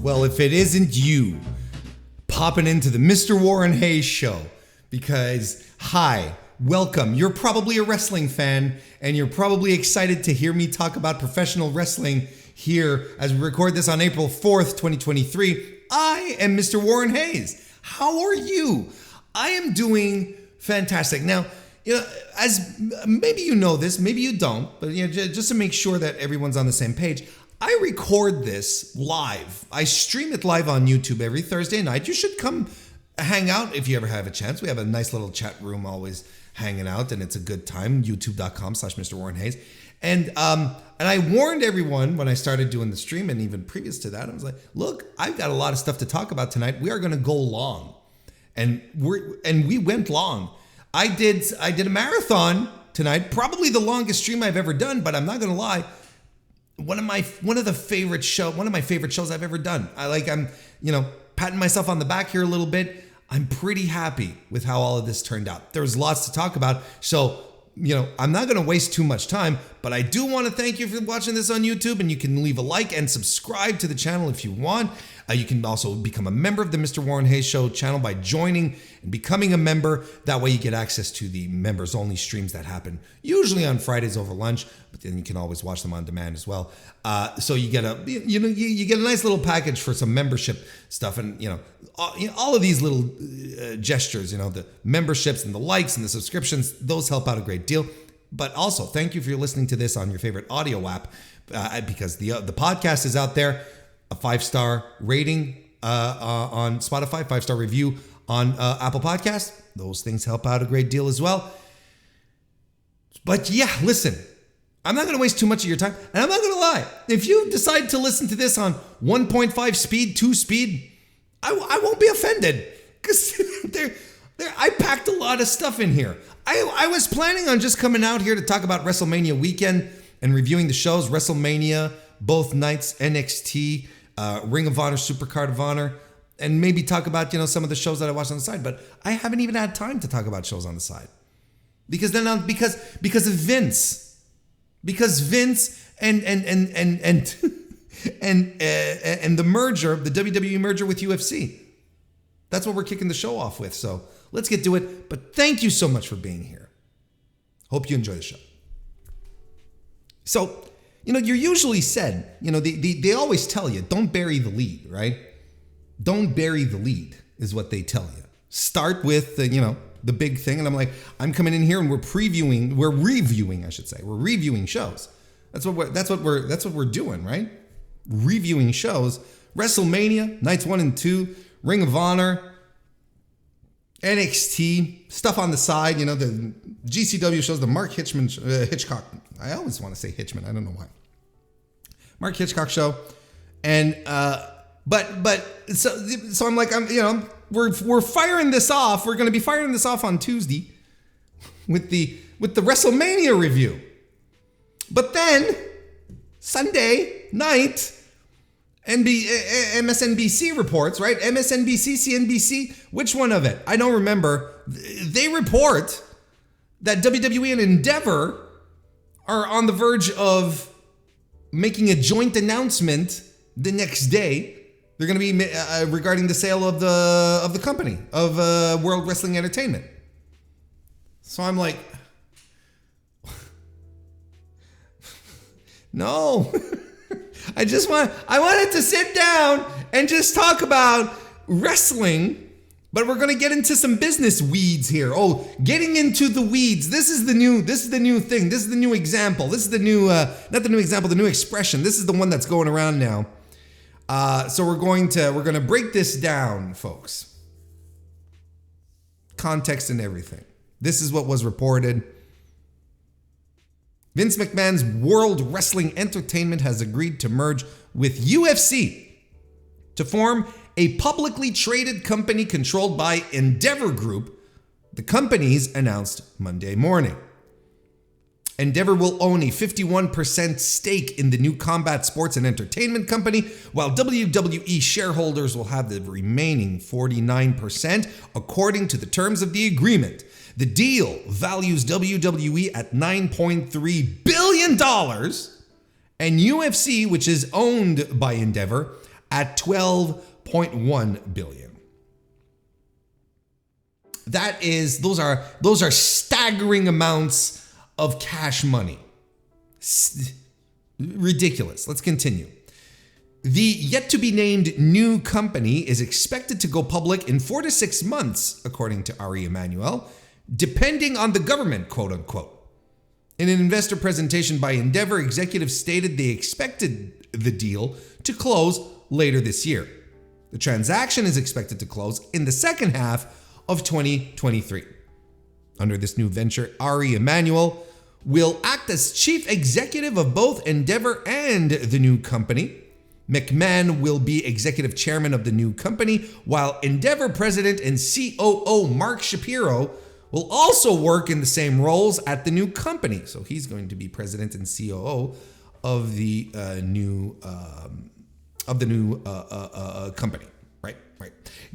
Well, if it isn't you popping into the MrWarrenHayes show, because hi, welcome. You're probably a wrestling fan and you're probably excited to hear me talk about professional wrestling here as we record this on April 4th, 2023. I am MrWarrenHayes. How are you? I am doing fantastic. Now, as maybe you know this, maybe you don't, but just to make sure that everyone's on the same page, I record this live. I stream it live on YouTube every Thursday night. You should come hang out if you ever have a chance. We have a nice little chat room always hanging out, and it's a good time. YouTube.com/MrWarrenHayes. And I warned everyone when I started doing the stream, and even previous to that, I was like, look, I've got a lot of stuff to talk about tonight. We are going to go long. And we went long. I did a marathon tonight, probably the longest stream I've ever done, but I'm not going to lie. One of my favorite shows I've ever done. I'm patting myself on the back here a little bit. I'm pretty happy with how all of this turned out. There's lots to talk about. So, I'm not going to waste too much time, but I do want to thank you for watching this on YouTube, and you can leave a like and subscribe to the channel if you want. You can also become a member of the MrWarrenHayes Show channel by joining and becoming a member. That way you get access to the members only streams that happen usually on Fridays over lunch, but then you can always watch them on demand as well. So you get you get a nice little package for some membership stuff, and all of these little gestures, the memberships and the likes and the subscriptions, those help out a great deal. But also, thank you for listening to this on your favorite audio app, because the podcast is out there. A 5-star rating on Spotify, 5-star review on Apple Podcasts. Those things help out a great deal as well. But yeah, listen, I'm not going to waste too much of your time. And I'm not going to lie. If you decide to listen to this on 1.5 speed, 2 speed, I won't be offended. Because I packed a lot of stuff in here. I was planning on just coming out here to talk about Wrestlemania weekend and reviewing the shows. Wrestlemania, both nights, NXT, Ring of Honor, Supercard of Honor, and maybe talk about some of the shows that I watched on the side. But I haven't even had time to talk about shows on the side because because of Vince, and the merger, the WWE merger with UFC. That's what we're kicking the show off with. So let's get to it. But thank you so much for being here. Hope you enjoy the show. So, you're usually said, they always tell you, don't bury the lead, right? Don't bury the lead is what they tell you. Start with the big thing. And I'm coming in here and we're reviewing shows. That's what we're doing, right? Reviewing shows. Wrestlemania, nights 1 and 2, Ring of Honor, NXT, stuff on the side, the GCW shows, the Mark Hitchcock. I always want to say Hitchman. I don't know why. Mark Hitchcock show. And, so I'm like, we're firing this off. We're going to be firing this off on Tuesday with the WrestleMania review. But then Sunday night, MSNBC reports, right? MSNBC, CNBC, which one of it? I don't remember. They report that WWE and Endeavor are on the verge of making a joint announcement the next day. They're going to be regarding the sale of the company of World Wrestling Entertainment. So I'm like, no. I wanted to sit down and just talk about wrestling. But we're going to get into some business weeds here. Oh, getting into the weeds. This is the new thing. This is the new example. This is the new, not the new example, the new expression. This is the one that's going around now. So we're going to break this down, folks. Context and everything. This is what was reported. Vince McMahon's World Wrestling Entertainment has agreed to merge with UFC to form a publicly traded company controlled by Endeavor Group, the companies announced Monday morning. Endeavor will own a 51% stake in the new combat sports and entertainment company, while WWE shareholders will have the remaining 49%, according to the terms of the agreement. The deal values WWE at $9.3 billion, and UFC, which is owned by Endeavor, at $12.1 billion. Those are staggering amounts of cash money. Ridiculous. Let's continue. The yet-to-be-named new company is expected to go public in 4 to 6 months, according to Ari Emanuel, depending on the government, quote-unquote. In an investor presentation by Endeavor, executives stated they expected the deal to close later this year. The transaction is expected to close in the second half of 2023. Under this new venture, Ari Emanuel will act as chief executive of both Endeavor and the new company. McMahon will be executive chairman of the new company, while Endeavor president and COO Mark Shapiro will also work in the same roles at the new company. So he's going to be president and COO of the new company. Right.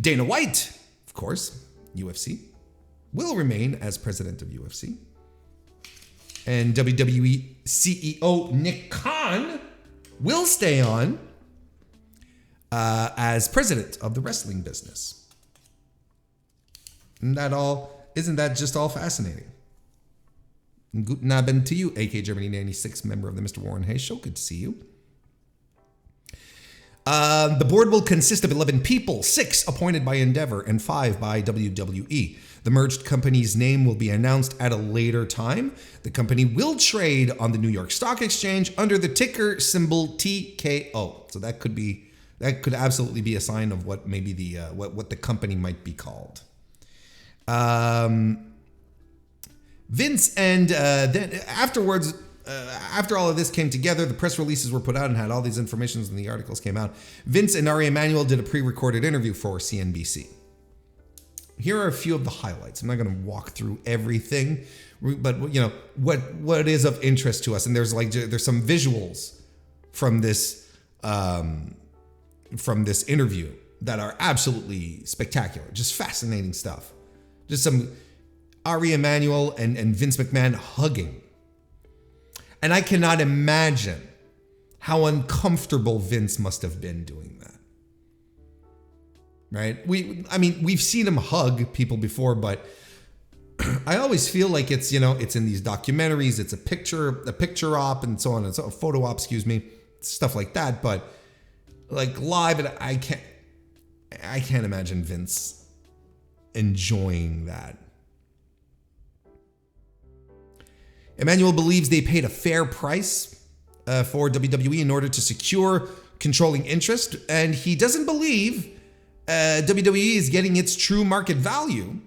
Dana White, of course, UFC, will remain as president of UFC. And WWE CEO Nick Khan will stay on as president of the wrestling business. Isn't that just all fascinating? Guten Abend to you, AK Germany 96, member of the Mr. Warren Hayes Show. Good to see you. The board will consist of 11 people, 6 appointed by Endeavor and 5 by WWE. The merged company's name will be announced at a later time. The company will trade on the New York Stock Exchange under the ticker symbol TKO. So that could absolutely be a sign of what maybe the what the company might be called. Vince and then afterwards. After all of this came together, the press releases were put out and had all these informations and the articles came out. Vince and Ari Emanuel did a pre-recorded interview for CNBC. Here are a few of the highlights. I'm not going to walk through everything, but what is of interest to us. And there's some visuals from this interview that are absolutely spectacular, just fascinating stuff. Just some Ari Emanuel and Vince McMahon hugging. And I cannot imagine how uncomfortable Vince must have been doing that. Right? We've seen him hug people before, but I always feel like it's in these documentaries, it's a picture op and so on and so photo op, stuff like that. But like live, I can't imagine Vince enjoying that. Emmanuel believes they paid a fair price for WWE in order to secure controlling interest, and he doesn't believe WWE is getting its true market value,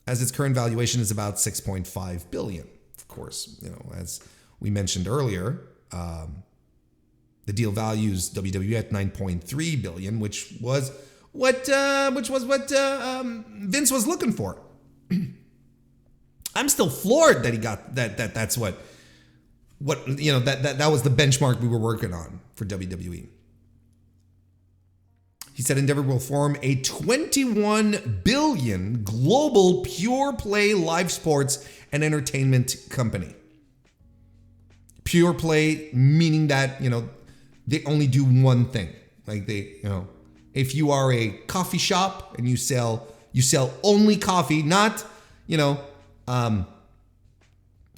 as its current valuation is about $6.5 billion. Of course, as we mentioned earlier, the deal values WWE at $9.3 billion, which was what Vince was looking for. I'm still floored that he got that. That's what that was the benchmark we were working on for WWE. He said Endeavor will form a $21 billion global pure play live sports and entertainment company. Pure play meaning that they only do one thing. Like if you are a coffee shop and you sell only coffee, not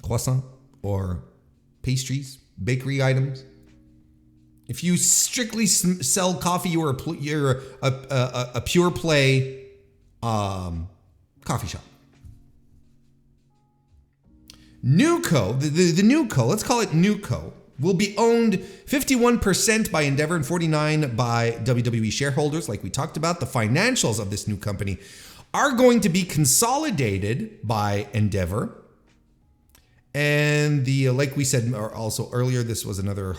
croissant or pastries, bakery items. If you strictly sell coffee, you're a pure play coffee shop. Newco, the Newco, let's call it Newco, will be owned 51% by Endeavor and 49% by WWE shareholders, like we talked about. The financials of this new company are going to be consolidated by Endeavor. And like we said also earlier, this was another,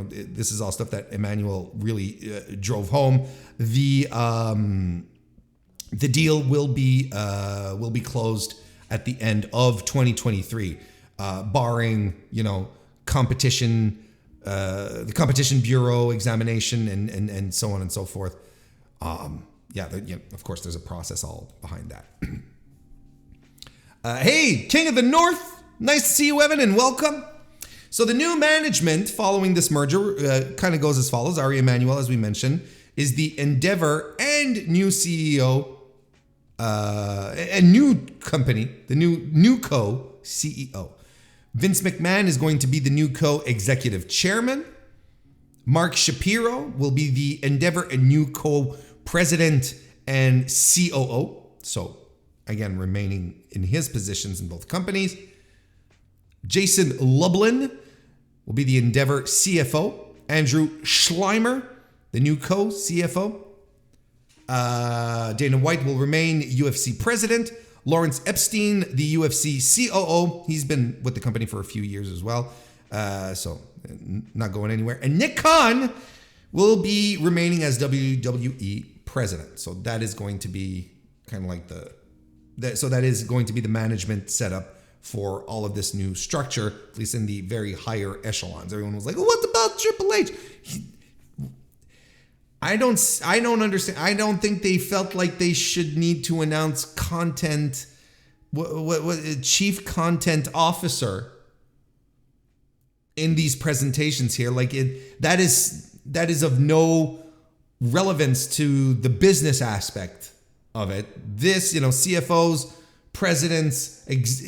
this is all stuff that Emmanuel really drove home. The deal will be closed at the end of 2023, barring, competition, the Competition Bureau examination and so on and so forth. Of course, there's a process all behind that. Hey, King of the North. Nice to see you, Evan, and welcome. So the new management following this merger kind of goes as follows. Ari Emanuel, as we mentioned, is the Endeavor and new CEO, a new company, the new co-CEO. Vince McMahon is going to be the new co-executive chairman. Mark Shapiro will be the Endeavor and new co-president and COO. So again, remaining in his positions in both companies. Jason Lublin will be the Endeavor CFO. Andrew Schleimer, the new co-CFO. Dana White will remain UFC president. Lawrence Epstein, the UFC COO. He's been with the company for a few years as well. So not going anywhere. And Nick Khan will be remaining as WWE president. So that is going to be kind of like that is going to be the management setup for all of this new structure, at least in the very higher echelons. Everyone was like, well, what about Triple H? I don't understand. I don't think they felt like they should need to announce content, what chief content officer in these presentations here. Like that is of no relevance to the business aspect of it. This, CFOs, presidents,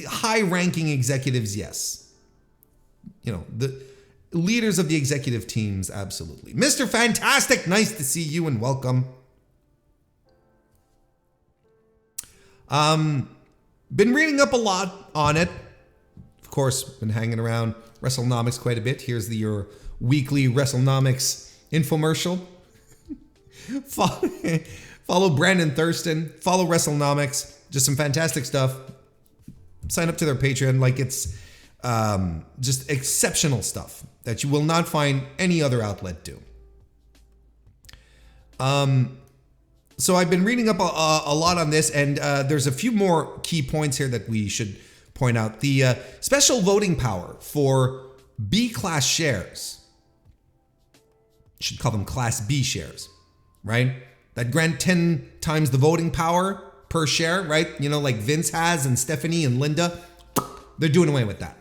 high-ranking executives, yes. The leaders of the executive teams, absolutely. Mr. Fantastic, nice to see you and welcome. Been reading up a lot on it. Of course, been hanging around WrestleNomics quite a bit. Here's your weekly WrestleNomics infomercial. Follow Brandon Thurston. Follow WrestleNomics. Just some fantastic stuff. Sign up to their Patreon. Like, it's just exceptional stuff that you will not find any other outlet do. So I've been reading up a lot on this, and there's a few more key points here that we should point out. The special voting power for B-class shares. Should call them Class B shares, right? That grant 10 times the voting power per share, right? Like Vince has and Stephanie and Linda. They're doing away with that.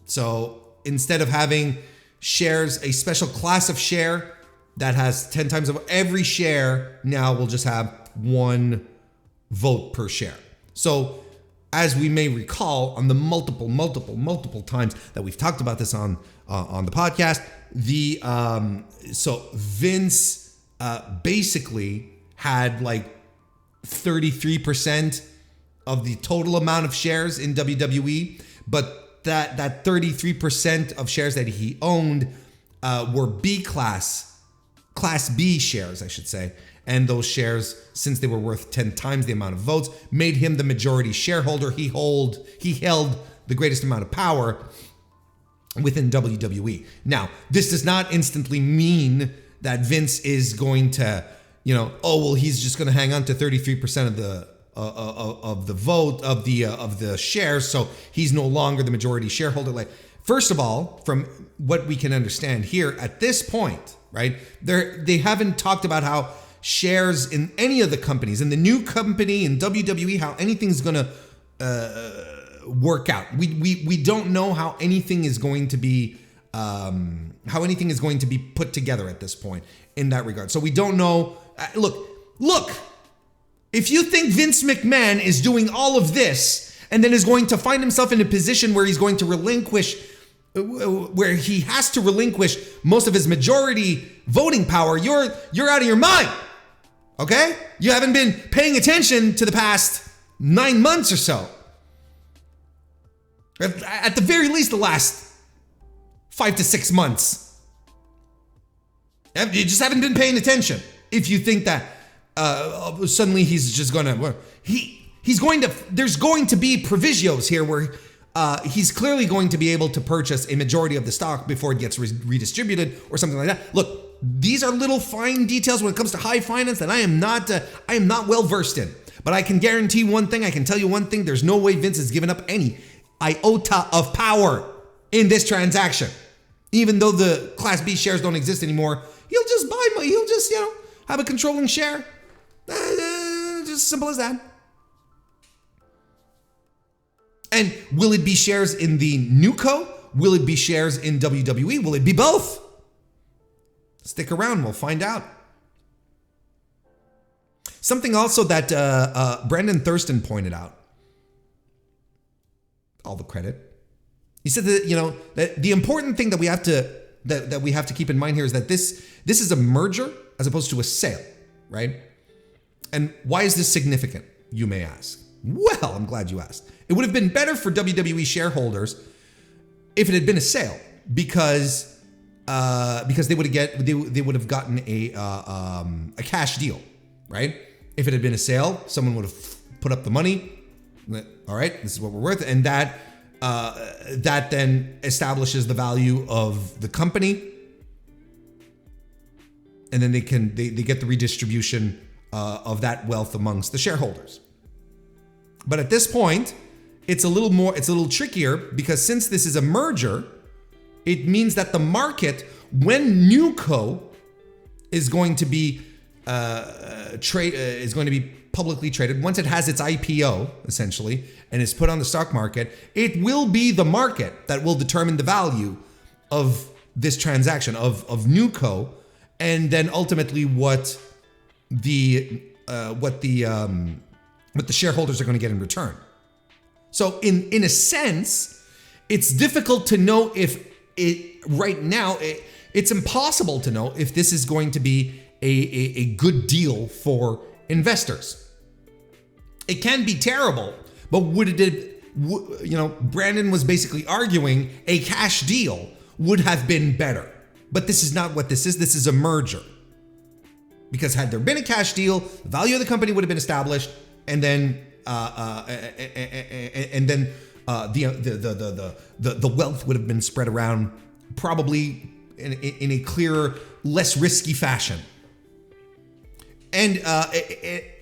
So instead of having shares, a special class of share that has 10 times of every share, now will just have one vote per share. So as we may recall on the multiple times that we've talked about this on the podcast, so Vince basically had like 33% of the total amount of shares in WWE, but that 33% of shares that he owned were Class B shares, I should say. And those shares, since they were worth 10 times the amount of votes, made him the majority shareholder. He held the greatest amount of power within WWE. Now, this does not instantly mean that Vince is going to, he's just going to hang on to 33% of the vote of the shares, so he's no longer the majority shareholder. Like, first of all, from what we can understand here at this point, right? They haven't talked about how shares in any of the companies, in the new company, in WWE, how anything's going to work out. We don't know how anything is going to be put together at this point in that regard. So we don't know. Look. If you think Vince McMahon is doing all of this and then is going to find himself in a position where he's going to where he has to relinquish most of his majority voting power, you're out of your mind. Okay? You haven't been paying attention to the past 9 months or so. At the very least, the last 5 to 6 months. You just haven't been paying attention. If you think that suddenly he's just going to, there's going to be provisos here where he's clearly going to be able to purchase a majority of the stock before it gets redistributed or something like that. Look, these are little fine details when it comes to high finance that I am not well versed in. But I can guarantee one thing. I can tell you one thing. There's no way Vince has given up any iota of power in this transaction. Even though the Class B shares don't exist anymore, he'll just have a controlling share. Just simple as that. And will it be shares in the new co? Will it be shares in WWE? Will it be both? Stick around, we'll find out. Something also that Brandon Thurston pointed out. All the credit. He said that, that the important thing that we have to keep in mind here is that this is a merger as opposed to a sale, right? And why is this significant, you may ask? Well, I'm glad you asked. It would have been better for WWE shareholders if it had been a sale, because they would have gotten a cash deal, right? If it had been a sale, someone would have put up the money. All right, this is what we're worth, and that then establishes the value of the company, and then they get the redistribution of that wealth amongst the shareholders. But at this point, it's a little trickier, because since this is a merger, it means that the market, when NewCo is going to be publicly traded, once it has its IPO essentially and is put on the stock market, it will be the market that will determine the value of this transaction of NewCo, and then ultimately what the shareholders are going to get in return. So in a sense, it's difficult to know if right now it's impossible to know if this is going to be a good deal for investors. It can be terrible, but Brandon was basically arguing a cash deal would have been better. But this is not what this is. This is a merger. Because had there been a cash deal, the value of the company would have been established, and then the wealth would have been spread around, probably in a clearer, less risky fashion. And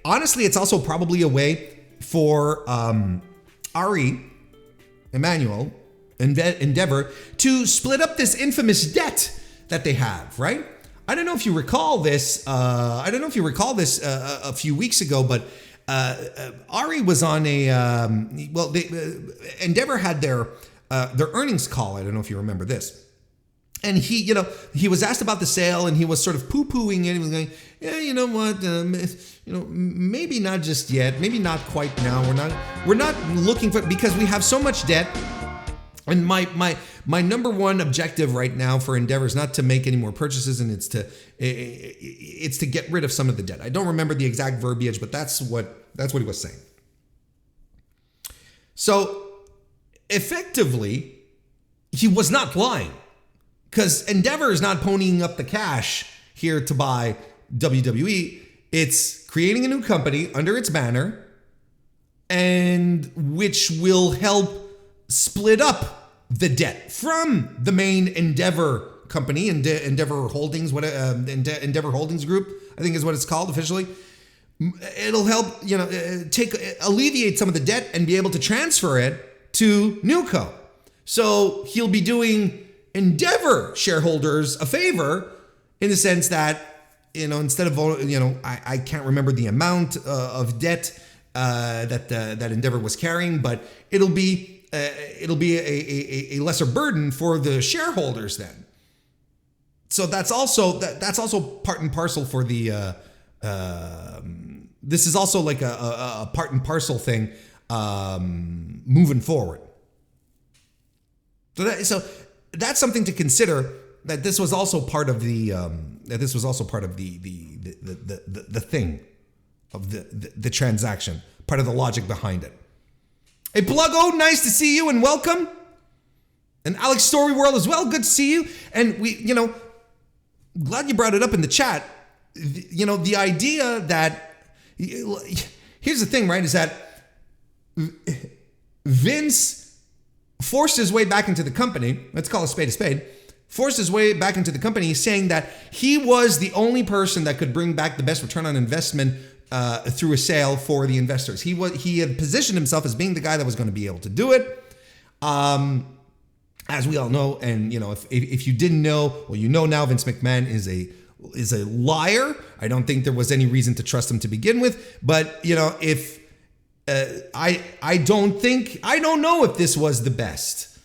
honestly, it's also probably a way for Emmanuel, Endeavor, to split up this infamous debt that they have, right? I don't know if you recall this. A few weeks ago, but Ari was on Endeavor had their earnings call. I don't know if you remember this. And he was asked about the sale, and he was sort of poo-pooing it. He was going, yeah, you know what, maybe not just yet, maybe not quite now. We're not looking for, because we have so much debt. And my number one objective right now for Endeavor is not to make any more purchases, and it's to get rid of some of the debt. I don't remember the exact verbiage, but that's what he was saying. So effectively, he was not lying. Because Endeavor is not ponying up the cash here to buy WWE. It's creating a new company under its banner, and which will help split up the debt from the main Endeavor company, Endeavor Holdings, Endeavor Holdings Group, I think is what it's called officially. It'll help, alleviate some of the debt and be able to transfer it to NewCo. So he'll be doing Endeavor shareholders a favor, in the sense that, instead of, I can't remember the amount of debt that Endeavor was carrying, but it'll be a lesser burden for the shareholders then. So that's also part and parcel for the. This is also like a part and parcel thing moving forward. So that's something to consider. That this was also part of the thing of the transaction, part of the logic behind it. Hey, Pluggo, nice to see you and welcome. And Alex Storyworld as well, good to see you. And glad you brought it up in the chat. The idea that, here's the thing, right, is that Vince forced his way back into the company. Let's call a spade, forced his way back into the company, saying that he was the only person that could bring back the best return on investment through a sale for the investors. He had positioned himself as being the guy that was going to be able to do it. As we all know, and if you didn't know, well, now Vince McMahon is a liar. I don't think there was any reason to trust him to begin with. But if I don't know if this was the best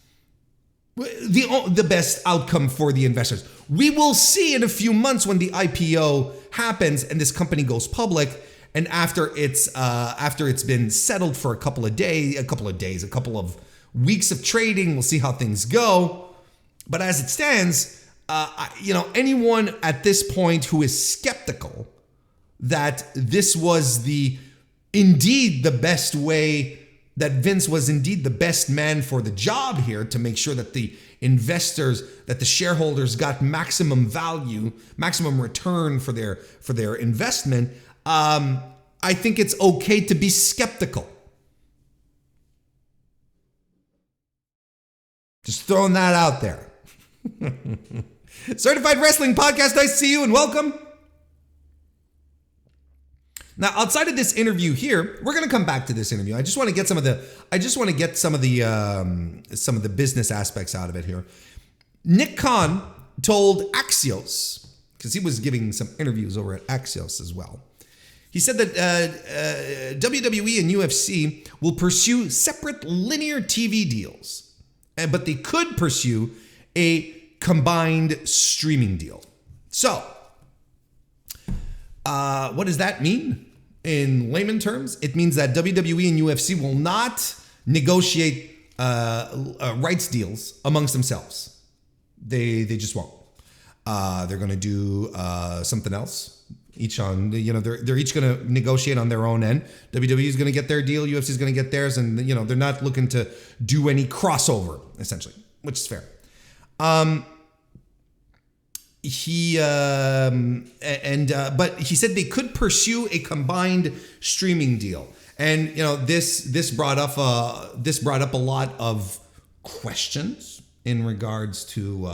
the best outcome for the investors. We will see in a few months when the IPO happens and this company goes public, and after it's been settled for a couple of weeks of trading, we'll see how things go. But as it stands, anyone at this point who is skeptical that this was indeed the best way, that Vince was indeed the best man for the job here to make sure that the investors, that the shareholders got maximum value, maximum return for their investment, I think it's okay to be skeptical. Just throwing that out there. Certified Wrestling Podcast, nice to see you and welcome. Now, outside of this interview here, we're going to come back to this interview. I just want to get some of the business aspects out of it here. Nick Khan told Axios, because he was giving some interviews over at Axios as well. He said that WWE and UFC will pursue separate linear TV deals, but they could pursue a combined streaming deal. So, what does that mean? In layman terms, it means that WWE and UFC will not negotiate rights deals amongst themselves. They just won't. They're going to do something else. They're each going to negotiate on their own end. WWE is going to get their deal. UFC is going to get theirs, and they're not looking to do any crossover, essentially, which is fair. But he said they could pursue a combined streaming deal, and this brought up a lot of questions in regards to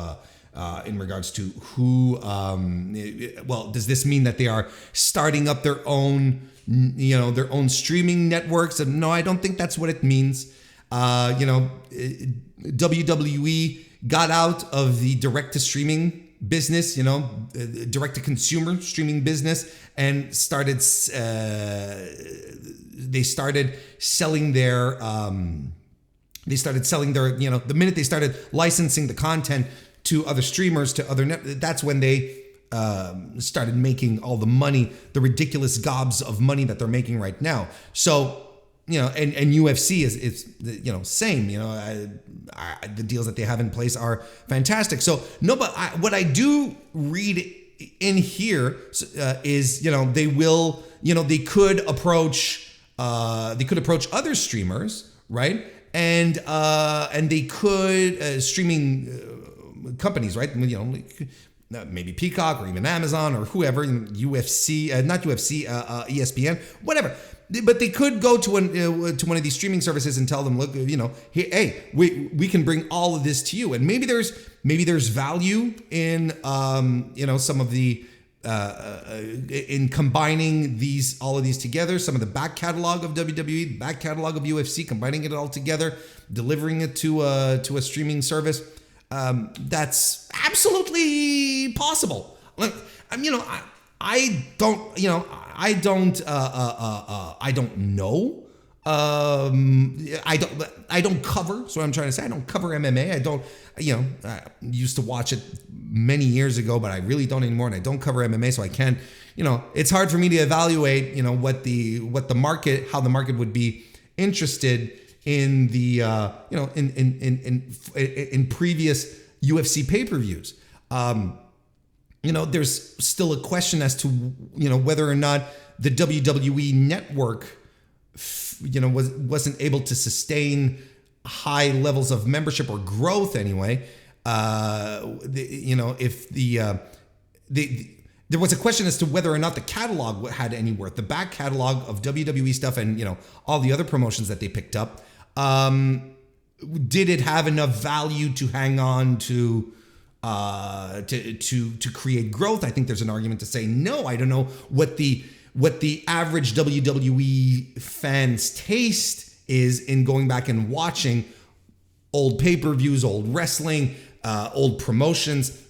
who. Does this mean that they are starting up their own streaming networks? And no, I don't think that's what it means. WWE got out of the direct-to-streaming business, direct-to-consumer streaming business, and started selling their the minute they started licensing the content to other streamers, to other that's when they started making all the money, the ridiculous gobs of money that they're making right now. So, and UFC is same, the deals that they have in place are fantastic. So what I do read in here is, they could approach other streamers, right? And they could streaming companies, right? Maybe Peacock or even Amazon or whoever, UFC, not UFC, ESPN, whatever. But they could go to one of these streaming services and tell them, look, hey, we can bring all of this to you, and maybe there's value in some of the in combining all of these together, some of the back catalog of WWE, back catalog of UFC, combining it all together, delivering it to a streaming service. That's absolutely possible. Look, I don't know. I don't cover. So what I'm trying to say, I don't cover MMA. I don't, I used to watch it many years ago, but I really don't anymore. And I don't cover MMA, so I can't, it's hard for me to evaluate, how the market would be interested in the, in previous UFC pay-per-views. There's still a question as to, whether or not the WWE network, wasn't able to sustain high levels of membership or growth anyway. There was a question as to whether or not the catalog had any worth. The back catalog of WWE stuff and, all the other promotions that they picked up, did it have enough value to hang on to create growth? I think there's an argument to say no. I don't know what the average WWE fan's taste is in going back and watching old pay-per-views, old wrestling, old promotions.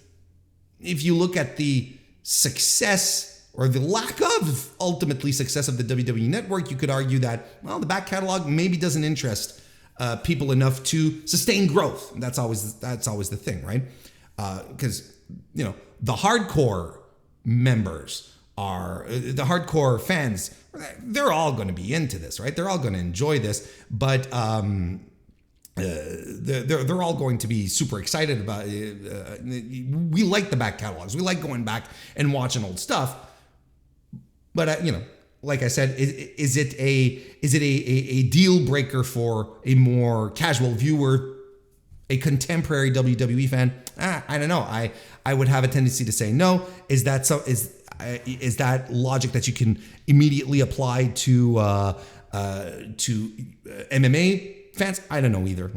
If you look at the success or the lack of ultimately success of the WWE network, you could argue that, well, the back catalog maybe doesn't interest people enough to sustain growth. And that's always the thing, right? Because the hardcore members are the hardcore fans. They're all going to be into this, right? They're all going to enjoy this, but they're all going to be super excited about it. We like the back catalogs. We like going back and watching old stuff. But like I said, is it a deal breaker for a more casual viewer, a contemporary WWE fan? I don't know. I would have a tendency to say no. Is that logic that you can immediately apply to MMA fans? I don't know either.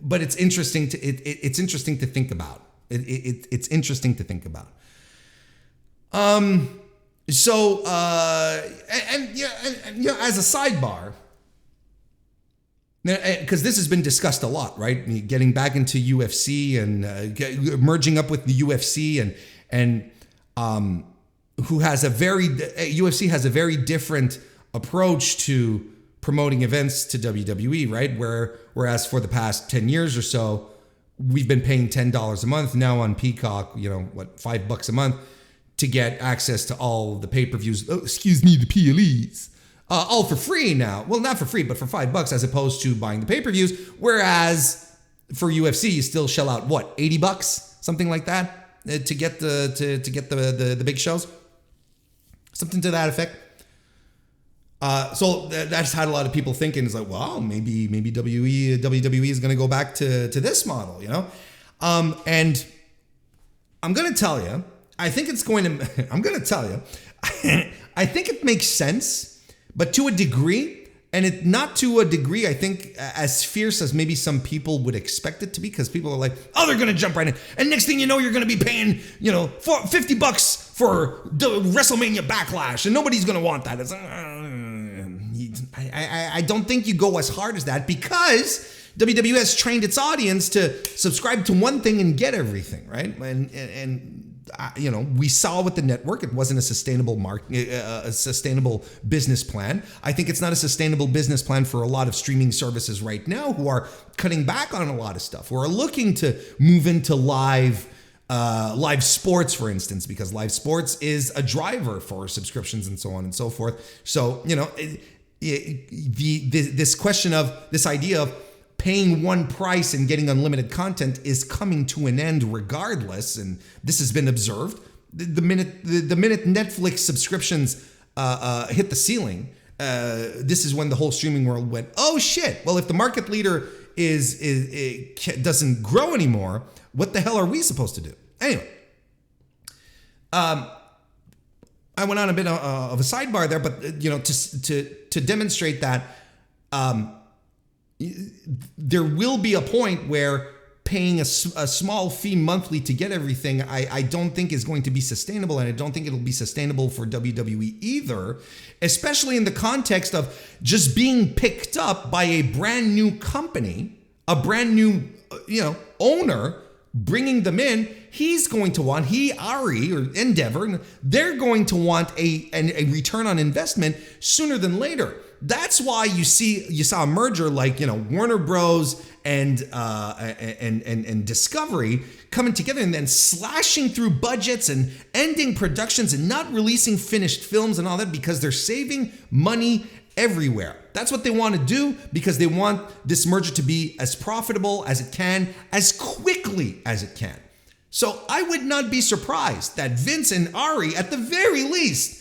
But it's interesting to it's interesting to think about. It's interesting to think about. So as a sidebar, because this has been discussed a lot, right? Getting back into UFC and merging up with the UFC and who has UFC has a very different approach to promoting events to WWE, right? Whereas for the past 10 years or so, we've been paying $10 a month now on Peacock, $5 a month to get access to all the pay-per-views. Oh, excuse me, the PLEs. All for free now. Well, not for free, but for $5 as opposed to buying the pay-per-views. Whereas for UFC, you still shell out what, $80, something like that, to get the big shows, something to that effect. So that's had a lot of people thinking, is like, well, maybe WWE is going to go back to this model, and I'm going to tell you, I think it makes sense, but to a degree, and not to a degree, I think, as fierce as maybe some people would expect it to be, because people are like, oh, they're going to jump right in. And next thing you know, you're going to be paying, $50 for the Wrestlemania Backlash, and nobody's going to want that. It's I don't think you go as hard as that, because WWE has trained its audience to subscribe to one thing and get everything, right? And we saw with the network, it wasn't a sustainable sustainable business plan. I think it's not a sustainable business plan for a lot of streaming services right now who are cutting back on a lot of stuff, who are looking to move into live sports, for instance, because live sports is a driver for subscriptions and so on and so forth. So, this question of this idea of paying one price and getting unlimited content is coming to an end regardless, and this has been observed. The minute Netflix subscriptions hit the ceiling, this is when the whole streaming world went, oh shit! Well, if the market leader doesn't grow anymore, what the hell are we supposed to do? Anyway, I went on a bit of a sidebar there, but to demonstrate that. There will be a point where paying a small fee monthly to get everything, I don't think is going to be sustainable, and I don't think it'll be sustainable for WWE either, especially in the context of just being picked up by a brand new company, a brand new owner, bringing them in. He's going to want, Ari or Endeavor, they're going to want a return on investment sooner than later. That's why you saw a merger like Warner Bros. and Discovery coming together and then slashing through budgets and ending productions and not releasing finished films and all that, because they're saving money everywhere. That's what they want to do, because they want this merger to be as profitable as it can, as quickly as it can. So I would not be surprised that Vince and Ari, at the very least,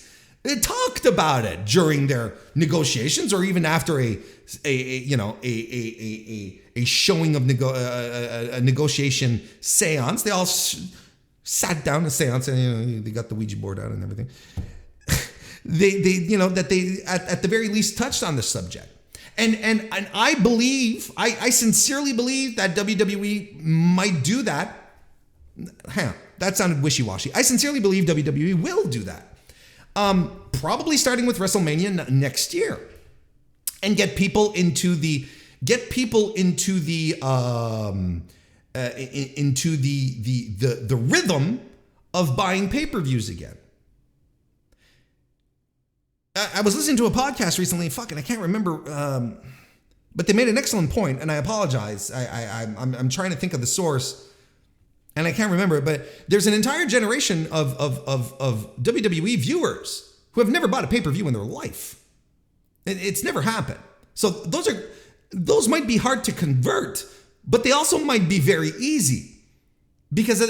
talked about it during their negotiations, or even after a showing of a negotiation seance. They all sat down a seance, and they got the Ouija board out and everything. They at the very least touched on the subject, and I sincerely believe that WWE might do that. That sounded wishy-washy. I sincerely believe WWE will do that. Probably starting with WrestleMania next year, and get people into the rhythm of buying pay-per-views again. I was listening to a podcast recently. I can't remember But they made an excellent point, and I apologize. I'm trying to think of the source, and I can't remember it. But there's an entire generation of WWE viewers who have never bought a pay-per-view in their life. It's never happened. So those might be hard to convert, but they also might be very easy because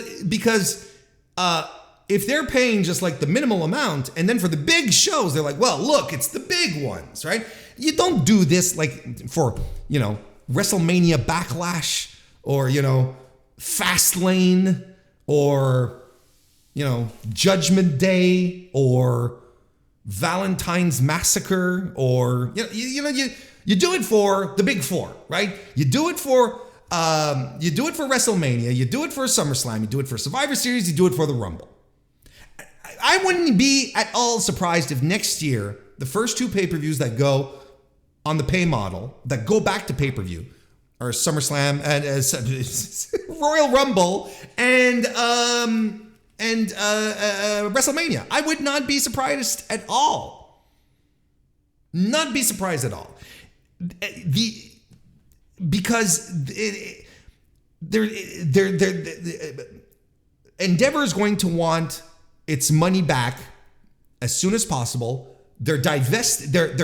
if they're paying just like the minimal amount, and then for the big shows, they're like, well, look, it's the big ones, right? You don't do this like for, WrestleMania Backlash or, Fastlane or, Judgment Day or Valentine's Massacre or, you do it for the big four, right? You do it for WrestleMania, you do it for SummerSlam, you do it for Survivor Series, you do it for the Rumble. I wouldn't be at all surprised if next year, the first two pay-per-views that go on the pay model, that go back to pay-per-view, are SummerSlam and Royal Rumble and WrestleMania. I would not be surprised at all. Not be surprised at all. Because Endeavor is going to want its money back as soon as possible. They're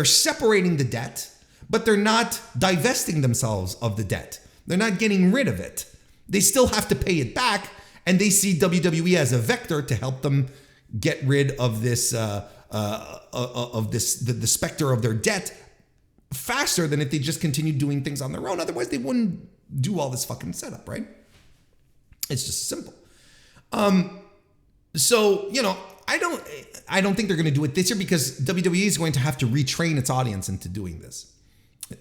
separating the debt, but they're not divesting themselves of the debt. They're not getting rid of it. They still have to pay it back, and they see WWE as a vector to help them get rid of this the specter of their debt faster than if they just continued doing things on their own. Otherwise, they wouldn't do all this fucking setup, right? It's just simple. So, I don't think they're going to do it this year because WWE is going to have to retrain its audience into doing this.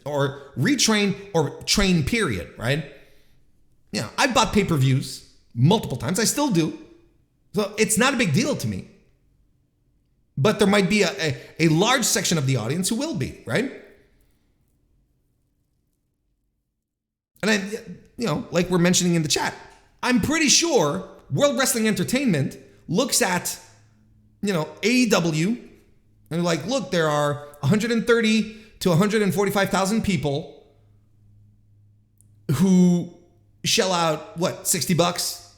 Or retrain or train, period, right? I've bought pay-per-views multiple times. I still do. So it's not a big deal to me. But there might be a large section of the audience who will be, right? And like we're mentioning in the chat, I'm pretty sure World Wrestling Entertainment looks at, AEW and like, look, there are 130 to 145,000 people who shell out, $60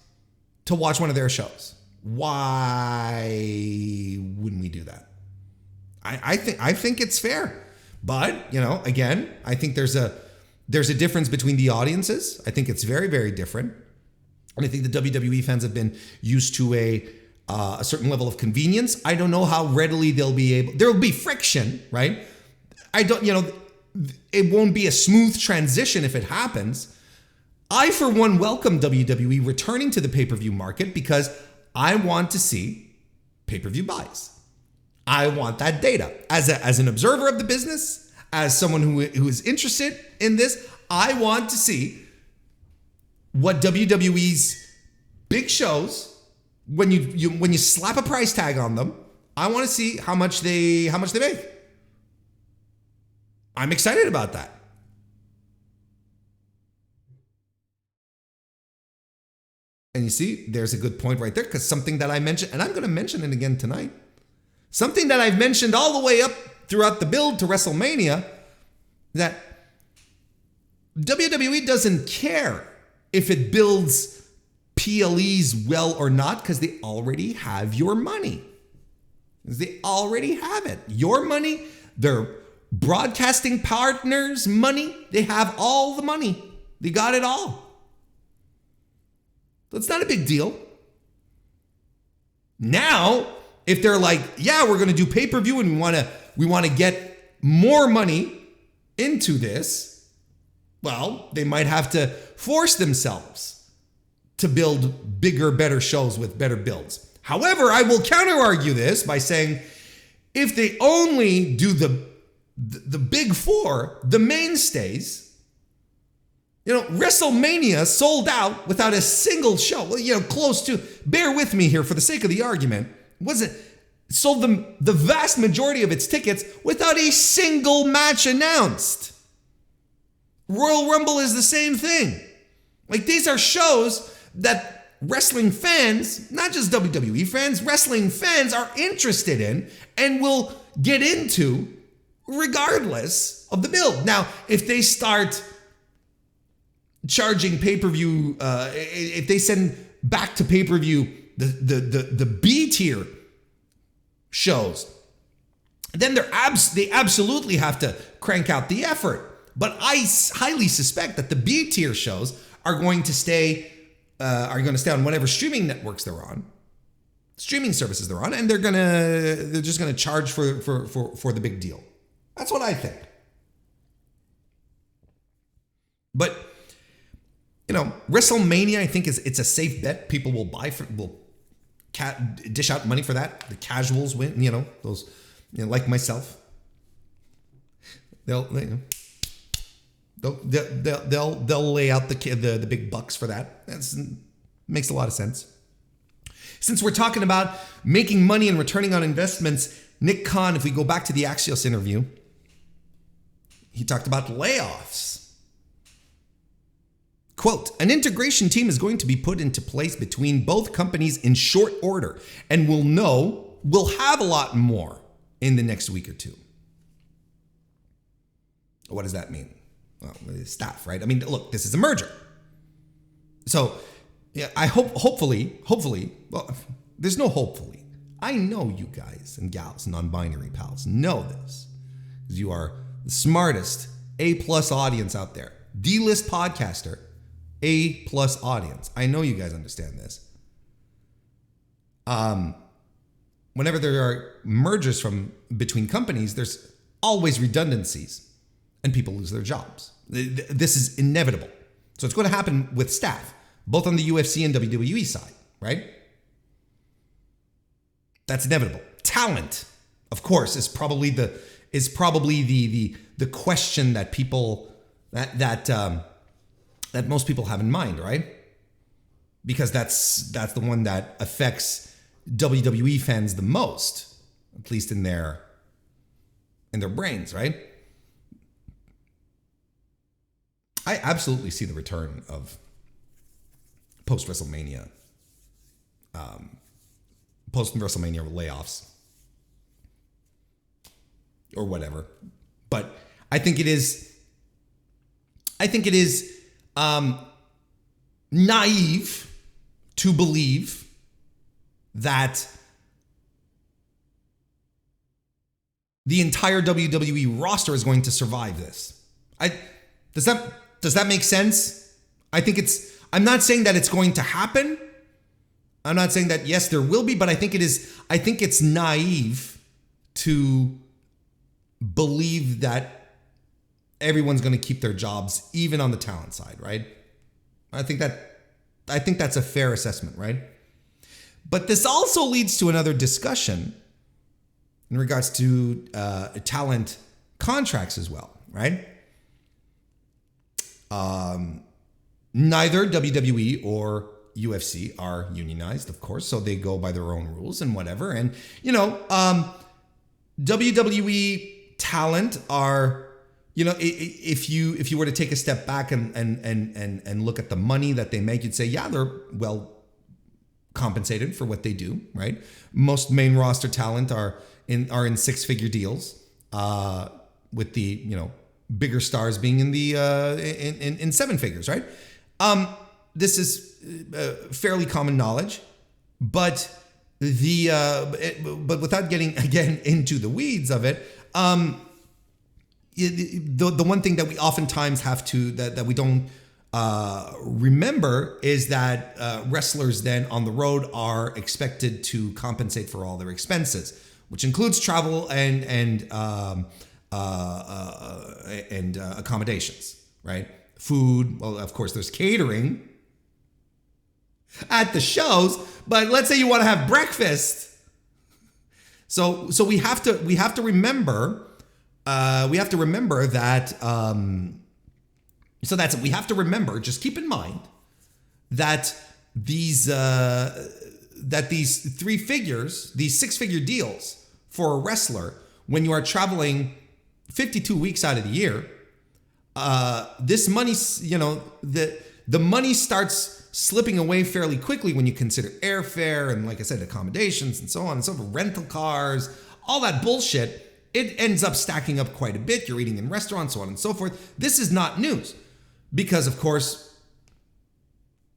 to watch one of their shows. Why wouldn't we do that? I think it's fair. But, again, I think there's a difference between the audiences. I think it's very, very different. And I think the WWE fans have been used to a certain level of convenience. I don't know how readily there will be friction, right? It won't be a smooth transition if it happens. I, for one, welcome WWE returning to the pay-per-view market because I want to see pay-per-view buys. I want that data. As an observer of the business, as someone who is interested in this, I want to see what WWE's big shows, when you slap a price tag on them, I want to see how much they make. I'm excited about that. And you see, there's a good point right there, because something that I mentioned, and I'm going to mention it again tonight, something that I've mentioned all the way up throughout the build to WrestleMania, that WWE doesn't care if it builds PLEs well or not, because they already have your money. They already have it. Your money, their broadcasting partners' money, they have all the money. They got it all. So it's not a big deal. Now, if they're like, yeah, we're going to do pay-per-view and we want to get more money into this, well, they might have to force themselves to build bigger, better shows with better builds. However, I will counter-argue this by saying, if they only do the big four, the mainstays, WrestleMania sold out without a single show. Well, close to, bear with me here for the sake of the argument, sold the vast majority of its tickets without a single match announced. Royal Rumble is the same thing. Like, these are shows that wrestling fans, not just WWE fans, wrestling fans are interested in and will get into regardless of the build. Now, if they start charging pay-per-view, if they send back to pay-per-view the B tier shows, then they absolutely have to crank out the effort. But I highly suspect that the B tier shows are going to stay on whatever streaming networks they're on, streaming services they're on, and they're just gonna charge for the big deal. That's what I think. But WrestleMania, I think it's a safe bet. People will dish out money for that. The casuals win. Those like myself. They'll lay out the big bucks for that. That makes a lot of sense. Since we're talking about making money and returning on investments, Nick Khan, if we go back to the Axios interview, he talked about layoffs. Quote, an integration team is going to be put into place between both companies in short order, and we'll have a lot more in the next week or two. What does that mean? Well, staff, right? I mean, look, this is a merger. So, yeah, I hopefully, well, there's no hopefully. I know you guys and gals, non-binary pals, know this. Because you are the smartest A+ audience out there. D-list podcaster, A+ audience. I know you guys understand this. Whenever there are mergers between companies, there's always redundancies. And people lose their jobs. This is inevitable. So it's going to happen with staff, both on the UFC and WWE side, right? That's inevitable. Talent, of course, is probably the question that people that most people have in mind, right? Because that's the one that affects WWE fans the most, at least in their brains, right? I absolutely see the return of post-WrestleMania layoffs or whatever. But I think it is naive to believe that the entire WWE roster is going to survive this. Does that make sense? I'm not saying that it's going to happen. I'm not saying that, yes, there will be, but I think it's naive to believe that everyone's going to keep their jobs, even on the talent side, right? I think that's a fair assessment, right? But this also leads to another discussion in regards to talent contracts as well, right? Neither WWE or UFC are unionized, of course, so they go by their own rules and whatever. And WWE talent are, if you were to take a step back and look at the money that they make, you'd say, yeah, they're well compensated for what they do, right? Most main roster talent are in six-figure deals, with the bigger stars being in the in seven figures, right? This is fairly common knowledge, but but without getting again into the weeds of it, the one thing that we oftentimes have to that we don't remember is that wrestlers then on the road are expected to compensate for all their expenses, which includes travel and accommodations, right? Food. Well, of course, there's catering at the shows, but let's say you want to have breakfast. So we have to remember that. So that's it. We have to remember. Just keep in mind that these six-figure deals for a wrestler, when you are traveling 52 weeks out of the year, this money, the money starts slipping away fairly quickly when you consider airfare and, like I said, accommodations and so on and so forth, rental cars, all that bullshit. it ends up stacking up quite a bit. You're eating in restaurants, so on and so forth. This is not news because, of course,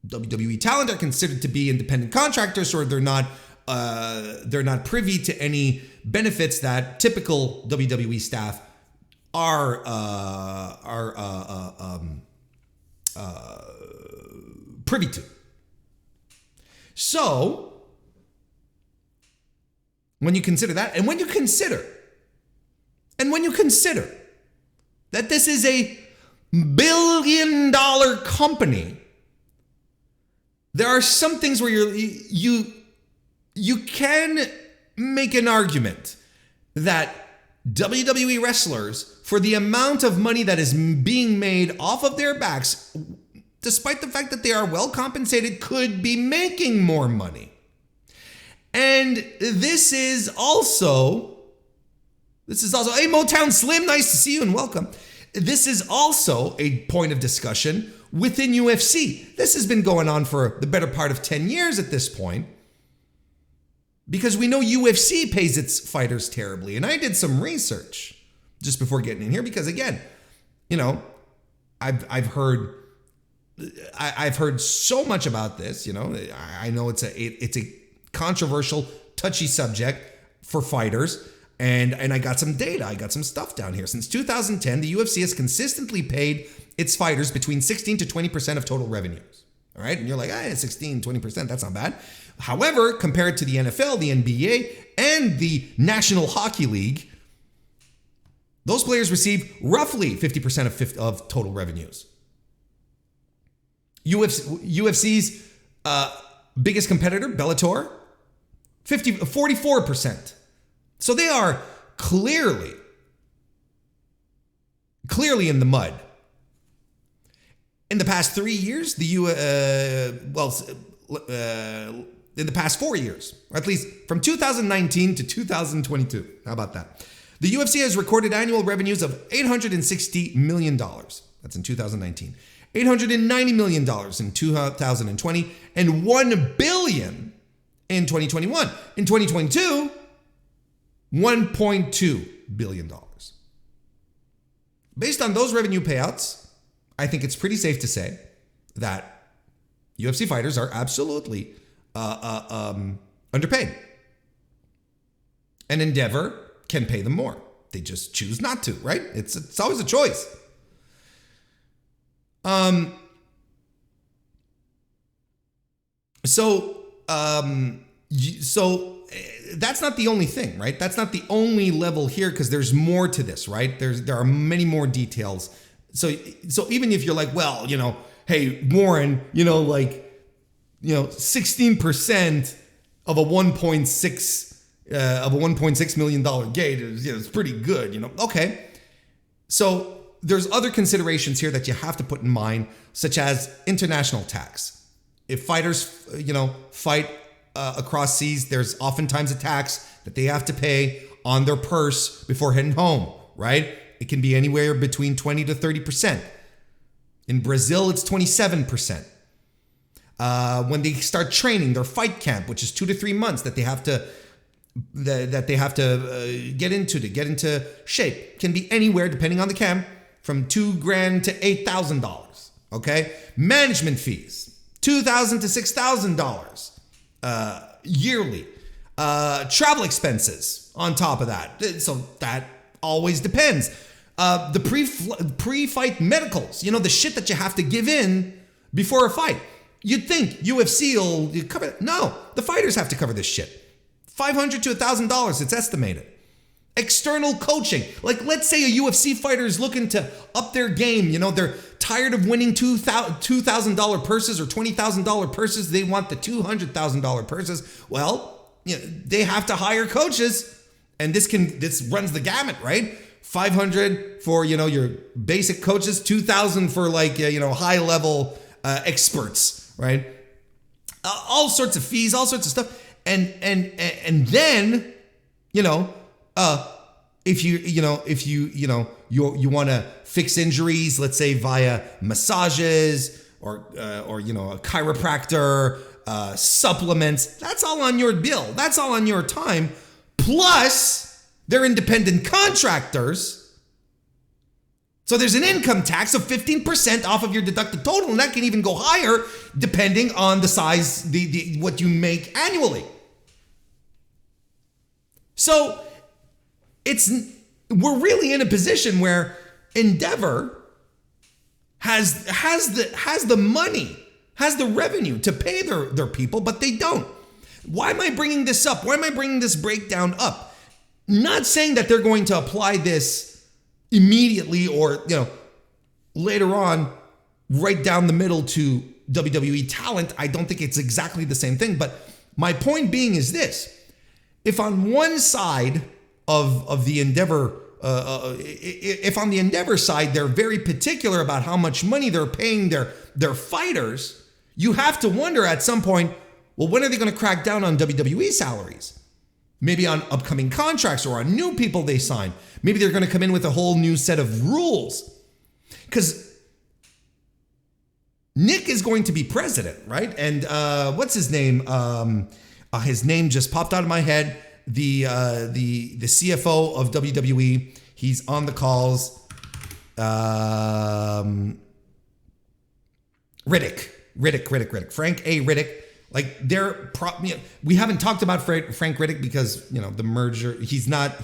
WWE talent are considered to be independent contractors, or they're not privy to any benefits that typical WWE staff are privy to. So, when you consider that, and when you consider that this is a billion-dollar company, there are some things where you can make an argument that WWE wrestlers, for the amount of money that is being made off of their backs, despite the fact that they are well compensated, could be making more money. And this is also, hey Motown Slim, nice to see you and welcome. This is also a point of discussion within UFC. This has been going on for the better part of 10 years at this point, because we know UFC pays its fighters terribly. And I did some research just before getting in here, because again, I've heard so much about this. I know it's a controversial, touchy subject for fighters, and I got some data, I got some stuff down here. Since 2010, the UFC has consistently paid its fighters between 16 to 20% of total revenues. All right, and you're like, 16, 20%, that's not bad. However, compared to the NFL, the NBA, and the National Hockey League, those players receive roughly 50% of total revenues. UFC's biggest competitor, Bellator, 44%. So they are clearly in the mud. In the past 3 years, in the past 4 years, or at least from 2019 to 2022. How about that? The UFC has recorded annual revenues of $860 million. That's in 2019. $890 million in 2020, and $1 billion in 2021. In 2022, $1.2 billion. Based on those revenue payouts, I think it's pretty safe to say that UFC fighters are absolutely underpaid. And Endeavor can pay them more. They just choose not to, right? It's always a choice. So that's not the only thing, right? That's not the only level here, because there's more to this, right? There are many more details. So even if you're like, well, hey, Warren, 16% of a $1.6 million gate is, it's pretty good, Okay. So there's other considerations here that you have to put in mind, such as international tax. If fighters, fight across seas, there's oftentimes a tax that they have to pay on their purse before heading home, right? It can be anywhere between 20 to 30%. In Brazil, it's 27%. When they start training, their fight camp, which is 2 to 3 months that they have to get into shape, can be anywhere, depending on the camp, from $2,000 to $8,000. Okay, management fees, $2,000 to $6,000 yearly. Travel expenses on top of that. So that always depends. The pre-fight medicals, the shit that you have to give in before a fight. You'd think UFC will cover it. No, the fighters have to cover this shit. $500 to $1,000, it's estimated. External coaching. Like, let's say a UFC fighter is looking to up their game. They're tired of winning $2,000 purses or $20,000 purses. They want the $200,000 purses. Well, they have to hire coaches, and this runs the gamut, right? $500 for your basic coaches, $2,000 for high level experts, right? All sorts of fees, all sorts of stuff, and then if you want to fix injuries, let's say via massages or a chiropractor, supplements, that's all on your bill. That's all on your time. Plus They're independent contractors. So there's an income tax of 15% off of your deducted total, and that can even go higher depending on the size, what you make annually. So we're really in a position where Endeavor has the money, has the revenue to pay their people, but they don't. Why am I bringing this up? Why am I bringing this breakdown up? Not saying that they're going to apply this immediately or, later on, right down the middle to WWE talent. I don't think it's exactly the same thing. But my point being is this. If on one side of the Endeavor, if on the Endeavor side, they're very particular about how much money they're paying their fighters, you have to wonder at some point, well, when are they going to crack down on WWE salaries? Maybe on upcoming contracts or on new people they sign. Maybe they're going to come in with a whole new set of rules. Because Nick is going to be president, right? And what's his name? His name just popped out of my head. The CFO of WWE. He's on the calls. Riddick. Frank A. Riddick. Like we haven't talked about Frank Riddick because the merger. He's not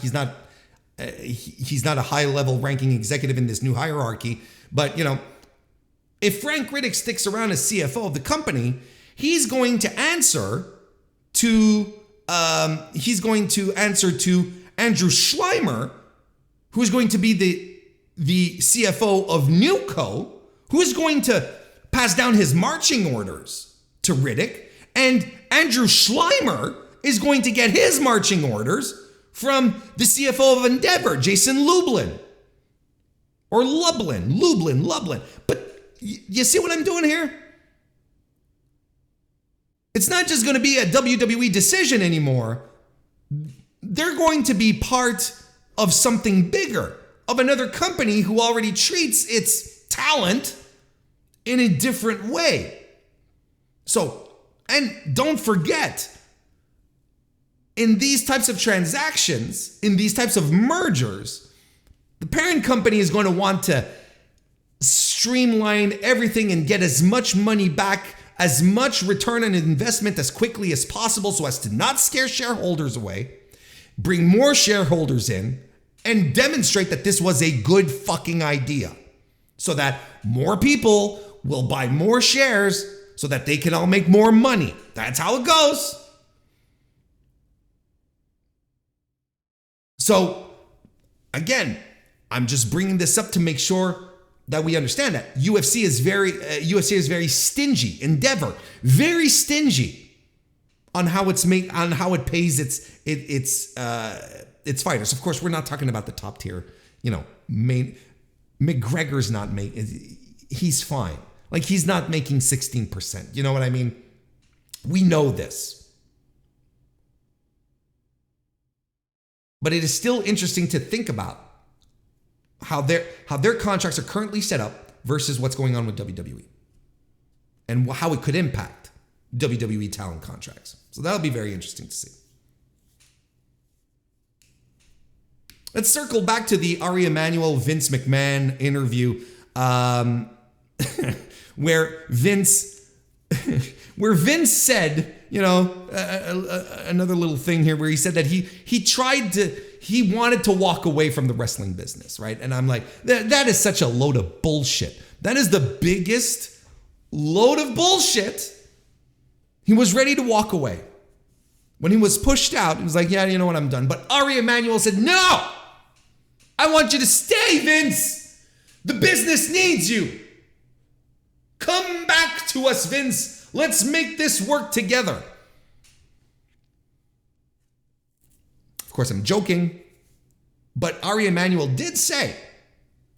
a high level ranking executive in this new hierarchy. But if Frank Riddick sticks around as CFO of the company, he's going to answer to Andrew Schleimer, who is going to be the CFO of Newco, who is going to pass down his marching orders to Riddick. And Andrew Schleimer is going to get his marching orders from the CFO of Endeavor, Jason Lublin. Or Lublin. But you see what I'm doing here? It's not just going to be a WWE decision anymore. They're going to be part of something bigger, of another company who already treats its talent in a different way. So, and don't forget, in these types of transactions, in these types of mergers, the parent company is going to want to streamline everything and get as much money back, as much return on investment as quickly as possible so as to not scare shareholders away, bring more shareholders in, and demonstrate that this was a good fucking idea so that more people will buy more shares so that they can all make more money. That's how it goes. So, again, I'm just bringing this up to make sure that we understand that UFC is very stingy. Endeavor, very stingy on how it pays its fighters. Of course, we're not talking about the top tier. McGregor's not making. He's fine. Like, he's not making 16%. You know what I mean? We know this. But it is still interesting to think about how their contracts are currently set up versus what's going on with WWE and how it could impact WWE talent contracts. So that'll be very interesting to see. Let's circle back to the Ari Emanuel Vince McMahon interview. Where Vince said, another little thing here where he said that he wanted to walk away from the wrestling business, right? And I'm like, that is such a load of bullshit. That is the biggest load of bullshit. He was ready to walk away. When he was pushed out, he was like, yeah, you know what, I'm done. But Ari Emanuel said, no, I want you to stay, Vince. The business needs you. Come back to us, Vince. Let's make this work together. Of course, I'm joking, but Ari Emanuel did say,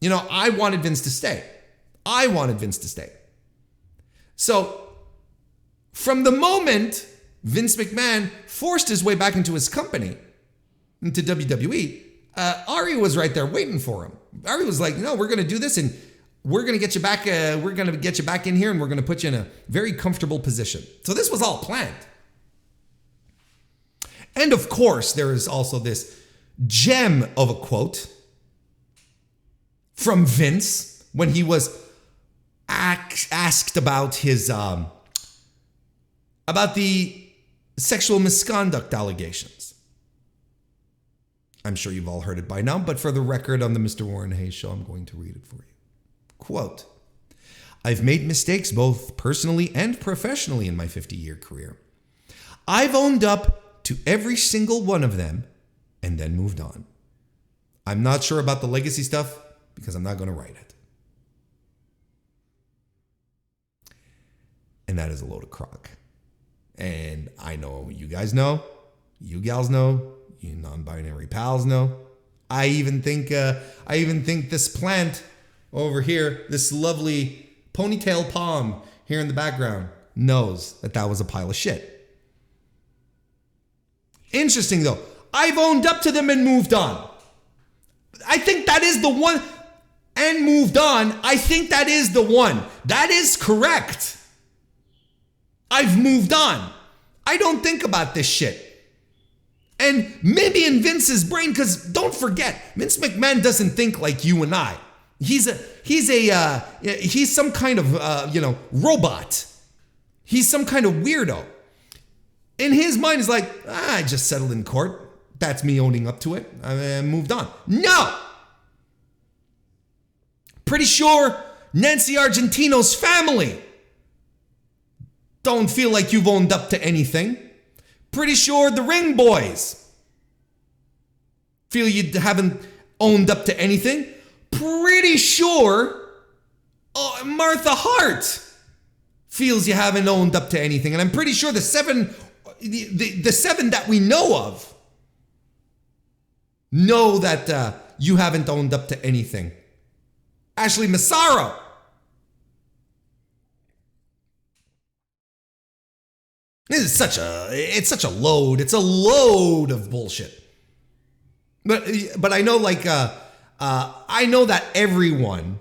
I wanted Vince to stay. So, from the moment Vince McMahon forced his way back into his company, into WWE, Ari was right there waiting for him. Ari was like, no, we're going to do this, and we're going to get you back. We're going to get you back in here, and we're going to put you in a very comfortable position. So this was all planned. And of course, there is also this gem of a quote from Vince when he was asked about his about the sexual misconduct allegations. I'm sure you've all heard it by now, but for the record on the Mr. Warren Hayes show, I'm going to read it for you. Quote, I've made mistakes both personally and professionally in my 50-year career. I've owned up to every single one of them and then moved on. I'm not sure about the legacy stuff because I'm not going to write it. And that is a load of crock. And I know you guys know, you gals know, you non-binary pals know. I even think this plant over here, this lovely ponytail palm here in the background, knows that was a pile of shit. Interesting though, I've owned up to them and moved on. I think that is the one, and moved on. I think that is the one. That is correct. I've moved on. I don't think about this shit. And maybe in Vince's brain, because don't forget, Vince McMahon doesn't think like you and I. He's some kind of robot. He's some kind of weirdo. In his mind, he's like, I just settled in court. That's me owning up to it. I moved on. No. Pretty sure Nancy Argentino's family don't feel like you've owned up to anything. Pretty sure the Ring Boys feel you haven't owned up to anything. Pretty sure Martha Hart feels you haven't owned up to anything. And I'm pretty sure the seven that we know of know that you haven't owned up to anything. Ashley Massaro. It's such a load. It's a load of bullshit. But I know I know that everyone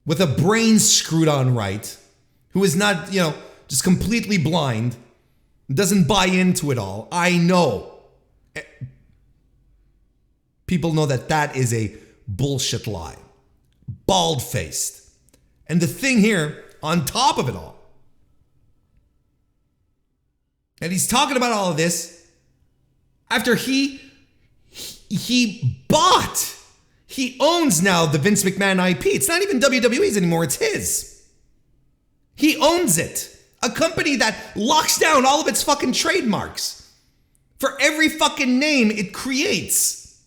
with a brain screwed on right, who is not, just completely blind, doesn't buy into it all. I know. People know that is a bullshit lie. Bald-faced. And the thing here, on top of it all, and he's talking about all of this after he owns now the Vince McMahon IP. It's not even WWE's anymore, it's his. He owns it. A company that locks down all of its fucking trademarks for every fucking name it creates.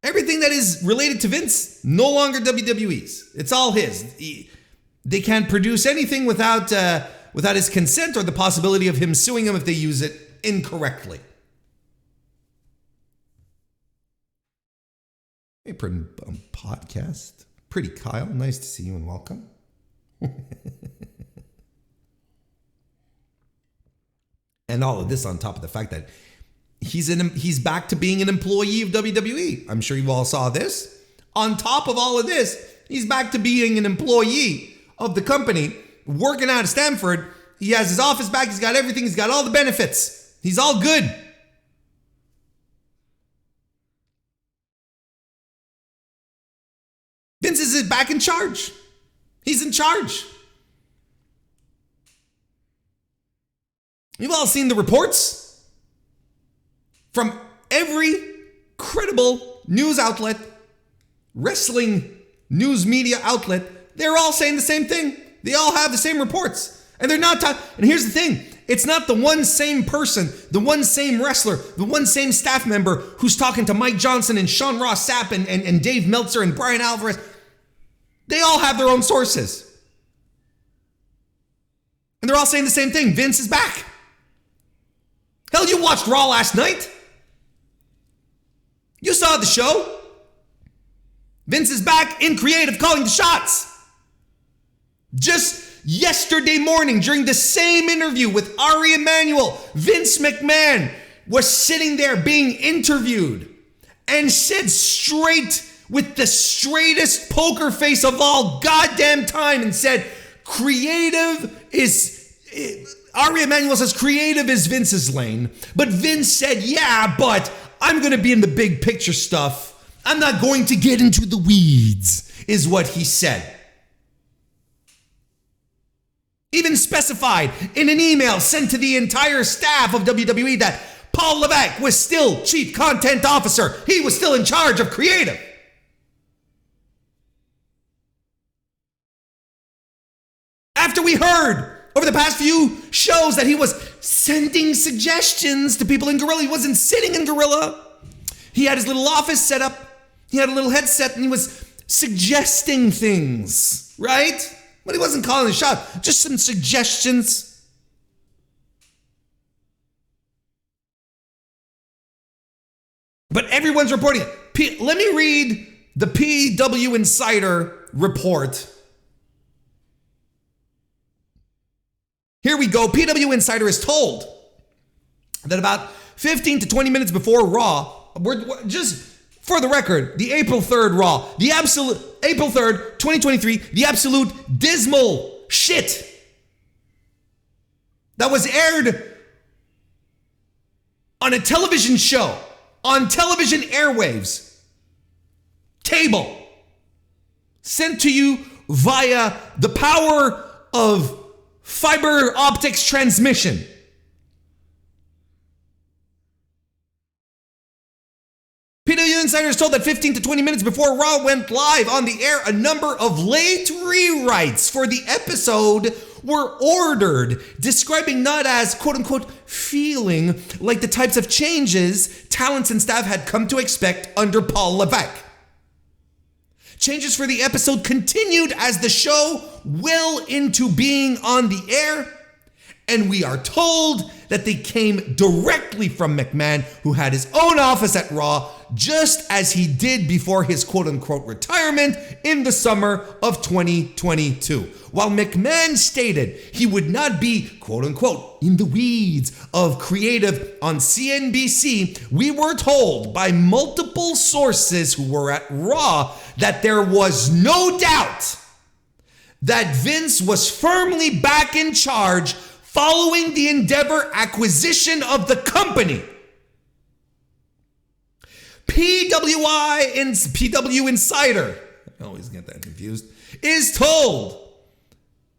Everything that is related to Vince, no longer WWE's. It's all his. They can't produce anything without his consent or the possibility of him suing them if they use it incorrectly. Hey, podcast. Pretty Kyle, nice to see you and welcome. And all of this on top of the fact that he's back to being an employee of WWE. I'm sure you all saw this. On top of all of this, he's back to being an employee of the company, working out of Stamford. He has his office back. He's got everything. He's got all the benefits. He's all good. Vince is back in charge. He's in charge. You've all seen the reports from every credible news outlet, wrestling news media outlet. They're all saying the same thing. They all have the same reports. And they're not and here's the thing. It's not the one same person, the one same wrestler, the one same staff member who's talking to Mike Johnson and Sean Ross Sapp and Dave Meltzer and Brian Alvarez. They all have their own sources. And they're all saying the same thing. Vince is back. Hell, you watched Raw last night. You saw the show. Vince is back in creative, calling the shots. Just yesterday morning, during the same interview with Ari Emanuel, Vince McMahon was sitting there being interviewed and said straight, with the straightest poker face of all goddamn time, and said, creative is Ari Emanuel says creative is Vince's lane, but Vince said, yeah, but I'm going to be in the big picture stuff. I'm not going to get into the weeds, is what he said. Even specified in an email sent to the entire staff of WWE that Paul Levesque was still chief content officer. He was still in charge of creative. After we heard over the past few shows that he was sending suggestions to people in Gorilla, he wasn't sitting in Gorilla. He had his little office set up. He had a little headset and he was suggesting things, right? But he wasn't calling a shot, just some suggestions. But everyone's reporting it. Let me read the PW Insider report. Here we go. PW Insider is told that about 15 to 20 minutes before Raw, we're just for the record, the April 3rd Raw, the absolute April 3rd, 2023, the absolute dismal shit that was aired on a television show, on television airwaves, cable, sent to you via the power of fiber optics transmission. PW Insider is told that 15 to 20 minutes before Raw went live on the air, a number of late rewrites for the episode were ordered, describing not as quote-unquote feeling like the types of changes talents and staff had come to expect under Paul Levesque. Changes for the episode continued as the show well into being on the air, and we are told that they came directly from McMahon, who had his own office at Raw, just as he did before his quote-unquote retirement in the summer of 2022. While McMahon stated he would not be quote-unquote in the weeds of creative on CNBC, we were told by multiple sources who were at Raw that there was no doubt that Vince was firmly back in charge following the Endeavor acquisition of the company. PW Insider, I always get that confused, is told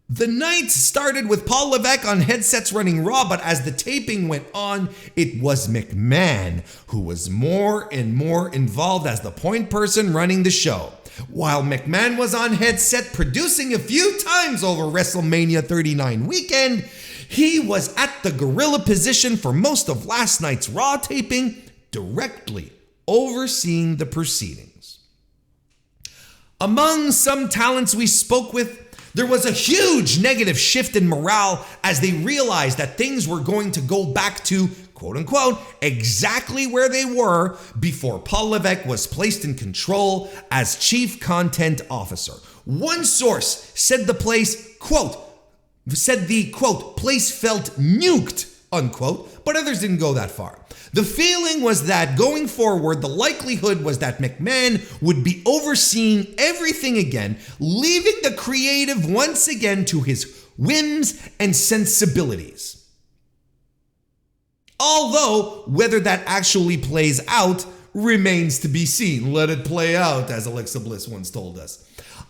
the night started with Paul Levesque on headsets running Raw, but as the taping went on, it was McMahon who was more and more involved as the point person running the show. While McMahon was on headset producing a few times over WrestleMania 39 weekend, he was at the gorilla position for most of last night's Raw taping, directly overseeing the proceedings. Among some talents we spoke with, there was a huge negative shift in morale as they realized that things were going to go back to, quote unquote, exactly where they were before Paul Levesque was placed in control as chief content officer. One source said the place, quote, place felt nuked, unquote, but others didn't go that far. The feeling was that going forward, the likelihood was that McMahon would be overseeing everything again, leaving the creative once again to his whims and sensibilities. Although, whether that actually plays out remains to be seen. Let it play out, as Alexa Bliss once told us.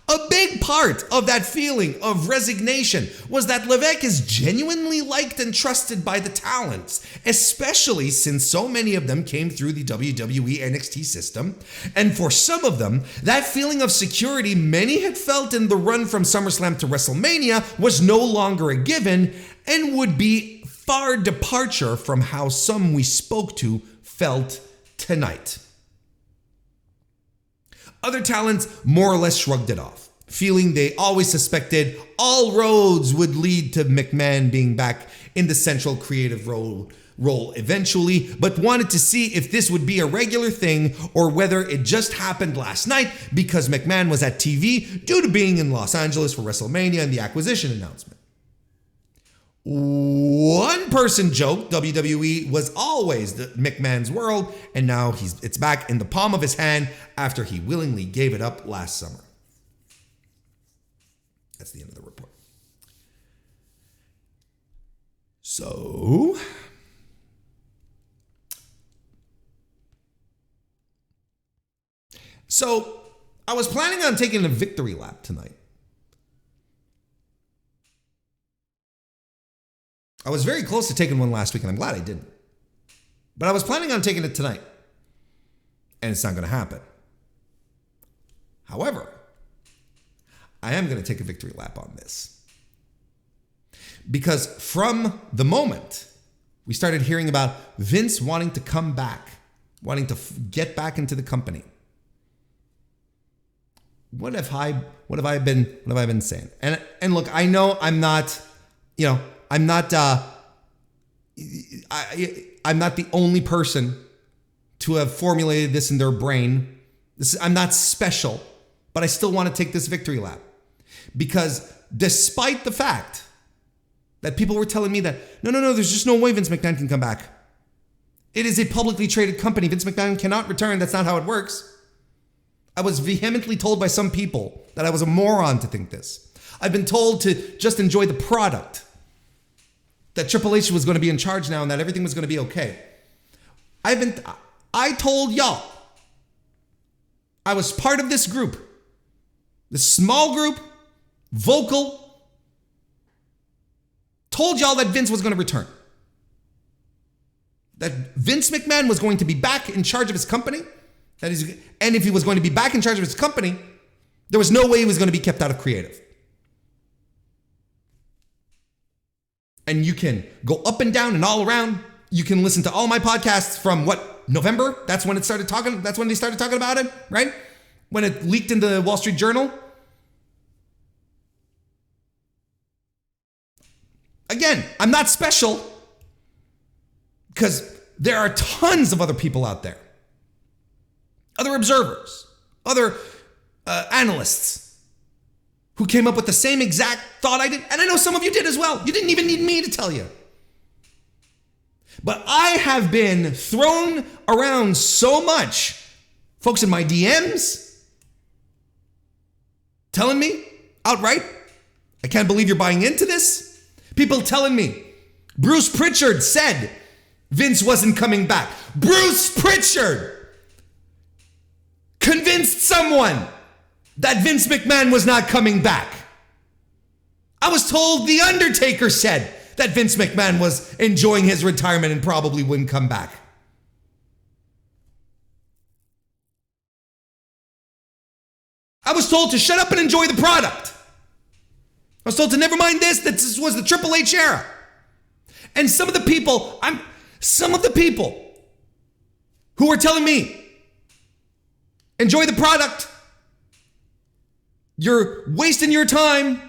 A big part of that feeling of resignation was that Levesque is genuinely liked and trusted by the talents, especially since so many of them came through the WWE NXT system. And for some of them, that feeling of security many had felt in the run from SummerSlam to WrestleMania was no longer a given and would be far departure from how some we spoke to felt tonight. Other talents more or less shrugged it off, feeling they always suspected all roads would lead to McMahon being back in the central creative role eventually, but wanted to see if this would be a regular thing or whether it just happened last night because McMahon was at TV due to being in Los Angeles for WrestleMania and the acquisition announcement. One person joked WWE was always the McMahon's world, and now it's back in the palm of his hand after he willingly gave it up last summer. That's the end of the report. So I was planning on taking a victory lap tonight. I was very close to taking one last week, and I'm glad I didn't. But I was planning on taking it tonight, and it's not going to happen. However, I am going to take a victory lap on this. Because from the moment we started hearing about Vince wanting to come back, wanting to get back into the company, what have I been saying? And look, I know I'm not, I'm not the only person to have formulated this in their brain. I'm not special, but I still want to take this victory lap. Because despite the fact that people were telling me that, no, there's just no way Vince McMahon can come back. It is a publicly traded company. Vince McMahon cannot return. That's not how it works. I was vehemently told by some people that I was a moron to think this. I've been told to just enjoy the product. That Triple H was going to be in charge now and that everything was going to be okay. I told y'all, I was part of this group, this small group, vocal, told y'all that Vince was going to return. That Vince McMahon was going to be back in charge of his company. And if he was going to be back in charge of his company, there was no way he was going to be kept out of creative. And you can go up and down and all around. You can listen to all my podcasts from November? That's when they started talking about it, right? When it leaked in the Wall Street Journal. Again, I'm not special because there are tons of other people out there. Other observers, other analysts who came up with the same exact thought I did. And I know some of you did as well. You didn't even need me to tell you. But I have been thrown around so much. Folks in my DMs telling me outright, I can't believe you're buying into this. People telling me, Bruce Pritchard said Vince wasn't coming back. Bruce Pritchard convinced someone that Vince McMahon was not coming back. I was told The Undertaker said that Vince McMahon was enjoying his retirement and probably wouldn't come back. I was told to shut up and enjoy the product. I was told to never mind this, that this was the Triple H era. And some of the people who were telling me, enjoy the product. You're wasting your time.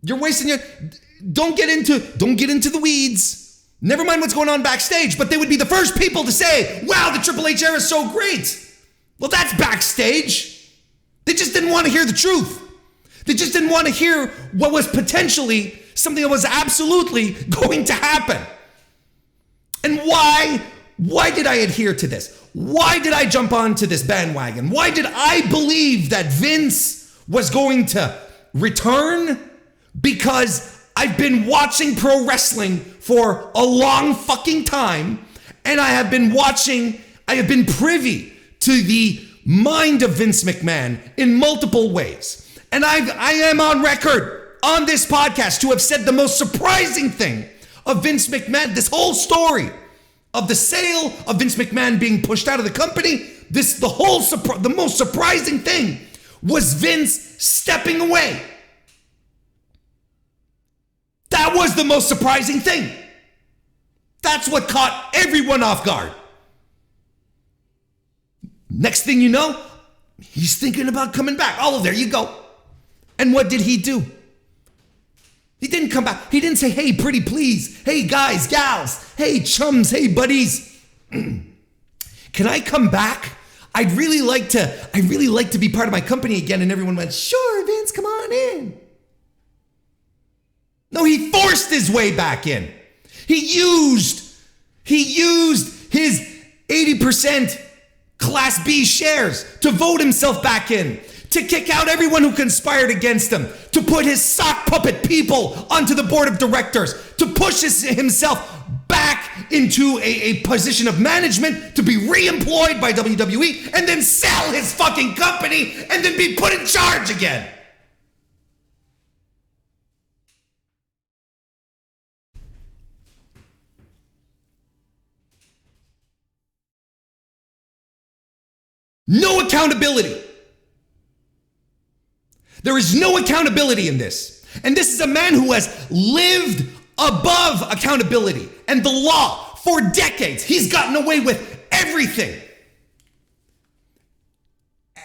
Don't get into the weeds. Never mind what's going on backstage, but they would be the first people to say, wow, the Triple H era is so great. Well, that's backstage. They just didn't want to hear the truth. They just didn't want to hear what was potentially something that was absolutely going to happen. And why did I adhere to this? Why did I jump onto this bandwagon? Why did I believe that Vince was going to return? Because I've been watching pro wrestling for a long fucking time, and I have been privy to the mind of Vince McMahon in multiple ways. And I am on record on this podcast to have said the most surprising thing of Vince McMahon, this whole story of the sale of Vince McMahon being pushed out of the company, the most surprising thing was Vince stepping away. That was the most surprising thing. That's what caught everyone off guard. Next thing you know, he's thinking about coming back. Oh, there you go. And what did he do? He didn't come back. He didn't say, hey, pretty please. Hey, guys, gals. Hey, chums. Hey, buddies. Can I come back? I'd really like to be part of my company again. And everyone went, sure, Vince, come on in. No, he forced his way back in. He used his 80% Class B shares to vote himself back in, to kick out everyone who conspired against him, to put his sock puppet people onto the board of directors, to push himself back into a position of management, to be re-employed by WWE, and then sell his fucking company, and then be put in charge again. No accountability. There is no accountability in this. And this is a man who has lived above accountability and the law for decades. He's gotten away with everything.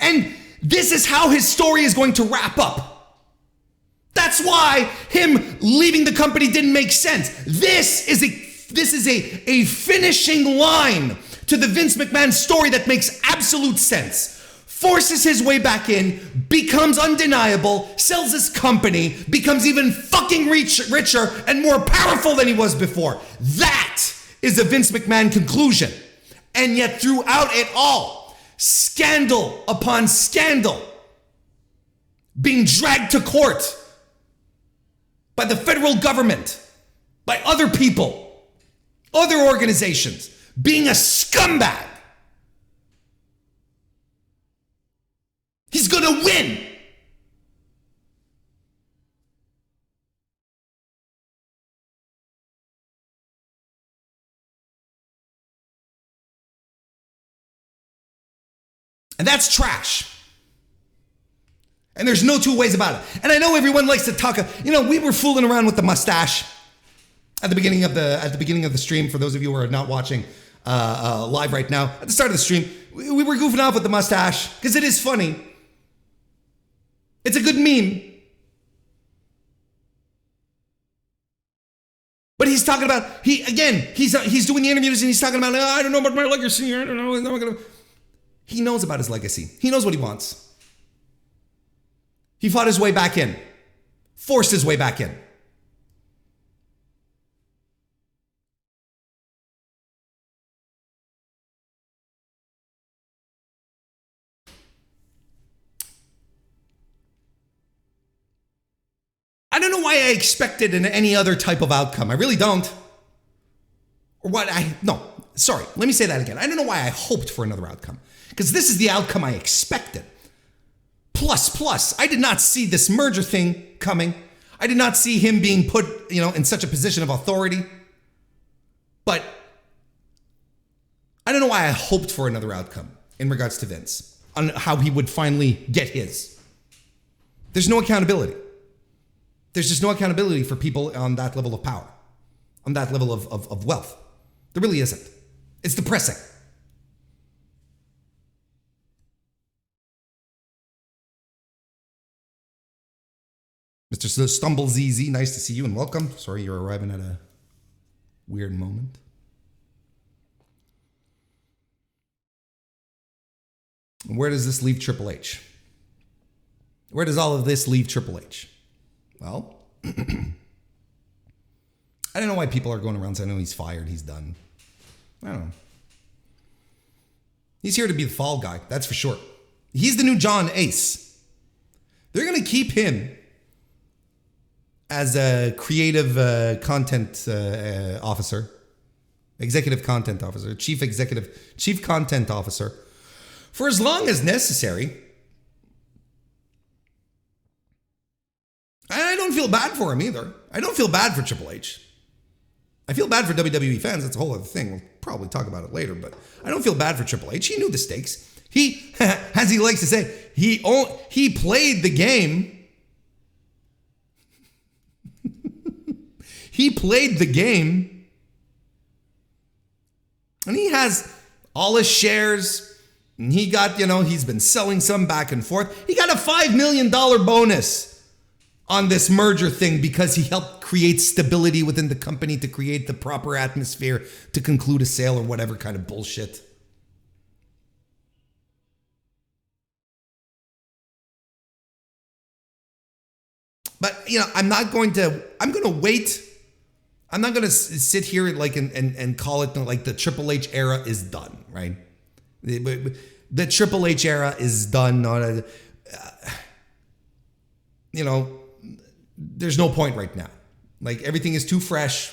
And this is how his story is going to wrap up. That's why him leaving the company didn't make sense. This is a finishing line to the Vince McMahon story that makes absolute sense. Forces his way back in, becomes undeniable, sells his company, becomes even fucking richer and more powerful than he was before. That is a Vince McMahon conclusion. And yet throughout it all, scandal upon scandal, being dragged to court by the federal government, by other people, other organizations, being a scumbag. He's gonna win. And that's trash. And there's no two ways about it. And I know everyone likes to talk, we were fooling around with the mustache at the beginning of the stream. For those of you who are not watching live right now, at the start of the stream, we were goofing off with the mustache because it is funny. It's a good meme. But he's talking about, he's doing the interviews and he's talking about, I don't know about my legacy. I don't know. He knows about his legacy. He knows what he wants. He fought his way back in. Forced his way back in. I don't know why I expected any other type of outcome. I really don't. Let me say that again. I don't know why I hoped for another outcome. Because this is the outcome I expected. Plus, I did not see this merger thing coming. I did not see him being put, in such a position of authority. But I don't know why I hoped for another outcome in regards to Vince, on how he would finally get his. There's no accountability. There's just no accountability for people on that level of power, on that level of wealth. There really isn't. It's depressing. Mr. StumbleZZ, nice to see you and welcome. Sorry you're arriving at a weird moment. Where does this leave Triple H? Where does all of this leave Triple H? Well, I don't know why people are going around saying, he's fired, he's done. I don't know. He's here to be the fall guy, that's for sure. He's the new John Ace. They're going to keep him as a creative content officer, executive content officer, chief content officer, for as long as necessary. And I don't feel bad for him either. I don't feel bad for Triple H. I feel bad for WWE fans. That's a whole other thing. We'll probably talk about it later, but I don't feel bad for Triple H. He knew the stakes. He, as he likes to say, he played the game. He played the game. And he has all his shares. And he got, he's been selling some back and forth. He got a $5 million bonus on this merger thing because he helped create stability within the company to create the proper atmosphere to conclude a sale or whatever kind of bullshit. But, I'm going to wait. I'm not going to sit here and call it like the Triple H era is done, right? The Triple H era is done. there's no point right now. Like, everything is too fresh.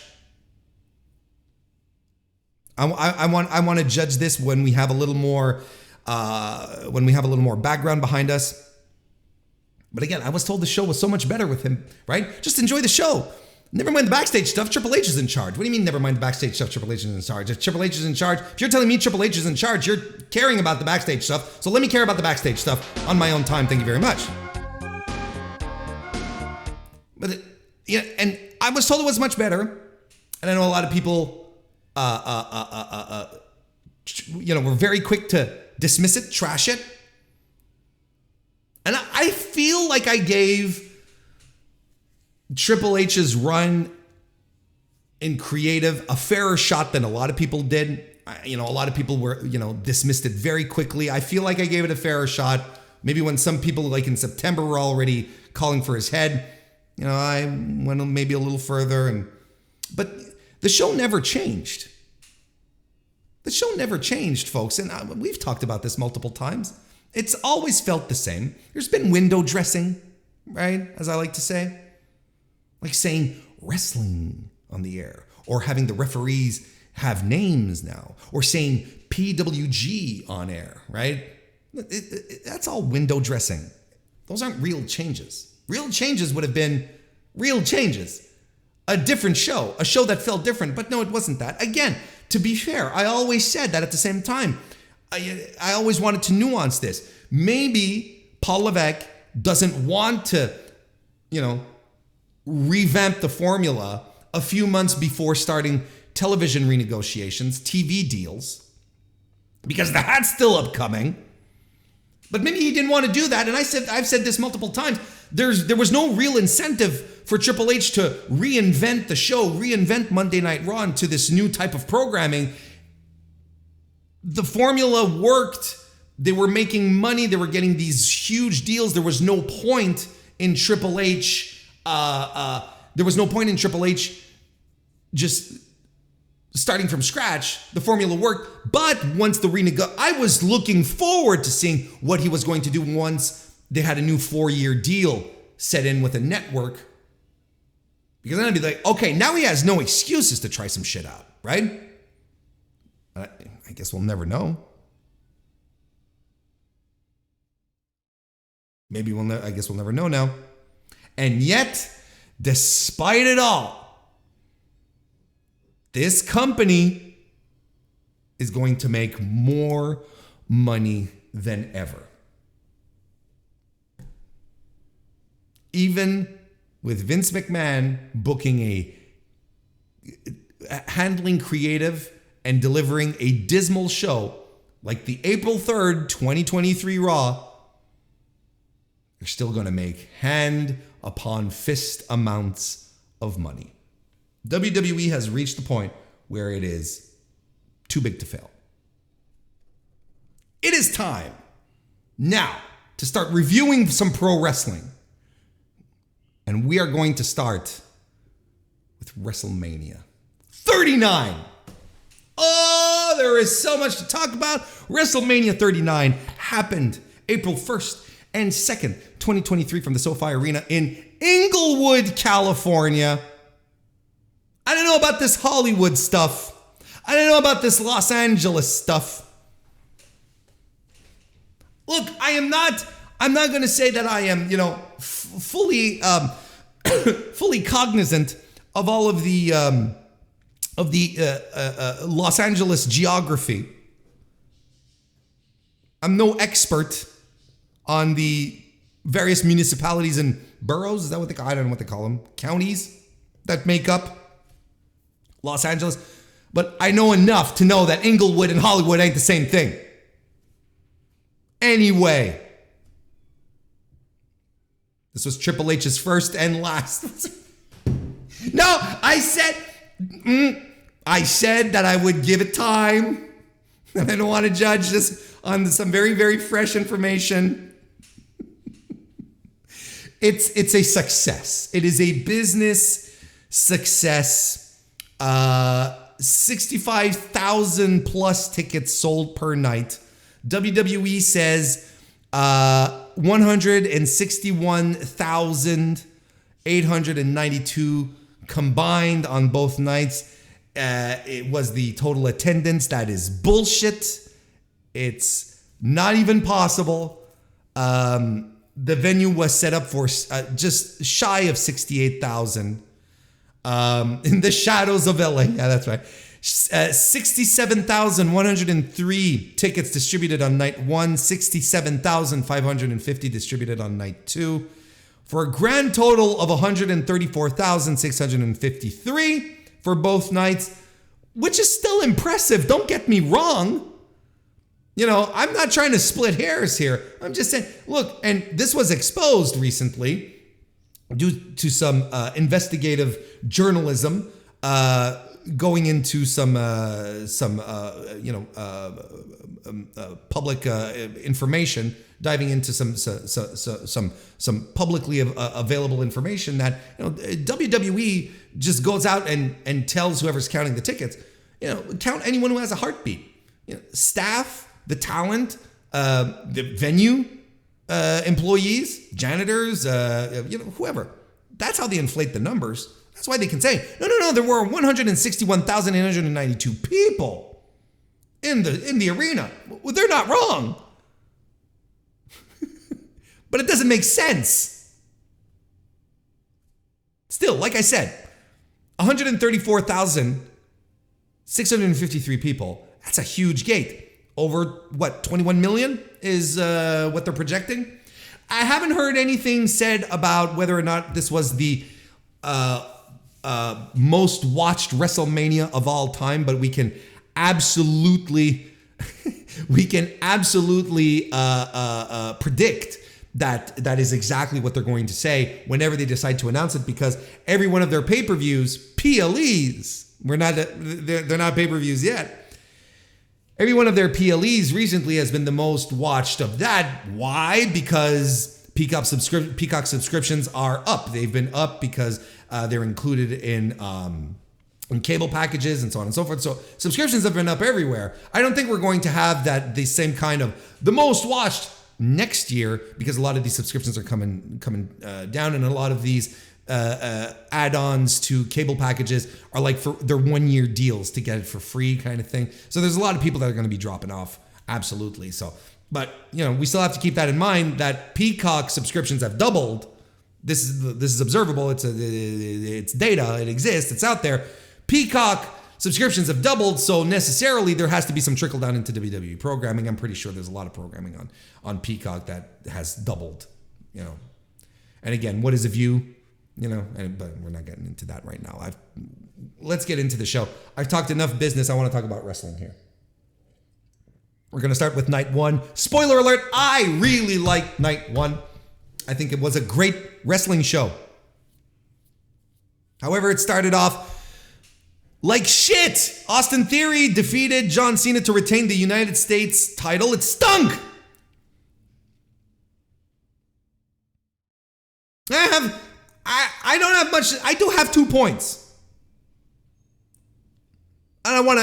I want to judge this when we have a little more background behind us. But again, I was told the show was so much better with him, right? Just enjoy the show. Never mind the backstage stuff. Triple H is in charge. What do you mean, never mind the backstage stuff? Triple H is in charge. If Triple H is in charge, if you're telling me Triple H is in charge, you're caring about the backstage stuff. So let me care about the backstage stuff on my own time. Thank you very much. But and I was told it was much better. And I know a lot of people, were very quick to dismiss it, trash it. And I feel like I gave Triple H's run in creative a fairer shot than a lot of people did. A lot of people were, dismissed it very quickly. I feel like I gave it a fairer shot. Maybe when some people, like in September, were already calling for his head, I went maybe a little further. But the show never changed. The show never changed, folks. And we've talked about this multiple times. It's always felt the same. There's been window dressing, right? As I like to say. Like saying wrestling on the air. Or having the referees have names now. Or saying PWG on air, right? That's all window dressing. Those aren't real changes. Real changes would have been real changes. A different show. A show that felt different. But no, it wasn't that. Again, to be fair, I always said that at the same time. I always wanted to nuance this. Maybe Paul Levesque doesn't want to, revamp the formula a few months before starting television renegotiations, TV deals, because that's still upcoming. But maybe he didn't want to do that. And I've said this multiple times. There was no real incentive for Triple H to reinvent the show, reinvent Monday Night Raw into this new type of programming. The formula worked. They were making money. They were getting these huge deals. There was no point in Triple H. Just starting from scratch. The formula worked. But once I was looking forward to seeing what he was going to do once they had a new 4-year deal set in with a network. Because then I'd be like, okay, now he has no excuses to try some shit out, right? I guess we'll never know. I guess we'll never know now. And yet, despite it all, this company is going to make more money than ever. Even with Vince McMahon booking handling creative and delivering a dismal show like the April 3rd, 2023 Raw, they're still going to make hand upon fist amounts of money. WWE has reached the point where it is too big to fail. It is time now to start reviewing some pro wrestling. And we are going to start with Wrestlemania 39. Oh, there is so much to talk about. Wrestlemania 39 happened April 1st and 2nd, 2023 from the SoFi Arena in Inglewood, California. I don't know about this Hollywood stuff. I don't know about this Los Angeles stuff. Look, I'm not going to say that I am, fully cognizant of all of the Los Angeles geography. I'm no expert on the various municipalities and boroughs. Is that what they call? I don't know what they call them. Counties that make up Los Angeles. But I know enough to know that Inglewood and Hollywood ain't the same thing. Anyway, this was Triple H's first and last. No, I said that I would give it time. And I don't want to judge this on some very, very fresh information. It's a success. It is a business success. 65,000 plus tickets sold per night. WWE says 161,892 combined on both nights. It was the total attendance. That is bullshit. It's not even possible. The venue was set up for just shy of 68,000 in the shadows of LA. Yeah, that's right. 67,103 tickets distributed on night one, 67,550 distributed on night two, for a grand total of 134,653 for both nights, which is still impressive. Don't get me wrong. You know, I'm not trying to split hairs here. I'm just saying, look, and this was exposed recently due to some investigative journalism, going into some public information, diving into some publicly available information that, you know, WWE just goes out and tells whoever's counting the tickets, you know, count anyone who has a heartbeat. You know, staff, the talent, the venue employees, janitors, whoever. That's how they inflate the numbers. That's why they can say, no, there were 161,892 people in the arena. Well, they're not wrong. But it doesn't make sense. Still, like I said, 134,653 people. That's a huge gate. Over, what, 21 million is what they're projecting? I haven't heard anything said about whether or not this was the most watched WrestleMania of all time, but we can absolutely predict that is exactly what they're going to say whenever they decide to announce it, because every one of their pay-per-views, PLEs, they're not pay-per-views yet. Every one of their PLEs recently has been the most watched of that. Why? Because Peacock subscriptions are up. They've been up because they're included in cable packages and so on and so forth. So subscriptions have been up everywhere. I don't think we're going to have the same kind of the most watched next year, because a lot of these subscriptions are coming down, and a lot of these add-ons to cable packages are like they're 1-year deals to get it for free kind of thing. So there's a lot of people that are going to be dropping off. Absolutely. So, but you know, we still have to keep that in mind that Peacock subscriptions have doubled. This is observable. It's data. It exists. It's out there. Peacock subscriptions have doubled, so necessarily there has to be some trickle down into WWE programming. I'm pretty sure there's a lot of programming on Peacock that has doubled. You know, and again, what is a view? You know, but we're not getting into that right now. Let's get into the show. I've talked enough business. I want to talk about wrestling here. We're going to start with night one. Spoiler alert, I really liked night one. I think it was a great wrestling show. However, it started off like shit. Austin Theory defeated John Cena to retain the United States title. It stunk. I don't have much. I do have 2 points. And I want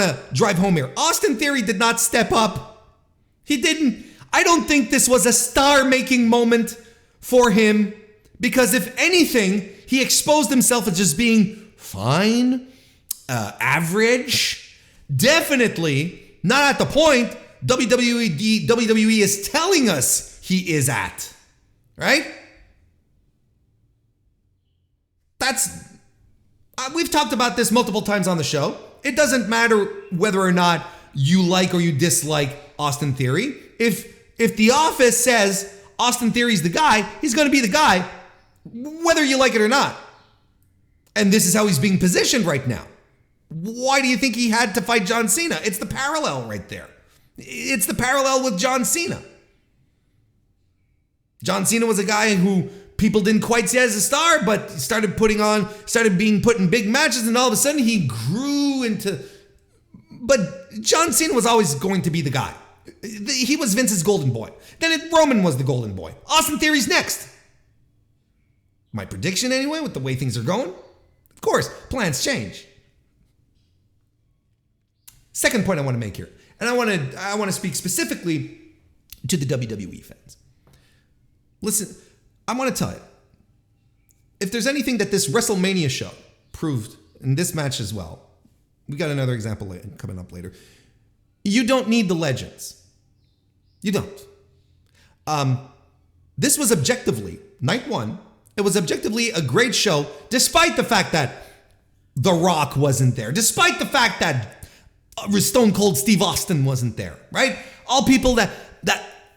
to drive home here. Austin Theory did not step up. He didn't. I don't think this was a star-making moment for him, because if anything, he exposed himself as just being fine, average, definitely not at the point WWE is telling us he is at, right? We've talked about this multiple times on the show. It doesn't matter whether or not you like or you dislike Austin Theory. If the office says Austin Theory's the guy, he's going to be the guy, whether you like it or not. And this is how he's being positioned right now. Why do you think he had to fight John Cena? It's the parallel right there. It's the parallel with John Cena. John Cena was a guy who people didn't quite see as a star, but started being put in big matches, and all of a sudden he grew into. But John Cena was always going to be the guy. He was Vince's golden boy. Then Roman was the golden boy. Austin Theory's next. My prediction, anyway, with the way things are going. Of course, plans change. Second point I want to make here, and I want to speak specifically to the WWE fans. Listen, I want to tell you, if there's anything that this WrestleMania show proved in this match as well, we got another example coming up later. You don't need the legends. You don't. This was objectively, night one, it was objectively a great show, despite the fact that The Rock wasn't there, despite the fact that Stone Cold Steve Austin wasn't there, right? All people that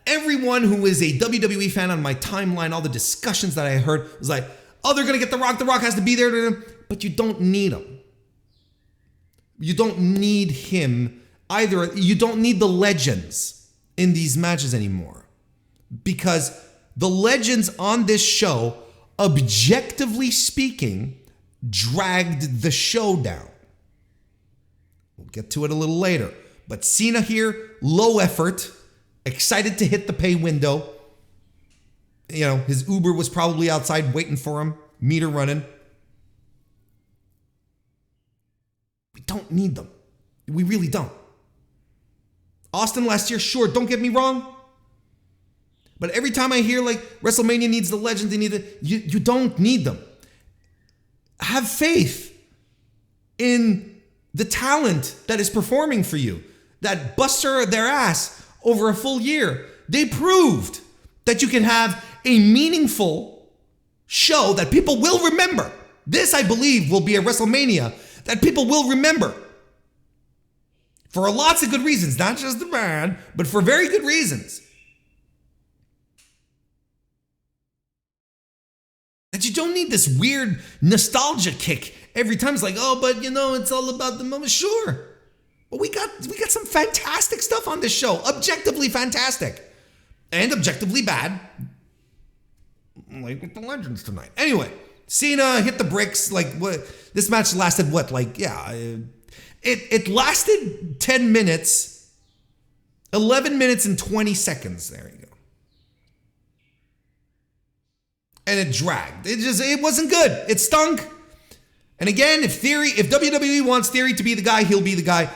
everyone who is a WWE fan on my timeline, all the discussions that I heard was like, oh, they're going to get The Rock. The Rock has to be there. But you don't need him. You don't need him either. You don't need the legends in these matches anymore, because the legends on this show, objectively speaking, dragged the show down. We'll get to it a little later. But Cena here, low effort, excited to hit the pay window. You know, his Uber was probably outside waiting for him, meter running. We don't need them. We really don't. Austin last year, sure, don't get me wrong. But every time I hear like WrestleMania needs the legends, you don't need them. Have faith in the talent that is performing for you, that buster their ass over a full year. They proved that you can have a meaningful show that people will remember. This, I believe, will be a WrestleMania that people will remember. For lots of good reasons, not just the bad, but for very good reasons. That you don't need this weird nostalgia kick every time. It's like, oh, but you know, it's all about the moment. Sure. But we got some fantastic stuff on this show. Objectively fantastic. And objectively bad. Like with the legends tonight. Anyway, Cena hit the bricks. Like, what? This match lasted what? Like, yeah. It lasted 10 minutes. 11 minutes and 20 seconds. There you go. And it dragged. It wasn't good. It stunk. And again, if WWE wants Theory to be the guy, he'll be the guy,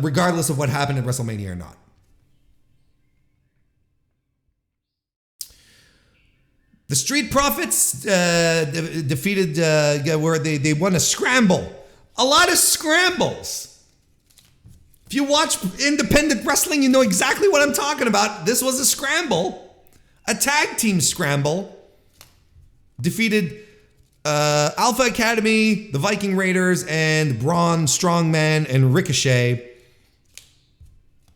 regardless of what happened at WrestleMania or not. The Street Profits defeated, where they won a scramble. A lot of scrambles. If you watch independent wrestling, you know exactly what I'm talking about. This was a scramble. A tag team scramble. Defeated Alpha Academy, the Viking Raiders, and Braun Strongman and Ricochet.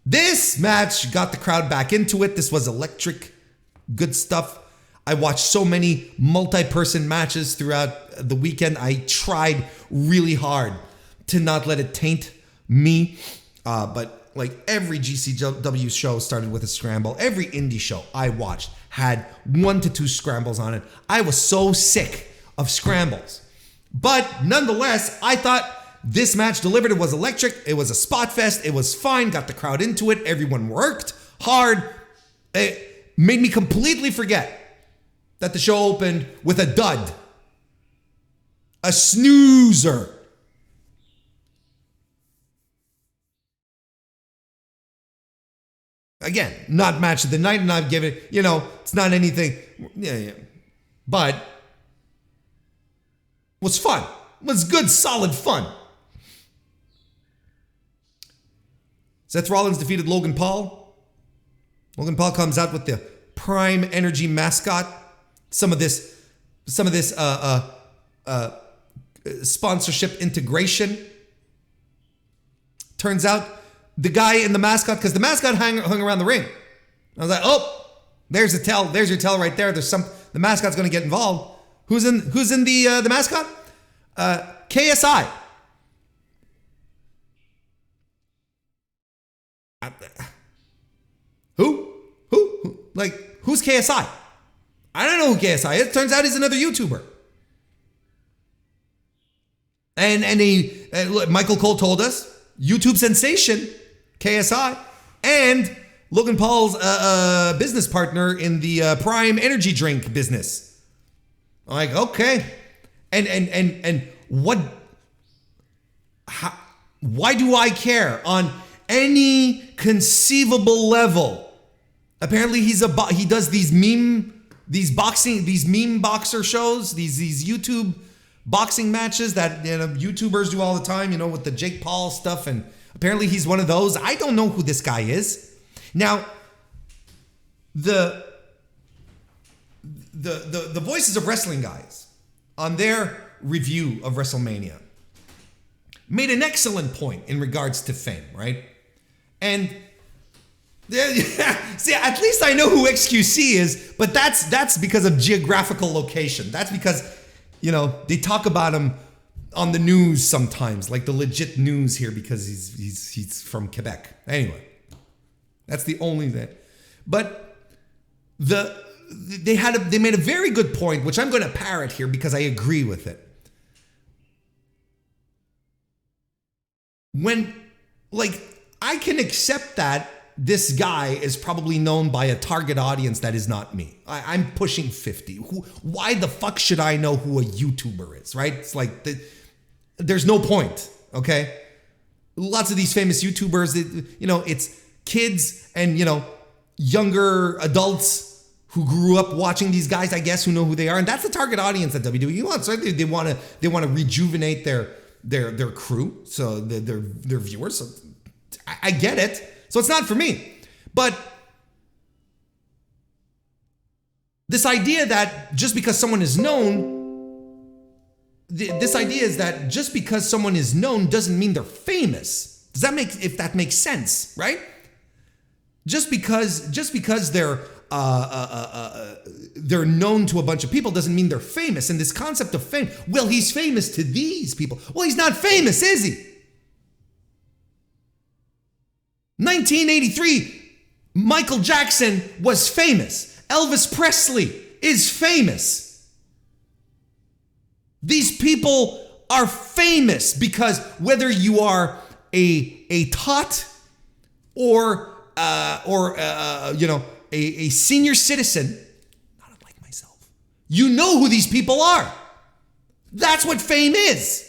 This match got the crowd back into it. This was electric. Good stuff. I watched so many multi-person matches throughout the weekend. I tried really hard to not let it taint me. But like every GCW show started with a scramble. Every indie show I watched had 1 to 2 scrambles on it. I was so sick of scrambles. But nonetheless, I thought this match delivered. It was electric. It was a spot fest. It was fine. Got the crowd into it. Everyone worked hard. It made me completely forget that the show opened with a dud. A snoozer. Again, not match of the night, not give it, it's not anything. Yeah. But was fun. Was good, solid fun. Seth Rollins defeated Logan Paul. Logan Paul comes out with the Prime Energy mascot. Some of this sponsorship integration. Turns out the guy in the mascot, because the mascot hung around the ring. I was like, oh, there's a tell. There's your tell right there. The mascot's going to get involved. Who's in the mascot? KSI. Who? Like, who's KSI? I don't know who KSI is. It turns out he's another YouTuber. And Michael Cole told us, YouTube sensation, KSI, and Logan Paul's business partner in the Prime Energy drink business. I'm like, okay. And what? Why do I care on any conceivable level? Apparently he does these meme these meme boxer shows, these YouTube boxing matches that YouTubers do all the time, with the Jake Paul stuff, and apparently he's one of those. I don't know who this guy is. Now, the Voices of Wrestling guys on their review of WrestleMania made an excellent point in regards to fame, right? And see, at least I know who XQC is, but that's because of geographical location. That's because, they talk about him on the news sometimes, like the legit news here, because he's from Quebec. Anyway, that's the only thing. But they made a very good point, which I'm going to parrot here because I agree with it. I can accept that this guy is probably known by a target audience that is not me. I'm pushing 50. Why the fuck should I know who a YouTuber is, right? It's like, there's no point, okay? Lots of these famous YouTubers, it's kids and, younger adults who grew up watching these guys, I guess, who know who they are. And that's the target audience that WWE wants, right? They want to rejuvenate their crew, so their viewers. So I get it. So it's not for me. But this idea that just because someone is known, this idea is that just because someone is known doesn't mean they're famous. If that makes sense, right? Just because they're known to a bunch of people doesn't mean they're famous. And this concept of fame, well, he's famous to these people. Well, he's not famous, is he? 1983, Michael Jackson was famous. Elvis Presley is famous. These people are famous because whether you are a tot or a senior citizen, not unlike myself, you know who these people are. That's what fame is.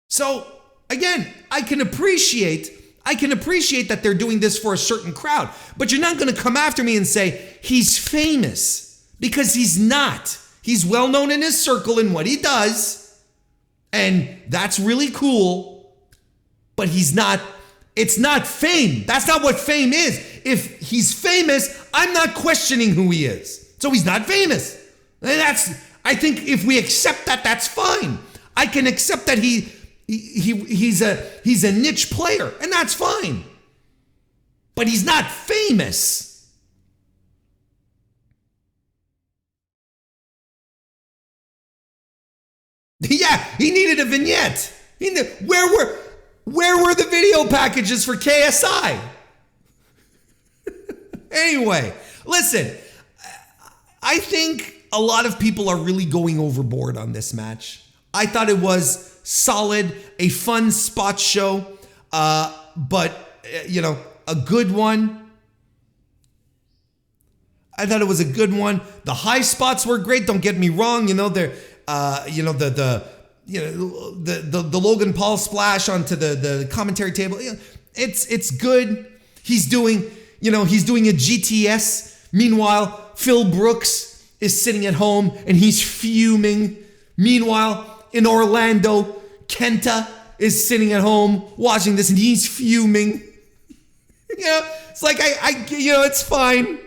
So again, I can appreciate that they're doing this for a certain crowd, but you're not going to come after me and say he's famous, because he's not. He's well known in his circle in what he does, and that's really cool, but he's not. It's not fame. That's not what fame is. If he's famous, I'm not questioning who he is. So he's not famous. And I think if we accept that, that's fine. I can accept that he's a niche player, and that's fine. But he's not famous. Yeah, he needed a vignette. Where were the video packages for KSI? Anyway, listen, I think a lot of people are really going overboard on this match. I thought it was solid, a fun spot show, but a good one. I thought it was a good one. The high spots were great. Don't get me wrong. The Logan Paul splash onto the commentary table. It's good. He's doing a GTS. Meanwhile, Phil Brooks is sitting at home and he's fuming. Meanwhile, in Orlando, Kenta is sitting at home watching this and he's fuming. It's like, it's fine.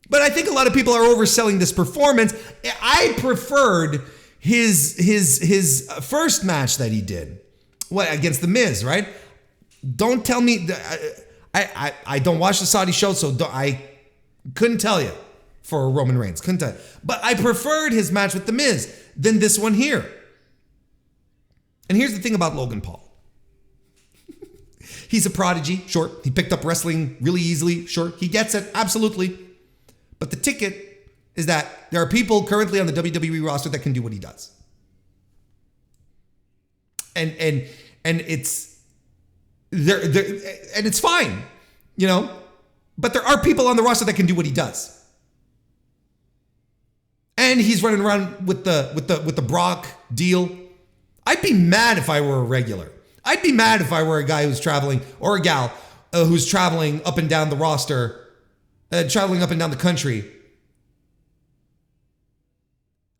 But I think a lot of people are overselling this performance. I preferred his first match that he did. Against The Miz, right? Don't tell me. I don't watch the Saudi show, so I couldn't tell you for Roman Reigns. Couldn't tell you. But I preferred his match with The Miz than this one here. And here's the thing about Logan Paul. He's a prodigy, sure. He picked up wrestling really easily, sure. He gets it, absolutely. But the ticket is that there are people currently on the WWE roster that can do what he does. And it's there and it's fine, But there are people on the roster that can do what he does. And he's running around with the Brock deal. I'd be mad if I were a regular. I'd be mad if I were a guy who's traveling, or a gal, who's traveling up and down the roster, traveling up and down the country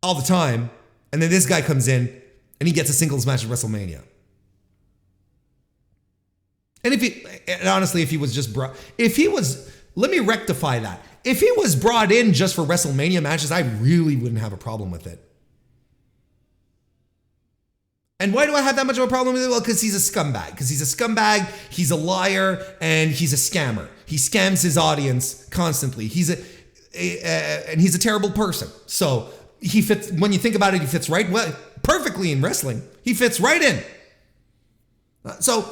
all the time. And then this guy comes in and he gets a singles match at WrestleMania. And honestly, if he was just let me rectify that. If he was brought in just for WrestleMania matches, I really wouldn't have a problem with it. And why do I have that much of a problem with it? Well, because he's a scumbag. He's a liar, and he's a scammer. He scams his audience constantly. And he's a terrible person. So he fits, when you think about it, he fits right perfectly in wrestling. He fits right in. So,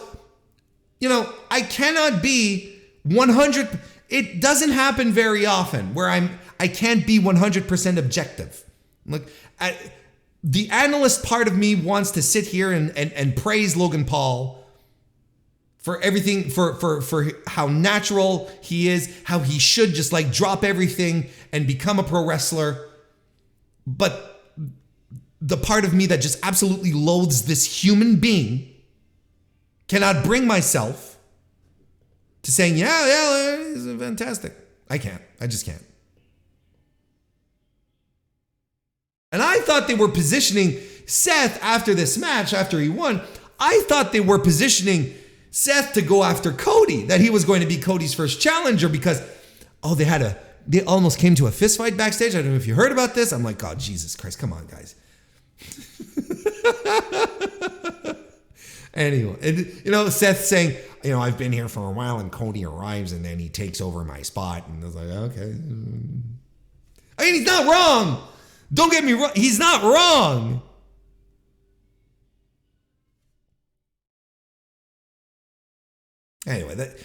I cannot be 100. It doesn't happen very often where I can't be 100% objective. Like, the analyst part of me wants to sit here and praise Logan Paul for everything, for how natural he is, how he should just like drop everything and become a pro wrestler. But the part of me that just absolutely loathes this human being cannot bring myself to saying, yeah, he's fantastic. I can't. I just can't. And I thought they were positioning Seth after this match, after he won. I thought they were positioning Seth to go after Cody, that he was going to be Cody's first challenger because, they almost came to a fist fight backstage. I don't know if you heard about this. I'm like, God, Jesus Christ, come on, guys. Anyway, and, Seth saying, I've been here for a while and Cody arrives and then he takes over my spot. And I was like, okay. I mean, he's not wrong. Don't get me wrong. He's not wrong. Anyway, that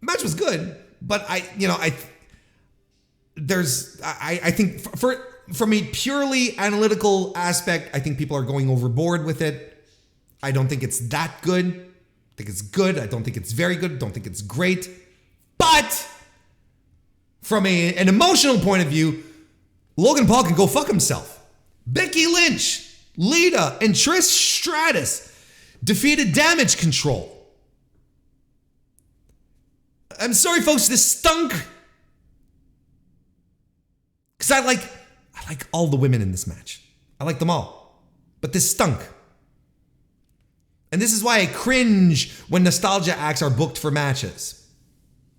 match was good, but I think from a purely analytical aspect, I think people are going overboard with it. I don't think it's that good. I think it's good. I don't think it's very good. I don't think it's great. But from an emotional point of view, Logan Paul can go fuck himself. Becky Lynch, Lita, and Trish Stratus defeated Damage Control. I'm sorry, folks, this stunk. Because I like all the women in this match. I like them all. But this stunk. And this is why I cringe when nostalgia acts are booked for matches.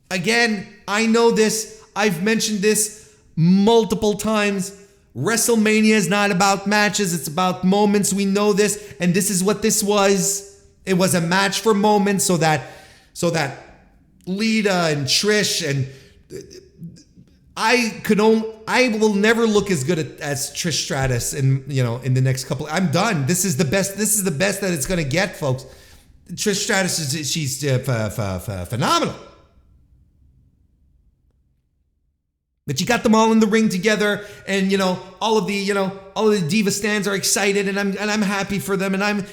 Again, I know this. I've mentioned this multiple times. WrestleMania is not about matches. It's about moments. We know this. And this is what this was. It was a match for moments so that Lita and Trish and I will never look as good as Trish Stratus in the next couple. I'm done. This is the best. This is the best that it's going to get, folks. Trish Stratus she's phenomenal. But you got them all in the ring together, and all of the Diva stands are excited, and I'm happy for them, and I'm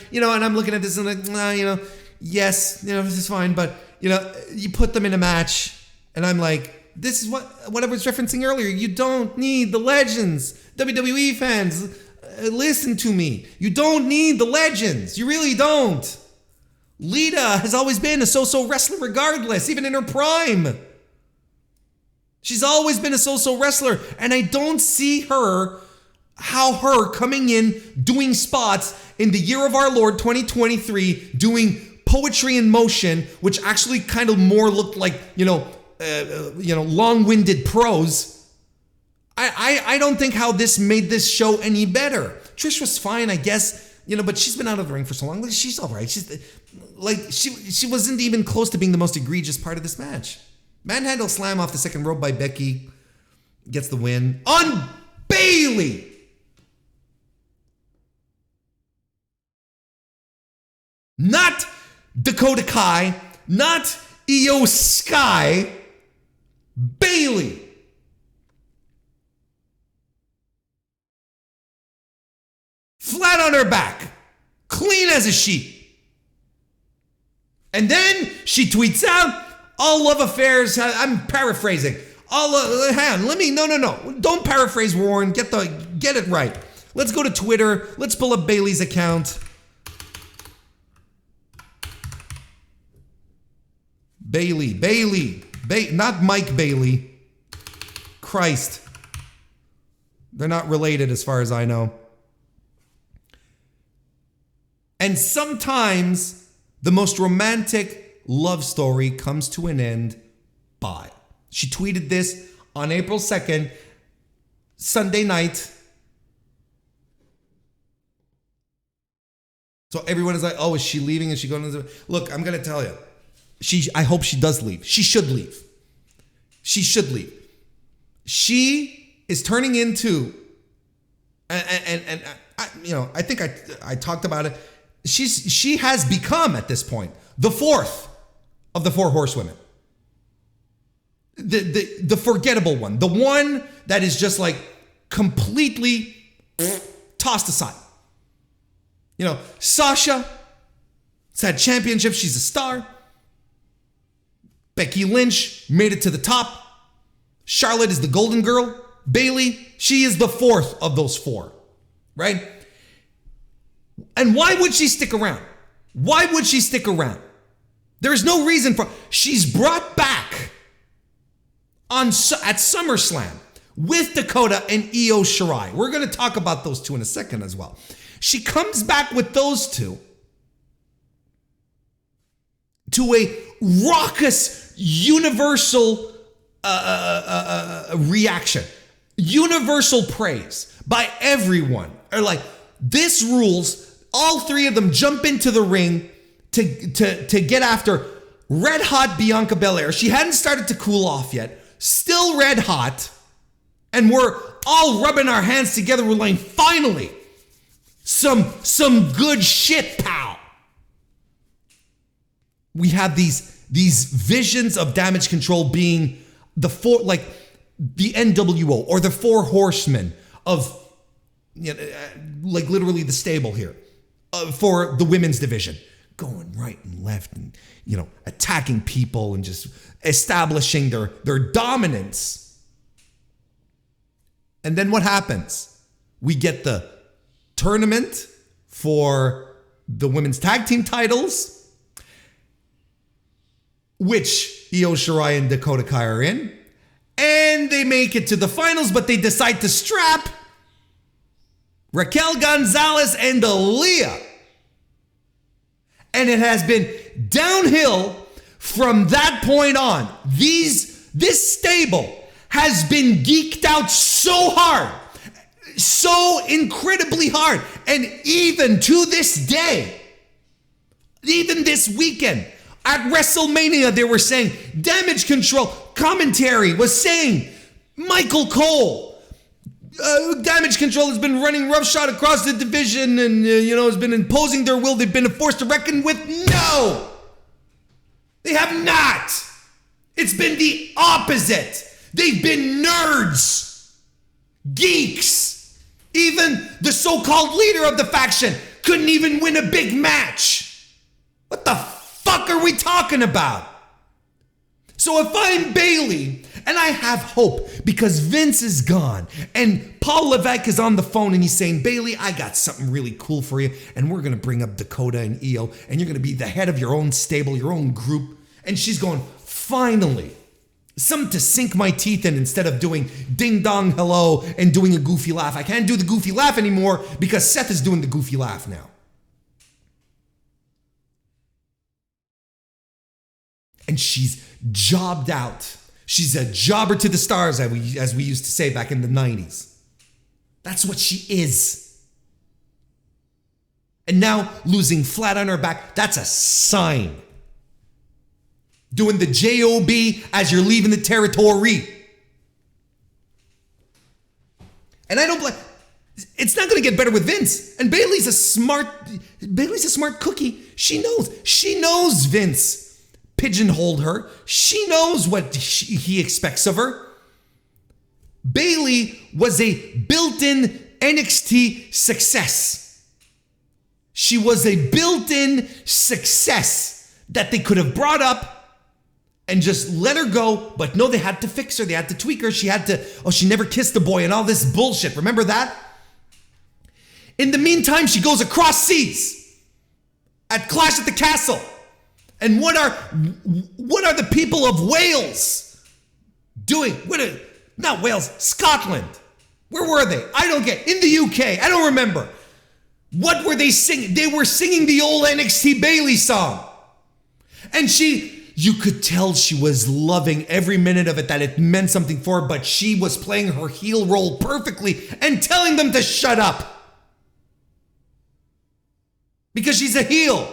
looking at this and like, yes, this is fine, but you put them in a match, and I'm like, this is what I was referencing earlier. You don't need the legends. WWE fans, listen to me. You don't need the legends. You really don't. Lita has always been a so-so wrestler regardless, even in her prime. She's always been a so-so wrestler, and I don't see how her coming in, doing spots in the year of our Lord 2023, doing poetry in motion, which actually kind of more looked like, long-winded prose. I don't think how this made this show any better. Trish was fine, I guess, but she's been out of the ring for so long. She's all right. She wasn't even close to being the most egregious part of this match. Manhandle slam off the second rope by Becky gets the win on Bayley. Not Dakota Kai, not Io Sky, Bayley. Flat on her back, clean as a sheet. And then she tweets out, all love affairs, I'm paraphrasing. Hang on, no. Don't paraphrase, Warren. Get it right. Let's go to Twitter. Let's pull up Bayley's account. Bailey, not Mike Bailey. Christ. They're not related as far as I know. And sometimes the most romantic love story comes to an end by. She tweeted this on April 2nd, Sunday night. So everyone is like, oh, is she leaving? Is she going to... Look, I'm going to tell you. I hope she does leave. She should leave. She should leave. She is turning into... And I think I talked about it. She has become, at this point, the fourth of the four horsewomen. The forgettable one. The one that is just like completely tossed aside. Sasha has had championships. She's a star. Becky Lynch made it to the top. Charlotte is the golden girl. Bailey, she is the fourth of those four, right? And why would she stick around? Why would she stick around? There's no reason for... She's brought back at SummerSlam with Dakota and Io Shirai. We're going to talk about those two in a second as well. She comes back with those two to a raucous, universal reaction. Universal praise by everyone. Are like, this rules. All three of them jump into the ring to get after red hot Bianca Belair. She hadn't started to cool off yet. Still red hot. And we're all rubbing our hands together. We're like, finally, some good shit, pal. We have these visions of Damage Control being the NWO or the Four Horsemen of, like literally the stable here for the women's division, going right and left and attacking people and just establishing their dominance. And then what happens? We get the tournament for the women's tag team titles, which Io Shirai and Dakota Kai are in. And they make it to the finals, but they decide to strap Raquel Gonzalez and Aaliyah. And it has been downhill from that point on. This stable has been geeked out so hard, so incredibly hard. And even to this day, even this weekend, at WrestleMania, they were saying Damage Control commentary was saying Michael Cole, Damage Control has been running roughshod across the division and, has been imposing their will. They've been a force to reckon with. No, they have not. It's been the opposite. They've been nerds, geeks. Even the so-called leader of the faction couldn't even win a big match. What the fuck are we talking about? So if I'm Bailey, and I have hope because Vince is gone and Paul Levesque is on the phone and he's saying, Bailey, I got something really cool for you and we're going to bring up Dakota and Io and you're going to be the head of your own stable, your own group. And she's going, finally, something to sink my teeth in instead of doing ding dong hello and doing a goofy laugh. I can't do the goofy laugh anymore because Seth is doing the goofy laugh now. And she's jobbed out. She's a jobber to the stars, as we used to say back in the 90s. That's what she is. And now losing flat on her back, that's a sign. Doing the JOB as you're leaving the territory. And I don't blame... It's not going to get better with Vince. And Bailey's a smart cookie. She knows Vince pigeonholed her. She knows what he expects of her. Bailey was a built-in NXT success. She was a built-in success that they could have brought up and just let her go. But no, they had to fix her. They had to tweak her. She never kissed a boy and all this bullshit. Remember that? In the meantime, she goes across seas at Clash at the Castle And what are the people of Wales doing? Not Wales, Scotland. Where were they? I don't get. In the UK, I don't remember. What were they singing? They were singing the old NXT Bayley song. And you could tell she was loving every minute of it, that it meant something for her, but she was playing her heel role perfectly and telling them to shut up. Because she's a heel.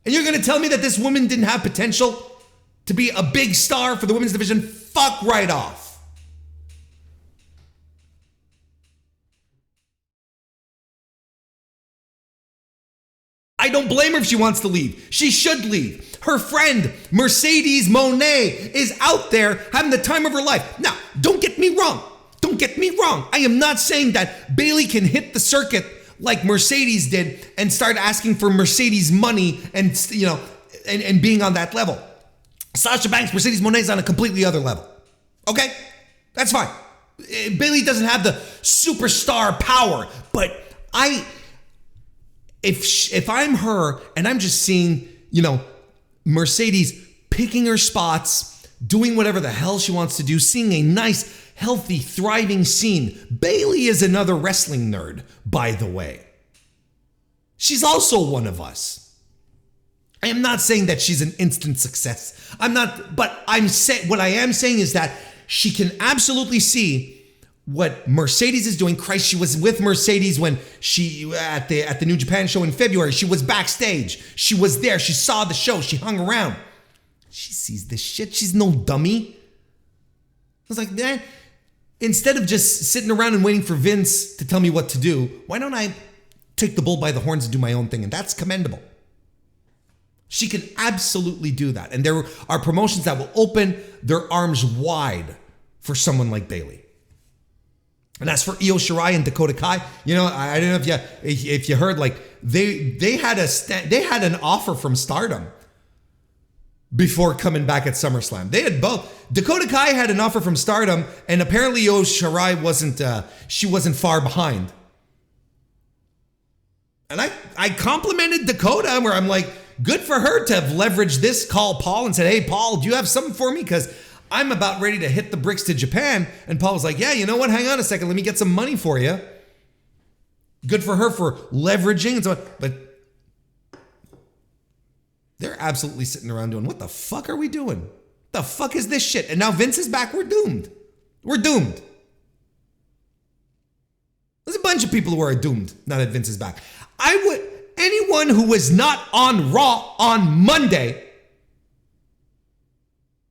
And you're going to tell me that this woman didn't have potential to be a big star for the women's division? Fuck right off. I don't blame her if she wants to leave. She should leave. Her friend, Mercedes Moné, is out there having the time of her life. Now, don't get me wrong. Don't get me wrong. I am not saying that Bayley can hit the circuit like Mercedes did and start asking for Mercedes money and, and being on that level. Sasha Banks, Mercedes Moné is on a completely other level. Okay? That's fine. Bayley doesn't have the superstar power, but if I'm her and I'm just seeing, Mercedes picking her spots, doing whatever the hell she wants to do, seeing a nice, healthy, thriving scene. Bayley is another wrestling nerd, by the way. She's also one of us. I am not saying that she's an instant success. What I am saying is that she can absolutely see what Mercedes is doing. Christ, she was with Mercedes when she at the New Japan show in February. She was backstage. She was there. She saw the show. She hung around. She sees this shit. She's no dummy. I was like, man, instead of just sitting around and waiting for Vince to tell me what to do, why don't I take the bull by the horns and do my own thing? And that's commendable. She can absolutely do that. And there are promotions that will open their arms wide for someone like Bayley. And as for Io Shirai and Dakota Kai, I don't know if you heard, like they had an offer from Stardom before coming back at SummerSlam. They had both. Dakota Kai had an offer from Stardom, and apparently Io Shirai wasn't far behind. And I complimented Dakota, where I'm like, good for her to have leveraged this, call Paul and said, hey Paul, do you have something for me? Because I'm about ready to hit the bricks to Japan. And Paul was like, yeah, you know what? Hang on a second. Let me get some money for you. Good for her for leveraging and so on. But they're absolutely sitting around doing, what the fuck are we doing? The fuck is this shit? And now Vince is back. We're doomed. We're doomed. There's a bunch of people who are doomed now that Vince is back. Anyone who was not on Raw on Monday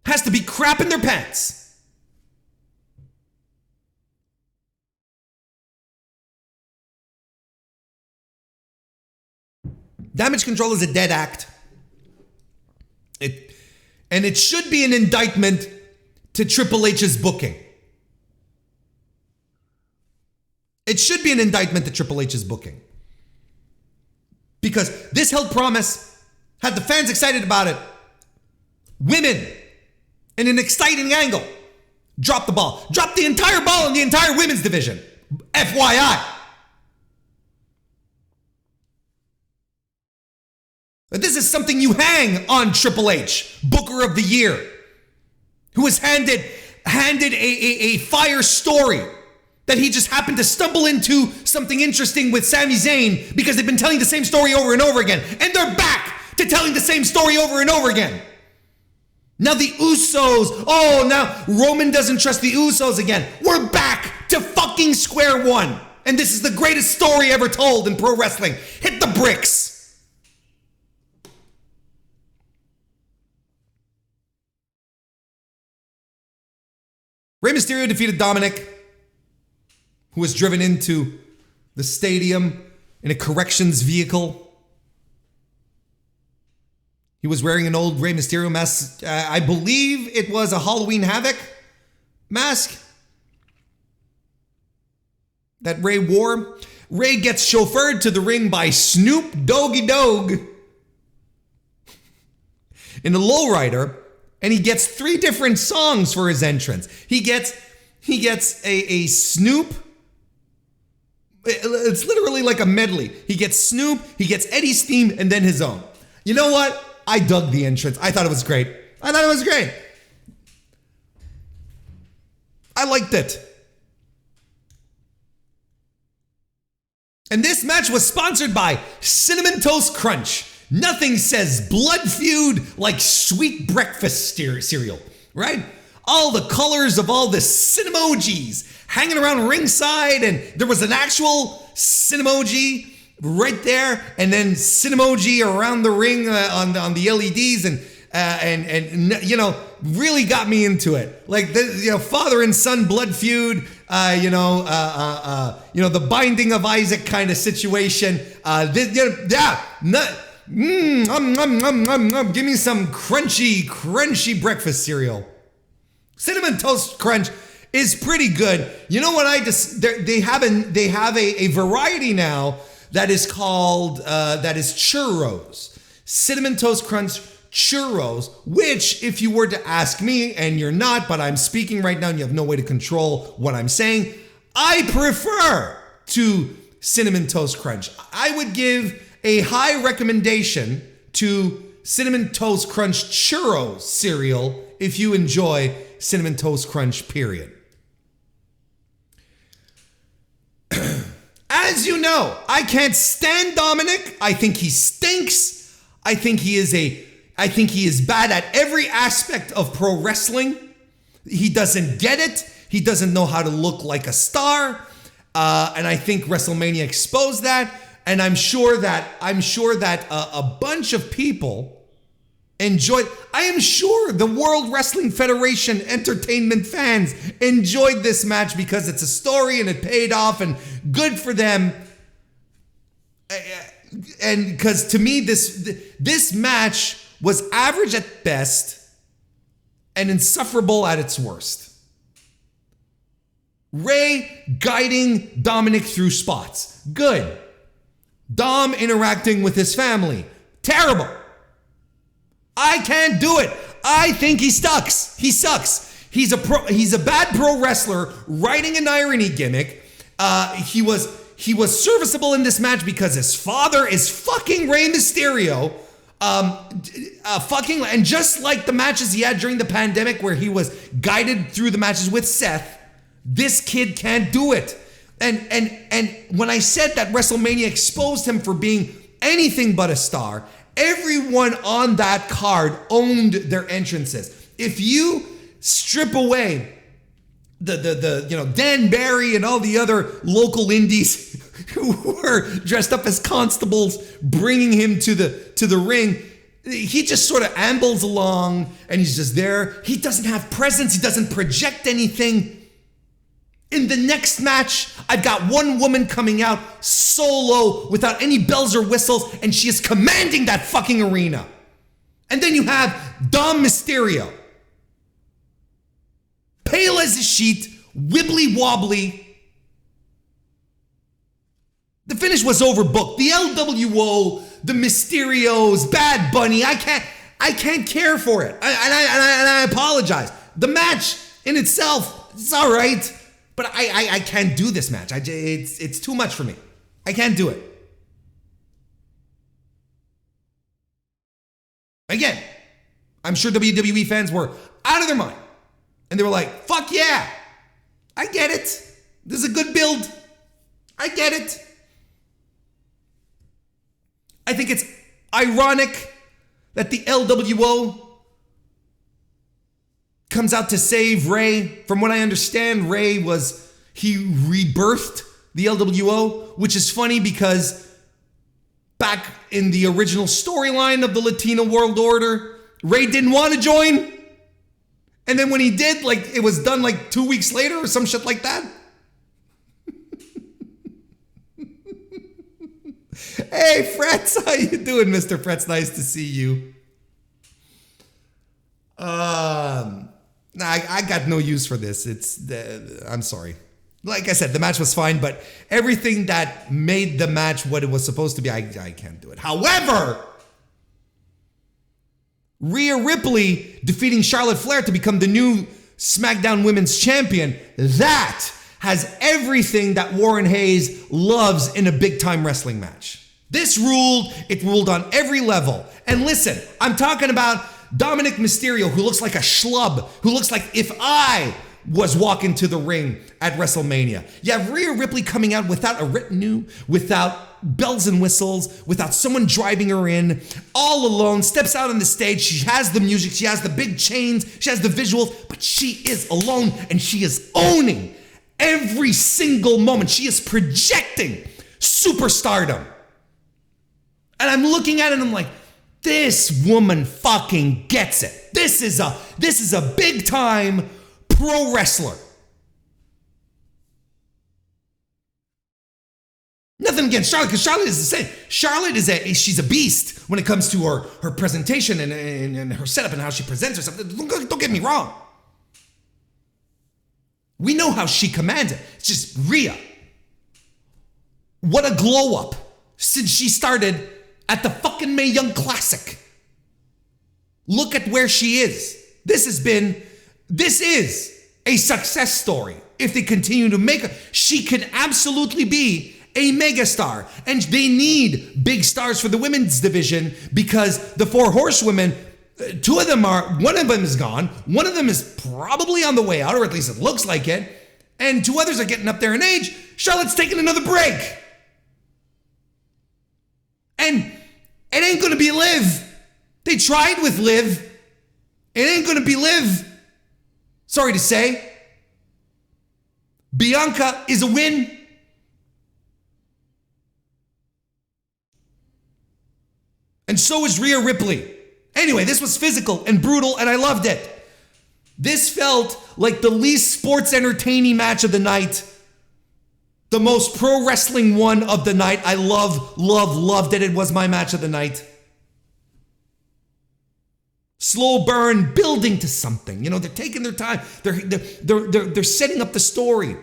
has to be crapping their pants. Damage Control is a dead act. It should be an indictment to Triple H's booking. It should be an indictment to Triple H's booking. Because this held promise, had the fans excited about it. Women in an exciting angle. Drop the ball. Drop the entire ball in the entire women's division. FYI. But this is something you hang on Triple H, Booker of the Year, who was handed a fire story that he just happened to stumble into something interesting with Sami Zayn because they've been telling the same story over and over again. And they're back to telling the same story over and over again. Now the Usos, now Roman doesn't trust the Usos again. We're back to fucking square one. And this is the greatest story ever told in pro wrestling. Hit the bricks. Rey Mysterio defeated Dominic, who was driven into the stadium in a corrections vehicle. He was wearing an old Rey Mysterio mask. I believe it was a Halloween Havoc mask that Rey wore. Rey gets chauffeured to the ring by Snoop Doggy Dogg in a lowrider, and he gets 3 different songs for his entrance. He gets a Snoop. It's literally like a medley. He gets Snoop, he gets Eddie's theme, and then his own. You know what? I dug the entrance. I thought it was great. I liked it. And this match was sponsored by Cinnamon Toast Crunch. Nothing says blood feud like sweet breakfast cereal, right? All the colors of all the Cinnamojis hanging around ringside, and there was an actual Cinnamoji right there, and then Cinnamoji around the ring on the LEDs, and you know, really got me into it. Like the, you know, father and son blood feud, you know, the Binding of Isaac kind of situation. Give me some crunchy breakfast cereal. Cinnamon Toast Crunch is pretty good. You know what they have a variety now that is called churros. Cinnamon Toast Crunch churros, which if you were to ask me, and you're not, but I'm speaking right now and you have no way to control what I'm saying, I prefer to Cinnamon Toast Crunch. I would give a high recommendation to Cinnamon Toast Crunch churros cereal if you enjoy Cinnamon Toast Crunch, period. As you know, I can't stand Dominic. I think he stinks. I think he is bad at every aspect of pro wrestling. He doesn't get it. He doesn't know how to look like a star. And I think WrestleMania exposed that. And I'm sure that a bunch of people enjoyed. I am sure the World Wrestling Federation entertainment fans enjoyed this match because it's a story and it paid off, and good for them. And because to me, this match was average at best and insufferable at its worst. Ray guiding Dominic through spots. Good. Dom interacting with his family. Terrible. I can't do it. I think he sucks. He sucks. He's a bad pro wrestler writing an irony gimmick. He was serviceable in this match because his father is fucking Rey Mysterio. And just like the matches he had during the pandemic where he was guided through the matches with Seth, this kid can't do it. And when I said that WrestleMania exposed him for being anything but a star, everyone on that card owned their entrances. If you strip away the Dan Barry and all the other local indies who were dressed up as constables bringing him to the ring, he just sort of ambles along and he's just there. He doesn't have presence. He doesn't project anything. In the next match, I've got one woman coming out solo without any bells or whistles, and she is commanding that fucking arena. And then you have Dom Mysterio. Pale as a sheet, wibbly wobbly. The finish was overbooked. The LWO, the Mysterios, Bad Bunny, I can't care for it. And I apologize. The match in itself, it's all right. But I can't do this match. It's too much for me. I can't do it. Again, I'm sure WWE fans were out of their mind. And they were like, fuck yeah. I get it. This is a good build. I get it. I think it's ironic that the LWO comes out to save Ray. From what I understand, he rebirthed the LWO, which is funny because back in the original storyline of the Latino World Order, Ray didn't want to join. And then when he did, like, it was done like 2 weeks later or some shit like that. Hey, Fretz, how you doing, Mr. Fretz? Nice to see you. I got no use for this. I'm sorry. Like I said, the match was fine, but everything that made the match what it was supposed to be, I can't do it. However, Rhea Ripley defeating Charlotte Flair to become the new SmackDown Women's Champion, that has everything that Warren Hayes loves in a big-time wrestling match. This ruled. It ruled on every level. And listen, I'm talking about Dominic Mysterio, who looks like a schlub, who looks like if I was walking to the ring at WrestleMania. You have Rhea Ripley coming out without a retinue, without bells and whistles, without someone driving her in, all alone, steps out on the stage. She has the music, she has the big chains, she has the visuals, but she is alone and she is owning every single moment. She is projecting superstardom. And I'm looking at it and I'm like, this woman fucking gets it. This is a big time pro wrestler. Nothing against Charlotte, because Charlotte is the same. Charlotte she's a beast when it comes to her presentation and her setup and how she presents herself. Don't get me wrong. We know how she commands it. It's just Rhea. What a glow up since she started at the fucking Mae Young Classic. Look at where she is. This is a success story. If they continue to make her, she can absolutely be a megastar. And they need big stars for the women's division because the four horsewomen, one of them is gone, one of them is probably on the way out, or at least it looks like it, and two others are getting up there in age. Charlotte's taking another break. And it ain't gonna be Liv. They tried with Liv. It ain't gonna be Liv. Sorry to say. Bianca is a win. And so is Rhea Ripley. Anyway, this was physical and brutal, and I loved it. This felt like the least sports entertaining match of the night. The most pro wrestling one of the night. I loved it. It was my match of the night. Slow burn, building to something. You know, they're taking their time. They're setting up the story.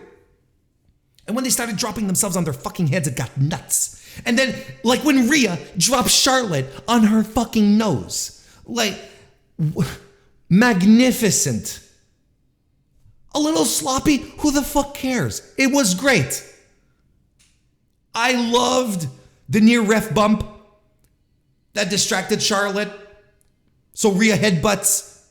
And when they started dropping themselves on their fucking heads, it got nuts. And then, like when Rhea dropped Charlotte on her fucking nose. Like, magnificent. A little sloppy, who the fuck cares? It was great. I loved the near ref bump that distracted Charlotte. So Rhea headbutts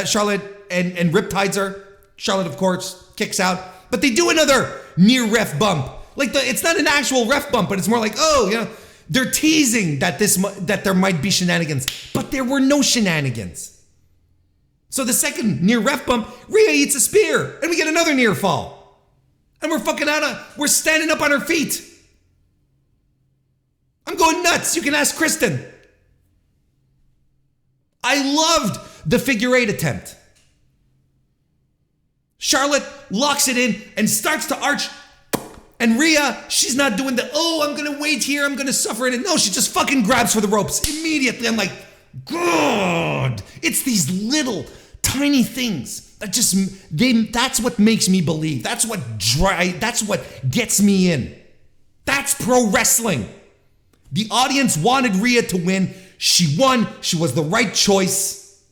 Charlotte and riptides her. Charlotte, of course, kicks out. But they do another near ref bump. Like it's not an actual ref bump, but it's more like, oh, you know, they're teasing that there might be shenanigans, but there were no shenanigans. So the second near ref bump, Rhea eats a spear, and we get another near fall, and we're standing up on our feet. I'm going nuts. You can ask Kristen. I loved the figure eight attempt. Charlotte locks it in and starts to arch. And Rhea, she's not doing I'm going to wait here, I'm going to suffer it. No, she just fucking grabs for the ropes immediately. I'm like, God. It's these little tiny things that that's what makes me believe. That's what gets me in. That's pro wrestling. The audience wanted Rhea to win. She won. She was the right choice.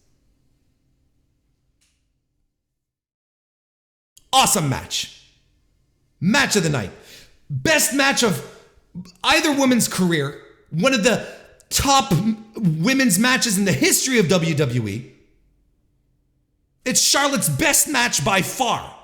Awesome match. Match of the night. Best match of either woman's career. One of the top women's matches in the history of WWE. It's Charlotte's best match by far.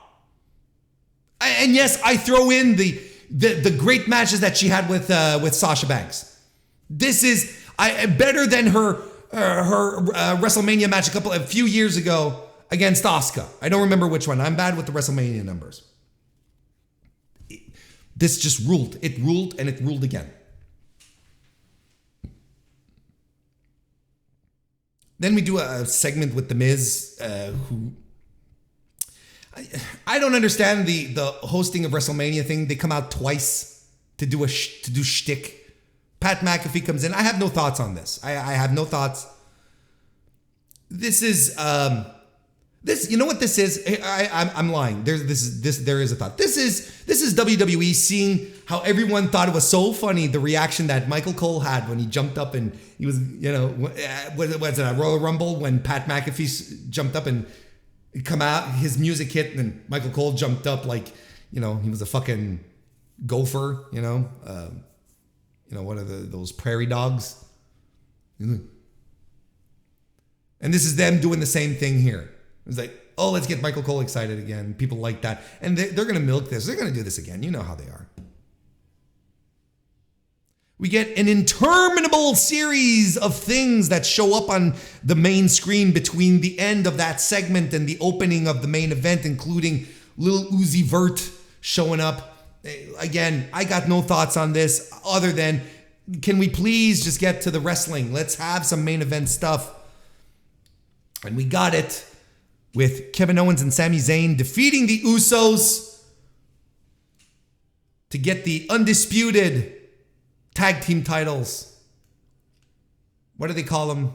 And yes, I throw in the great matches that she had with Sasha Banks. This is better than her WrestleMania match a few years ago against Asuka. I don't remember which one. I'm bad with the WrestleMania numbers. This just ruled. It ruled and it ruled again. Then we do a segment with The Miz, who I don't understand the hosting of WrestleMania thing. They come out twice to do shtick. Pat McAfee comes in. I have no thoughts on this. I have no thoughts. This is this. You know what this is? I'm lying. There is a thought. This is WWE seeing how everyone thought it was so funny. The reaction that Michael Cole had when he jumped up and he was, you know, was it a Royal Rumble when Pat McAfee jumped up and come out, his music hit, and Michael Cole jumped up like, you know, he was a fucking gopher, you know. what are those prairie dogs? And this is them doing the same thing here. It's like, oh, let's get Michael Cole excited again. People like that. And they're going to milk this. They're going to do this again. You know how they are. We get an interminable series of things that show up on the main screen between the end of that segment and the opening of the main event, including Lil Uzi Vert showing up. Again, I got no thoughts on this other than, can we please just get to the wrestling? Let's have some main event stuff. And we got it with Kevin Owens and Sami Zayn defeating the Usos to get the undisputed tag team titles. What do they call them?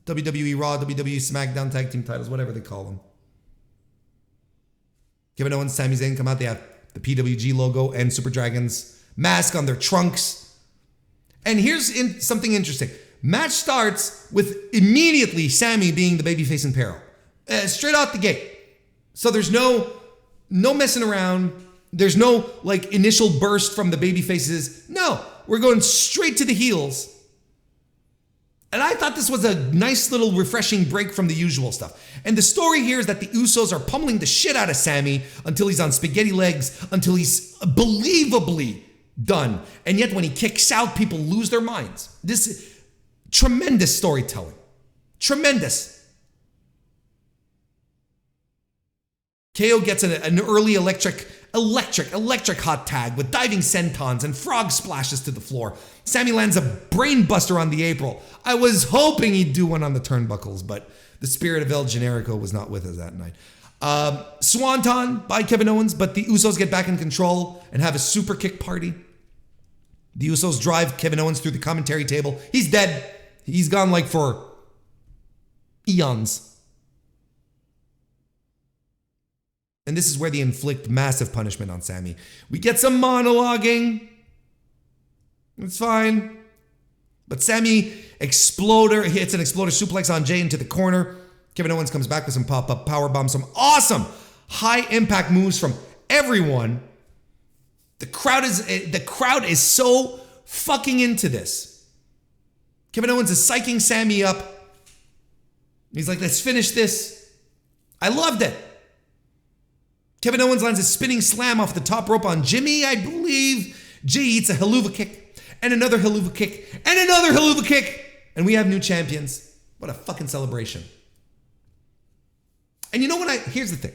WWE Raw, WWE SmackDown tag team titles, whatever they call them. Kevin Owens, Sami Zayn come out. They have the PWG logo and Super Dragon's mask on their trunks. And here's something interesting. Match starts with immediately Sami being the babyface in Apero. Straight out the gate. So there's no messing around. There's no initial burst from the babyfaces. No, we're going straight to the heels. And I thought this was a nice little refreshing break from the usual stuff. And the story here is that the Usos are pummeling the shit out of Sami until he's on spaghetti legs, until he's believably done. And yet when he kicks out, people lose their minds. This is tremendous storytelling. Tremendous. KO gets an early electric hot tag with diving sentons and frog splashes to the floor. Sami lands a brain buster on the April. I was hoping he'd do one on the turnbuckles, but the spirit of El Generico was not with us that night. Swanton by Kevin Owens, but the Usos get back in control and have a super kick party. The Usos drive Kevin Owens through the commentary table. He's dead. He's gone for eons. And this is where they inflict massive punishment on Sami. We get some monologuing. It's fine. But Sami hits an exploder suplex on Jay into the corner. Kevin Owens comes back with some pop-up power bombs, some awesome high-impact moves from everyone. The crowd is so fucking into this. Kevin Owens is psyching Sami up. He's like, let's finish this. I loved it. Kevin Owens lands a spinning slam off the top rope on Jimmy, I believe. Jay eats a haluva kick, and another haluva kick, and another haluva kick. And we have new champions. What a fucking celebration. And you know what? Here's the thing.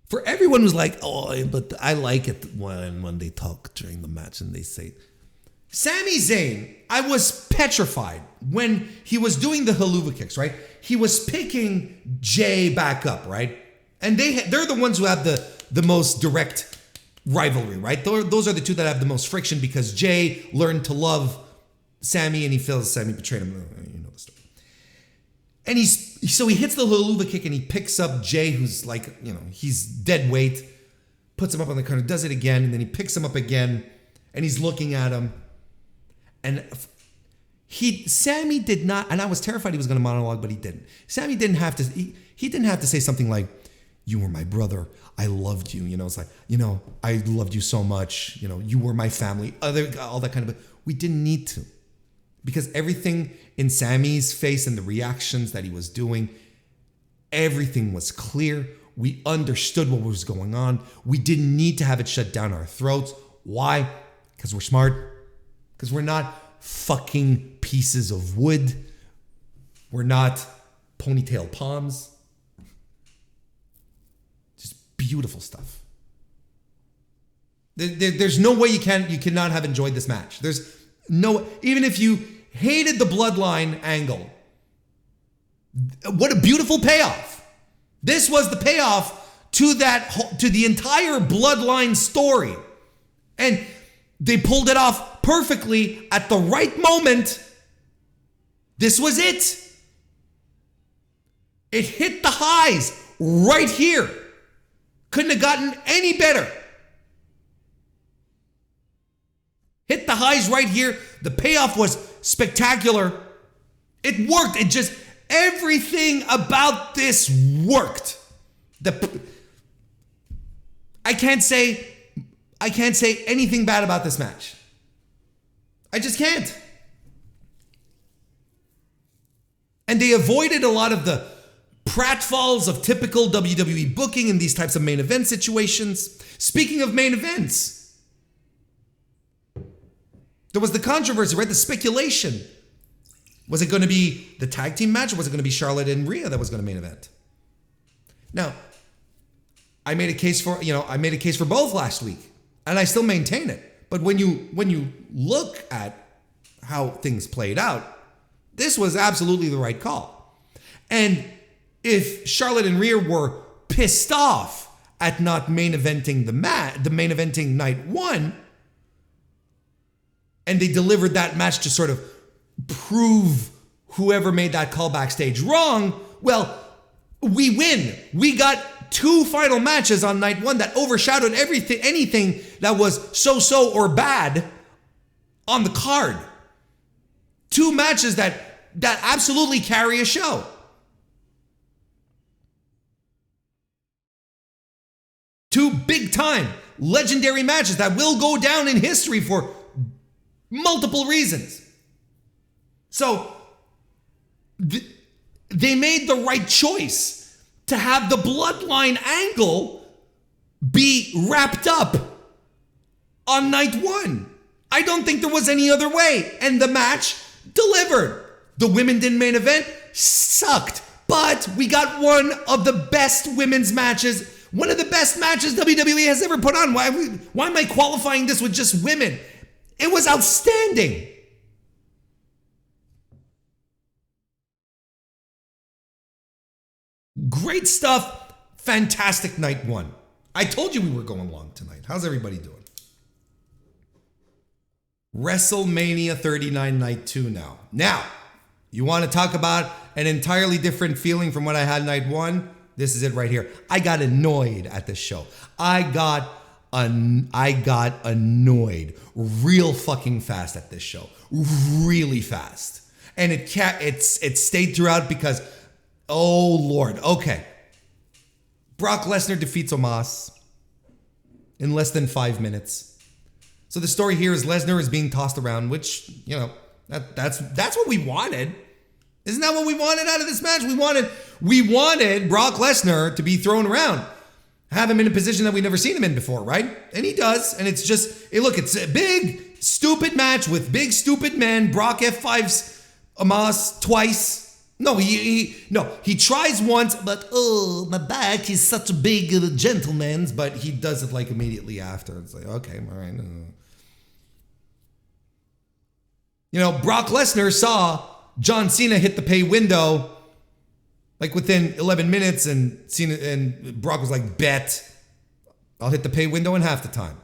For everyone who's like, oh, but I like it when they talk during the match and they say, Sami Zayn, I was petrified when he was doing the haluva kicks, right? He was picking Jay back up, right? And they're the ones who have the most direct rivalry, right? Those are the two that have the most friction because Jay learned to love Sami and he feels Sami betrayed him. You know the story. And so he hits the haluva kick and he picks up Jay, who's he's dead weight, puts him up on the corner, does it again, and then he picks him up again and he's looking at him. And Sami did not, and I was terrified he was going to monologue, but he didn't. Sami didn't have to, he didn't have to say something like, you were my brother, I loved you, it's like, I loved you so much, you were my family, all that kind of, we didn't need to. Because everything in Sami's face and the reactions that he was doing, everything was clear. We understood what was going on. We didn't need to have it shut down our throats. Why? Because we're smart. Because we're not fucking pieces of wood. We're not ponytail palms. Just beautiful stuff. There's no way you cannot have enjoyed this match. There's no, even if you hated the bloodline angle, what a beautiful payoff. This was the payoff to the entire bloodline story. And they pulled it off perfectly at the right moment. This was it. It hit the highs right here. Couldn't have gotten any better. Hit the highs right here. The payoff was spectacular. It worked. Everything about this worked. I can't say I can't say anything bad about this match. I just can't. And they avoided a lot of the pratfalls of typical WWE booking in these types of main event situations. Speaking of main events, there was the controversy, right? The speculation. Was it going to be the tag team match, or was it going to be Charlotte and Rhea that was going to main event? Now, I made a case for both last week, and I still maintain it. But when you look at how things played out, this was absolutely the right call. And if Charlotte and Rhea were pissed off at not main eventing the main eventing night one, and they delivered that match to sort of prove whoever made that call backstage wrong, well, we win. We got 2 final matches on night one that overshadowed anything that was so-so or bad on the card. 2 matches that absolutely carry a show. Two big-time, legendary matches that will go down in history for multiple reasons. So, they made the right choice to have the bloodline angle be wrapped up on night one. I don't think there was any other way. And the match delivered. The women didn't main event, sucked. But we got one of the best women's matches, one of the best matches WWE has ever put on. Why am I qualifying this with just women? It was outstanding. Great stuff. Fantastic night one. I told you we were going long tonight. How's everybody doing? WrestleMania 39 night 2 now. Now, you want to talk about an entirely different feeling from what I had night one? This is it right here. I got annoyed at this show. I got annoyed real fucking fast at this show. Really fast. And it stayed throughout because, oh Lord, okay. Brock Lesnar defeats Omos in less than 5 minutes. So the story here is Lesnar is being tossed around, which, you know, that's what we wanted. Isn't that what we wanted out of this match? We wanted Brock Lesnar to be thrown around. Have him in a position that we've never seen him in before, right? And he does. And it's just, hey, look, it's a big, stupid match with big, stupid men. Brock F5s Omos twice. No, he tries once, but oh, my back, he's such a big gentleman. But he does it like immediately after. It's like, okay, all right. You know, Brock Lesnar saw John Cena hit the pay window like within 11 minutes, and Brock was like, bet I'll hit the pay window in half the time.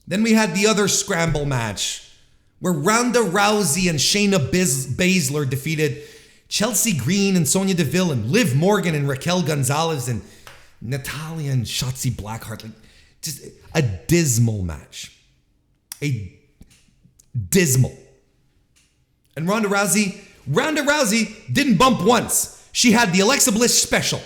Then we had the other scramble match where Ronda Rousey and Shayna Baszler defeated Chelsea Green and Sonya Deville and Liv Morgan and Raquel Gonzalez and Natalya and Shotzi Blackheart. Like, just a dismal match. Dismal. And Ronda Rousey didn't bump once. She had the Alexa Bliss special.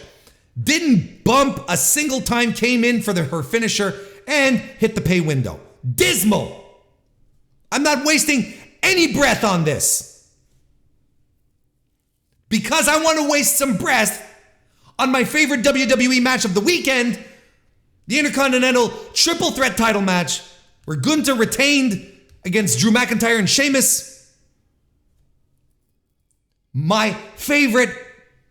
Didn't bump a single time, came in for her finisher and hit the pay window. Dismal. I'm not wasting any breath on this. Because I want to waste some breath on my favorite WWE match of the weekend, the Intercontinental Triple Threat title match, where Gunther retained against Drew McIntyre and Sheamus. My favorite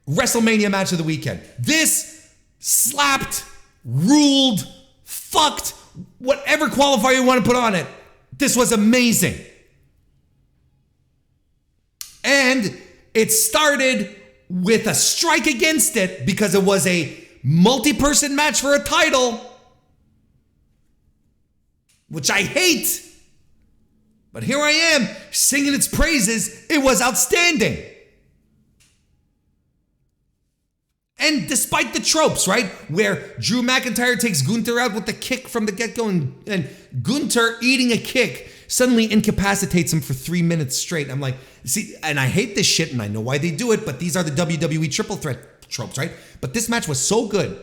WrestleMania match of the weekend. This slapped, ruled, fucked, whatever qualifier you want to put on it. This was amazing. And it started with a strike against it because it was a multi-person match for a title, which I hate. But here I am singing its praises. It was outstanding. And despite the tropes, right, where Drew McIntyre takes Gunther out with the kick from the get-go and Gunther eating a kick suddenly incapacitates him for 3 minutes straight. I'm like, see, and I hate this shit and I know why they do it, but these are the WWE triple threat tropes, right? But this match was so good.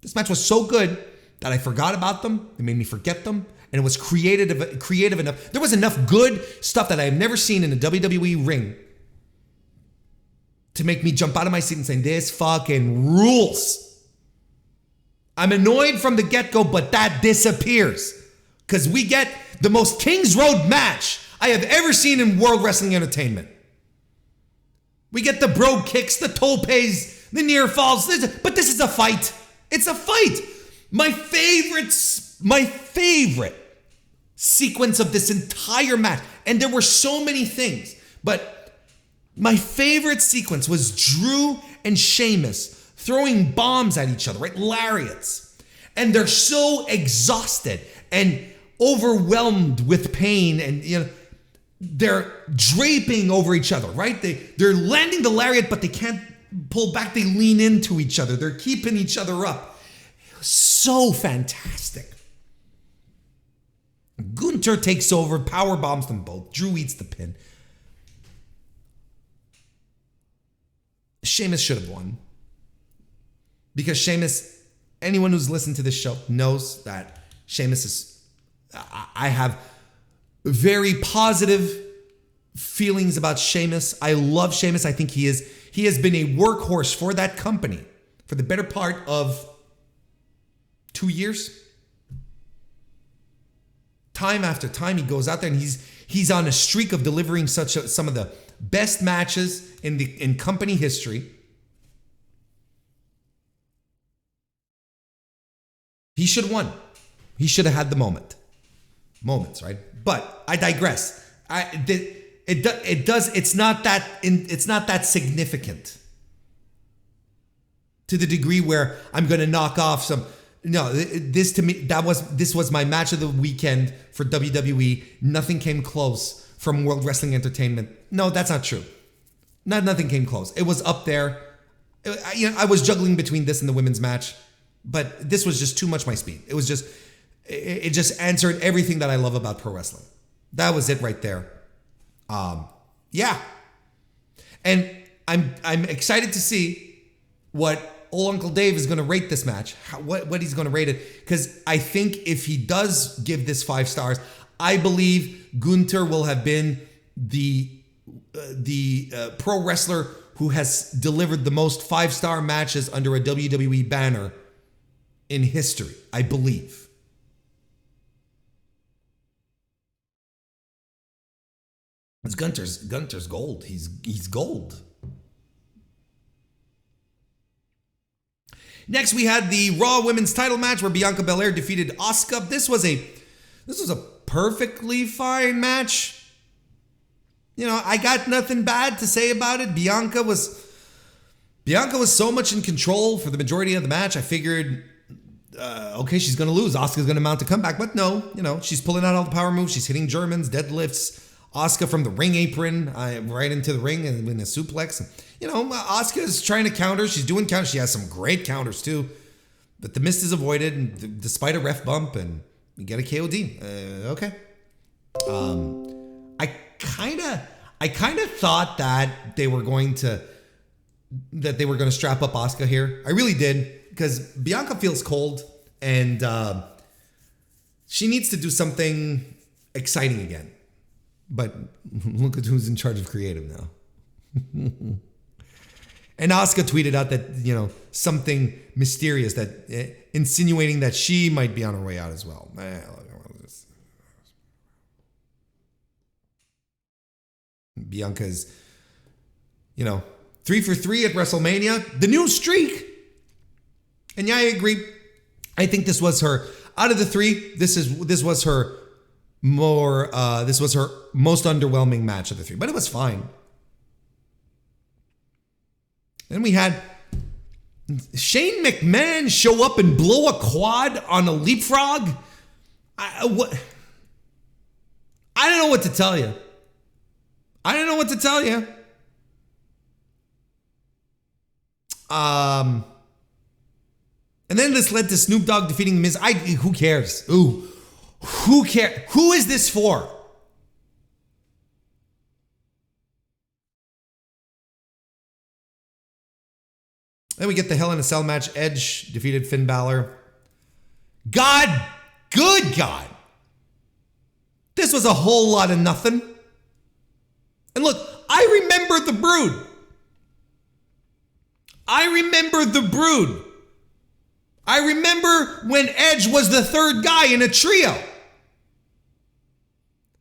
This match was so good that I forgot about them. It made me forget them. And it was creative enough. There was enough good stuff that I have never seen in a WWE ring to make me jump out of my seat and say, this fucking rules. I'm annoyed from the get-go, but that disappears. Because we get the most King's Road match I have ever seen in World Wrestling Entertainment. We get the bro kicks, the topes, the near falls. But this is a fight. It's a fight. My favorite sequence of this entire match, and there were so many things, but my favorite sequence was Drew and Sheamus throwing bombs at each other, right? Lariats. And they're so exhausted and overwhelmed with pain, and they're draping over each other, right? They're landing the lariat, but they can't pull back. They lean into each other. They're keeping each other up. It was so fantastic. Gunther takes over, power bombs them both. Drew eats the pin. Sheamus should have won. Because Sheamus, anyone who's listened to this show knows that Sheamus is, I have very positive feelings about Sheamus. I love Sheamus. I think he has been a workhorse for that company for the better part of 2 years. Time after time, he goes out there and he's on a streak of delivering some of the best matches in company history. He should have won. He should have had the moments, right? But I digress. It's not that significant to the degree where I'm going to knock off some. No, this to me, this was my match of the weekend for WWE. Nothing came close from World Wrestling Entertainment. No, that's not true. Nothing came close. It was up there. I was juggling between this and the women's match, but this was just too much my speed. It just answered everything that I love about pro wrestling. That was it right there. Yeah. And I'm excited to see what old Uncle Dave is going to rate this match, what he's going to rate it. Because I think if he does give this 5 stars, I believe Gunther will have been the pro wrestler who has delivered the most 5-star matches under a WWE banner in history, I believe. It's Gunther's gold. He's gold. Next, we had the Raw Women's Title match where Bianca Belair defeated Asuka. This was a perfectly fine match. I got nothing bad to say about it. Bianca was so much in control for the majority of the match. I figured, okay, she's going to lose. Asuka's going to mount a comeback, but no, she's pulling out all the power moves. She's hitting Germans, deadlifts. Asuka from the ring apron, right into the ring and in a suplex. Asuka is trying to counter. She's doing counters. She has some great counters too. But the mist is avoided, and despite a ref bump, and you get a KOD. Okay. I kind of thought that they were going to strap up Asuka here. I really did, because Bianca feels cold, and she needs to do something exciting again. But look at who's in charge of creative now. And Asuka tweeted out that, something mysterious, that insinuating that she might be on her way out as well. Bianca's, 3 for 3 at WrestleMania, the new streak. And yeah, I agree. I think this was her, out of the 3, this was her most underwhelming match of the 3, but it was fine. Then we had Shane McMahon show up and blow a quad on a leapfrog. I don't know what to tell you. And then this led to Snoop Dogg defeating Miz. Who cares? Who cares? Who is this for? Then we get the Hell in a Cell match. Edge defeated Finn Balor. Good God. This was a whole lot of nothing. And look, I remember the Brood. I remember when Edge was the third guy in a trio.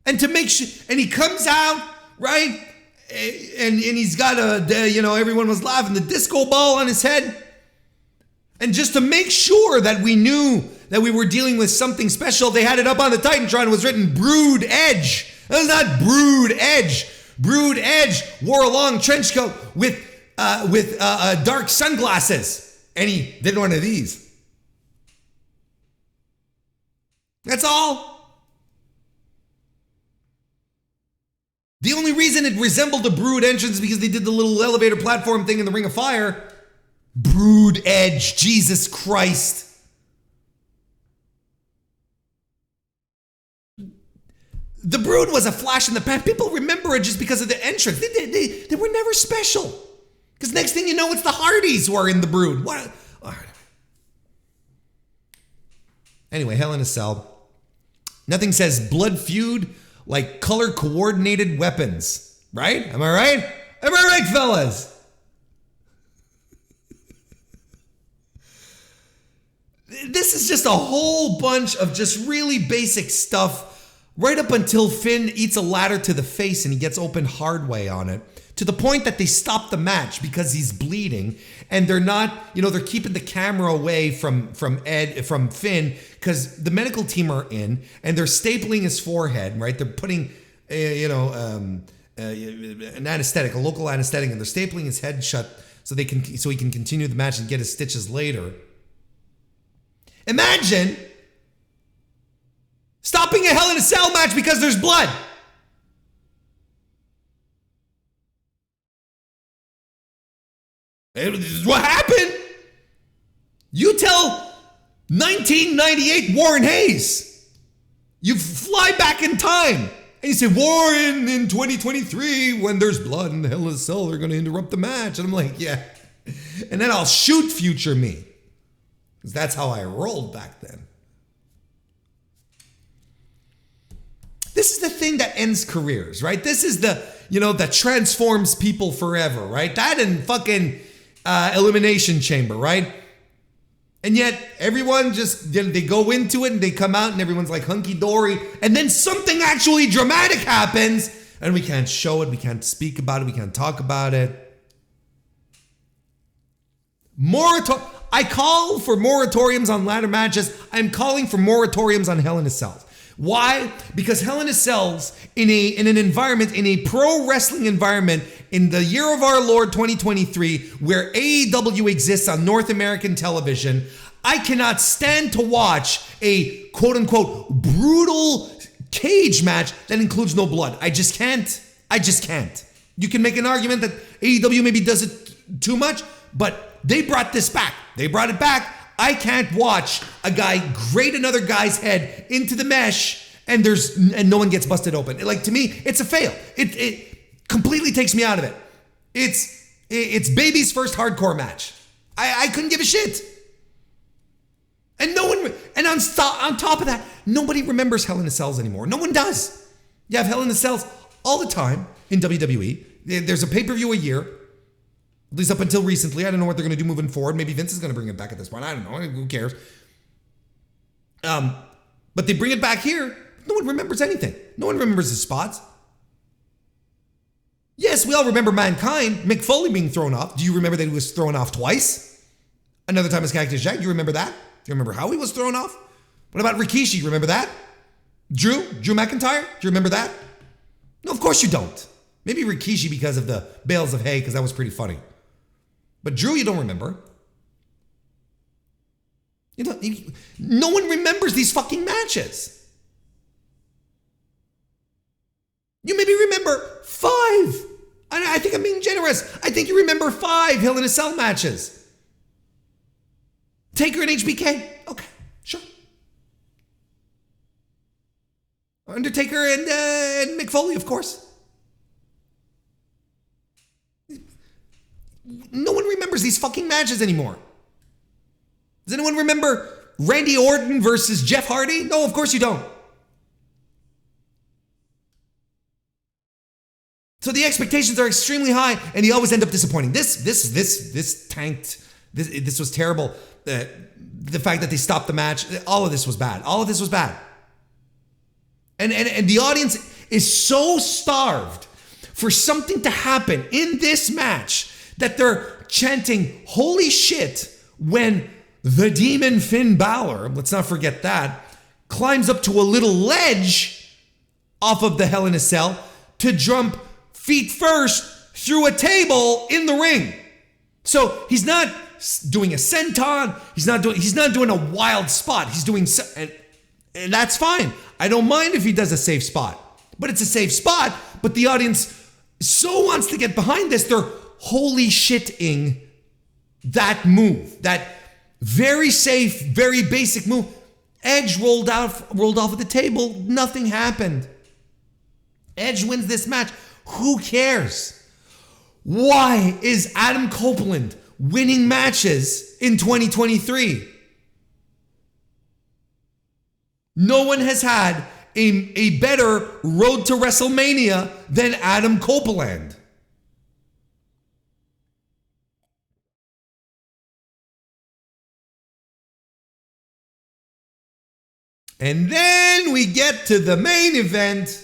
And to make sure, and he comes out, right? And he's got everyone was laughing, the disco ball on his head. And just to make sure that we knew that we were dealing with something special, they had it up on the Titantron. It was written Brood Edge. That was not Brood Edge. Brood Edge wore a long trench coat with dark sunglasses. And he did one of these. That's all. The only reason it resembled a Brood entrance is because they did the little elevator platform thing in the Ring of Fire. Brood Edge, Jesus Christ. The Brood was a flash in the pan. People remember it just because of the entrance. They were never special. Because next thing you know, it's the Hardys who are in the Brood. What? All right. Anyway, Hell in a Cell. Nothing says blood feud like color-coordinated weapons. Right? Am I right? Am I right, fellas? This is just a whole bunch of just really basic stuff right up until Finn eats a ladder to the face and he gets opened hard way on it, to the point that they stop the match because he's bleeding, and they're not, they're keeping the camera away from Finn because the medical team are in and they're stapling his forehead, right? They're putting an anesthetic, a local anesthetic, and they're stapling his head shut so he can continue the match and get his stitches later. Imagine stopping a Hell in a Cell match because there's blood. This is what happened. You tell 1998 Warren Hayes. You fly back in time and you say, Warren, in 2023, when there's blood in the Hell in a Cell, they're going to interrupt the match. And I'm like, yeah. And then I'll shoot future me. Because that's how I rolled back then. This is the thing that ends careers, right? This is that transforms people forever, right? That and fucking Elimination Chamber, right? And yet everyone just, they go into it and they come out and everyone's like hunky-dory. And then something actually dramatic happens and we can't show it, we can't speak about it, we can't talk about it. I call for moratoriums on ladder matches. I'm calling for moratoriums on Hell in a Cell. Why? Because Hell in a Cell's in an environment, in a pro wrestling environment, in the year of our Lord 2023, where AEW exists on North American television, I cannot stand to watch a quote unquote brutal cage match that includes no blood. I just can't. You can make an argument that AEW maybe does it too much, but they brought this back. They brought it back. I can't watch a guy grate another guy's head into the mesh and no one gets busted open. Like, to me, it's a fail. It completely takes me out of it. It's baby's first hardcore match. I couldn't give a shit. And on top of that, nobody remembers Hell in a Cells anymore. No one does. You have Hell in a Cells all the time in WWE. There's a pay-per-view a year. At least up until recently. I don't know what they're going to do moving forward. Maybe Vince is going to bring it back at this point. I don't know. Who cares? But they bring it back here. No one remembers anything. No one remembers his spots. Yes, we all remember Mankind, Mick Foley being thrown off. Do you remember that he was thrown off twice? Another time as Cactus Jack. Do you remember that? Do you remember how he was thrown off? What about Rikishi? Remember that? Drew McIntyre? Do you remember that? No, of course you don't. Maybe Rikishi because of the bales of hay, because that was pretty funny. But Drew, you don't remember. No one remembers these fucking matches. You maybe remember 5. I think I'm being generous. I think you remember 5 Hell in a Cell matches. Taker and HBK. Okay, sure. Undertaker and Mick Foley, of course. No one remembers remembers these fucking matches anymore. Does anyone remember Randy Orton versus Jeff Hardy? No, of course you don't. So the expectations are extremely high, and you always end up disappointing. This tanked. This was terrible. The fact that they stopped the match, all of this was bad. All of this was bad. And the audience is so starved for something to happen in this match that they're chanting "Holy shit" when the Demon Finn Balor, let's not forget that, climbs up to a little ledge off of the Hell in a Cell to jump feet first through a table in the ring. So he's not doing a senton. He's not doing a wild spot. He's doing, and that's fine. I don't mind if he does a safe spot, but it's a safe spot. But the audience so wants to get behind this. They're holy shitting that move, that very safe, very basic move. Edge rolled off of the table. Nothing happened. Edge wins this match. Who cares? Why is Adam Copeland winning matches in 2023? No one has had a better road to WrestleMania than Adam Copeland. And then we get to the main event,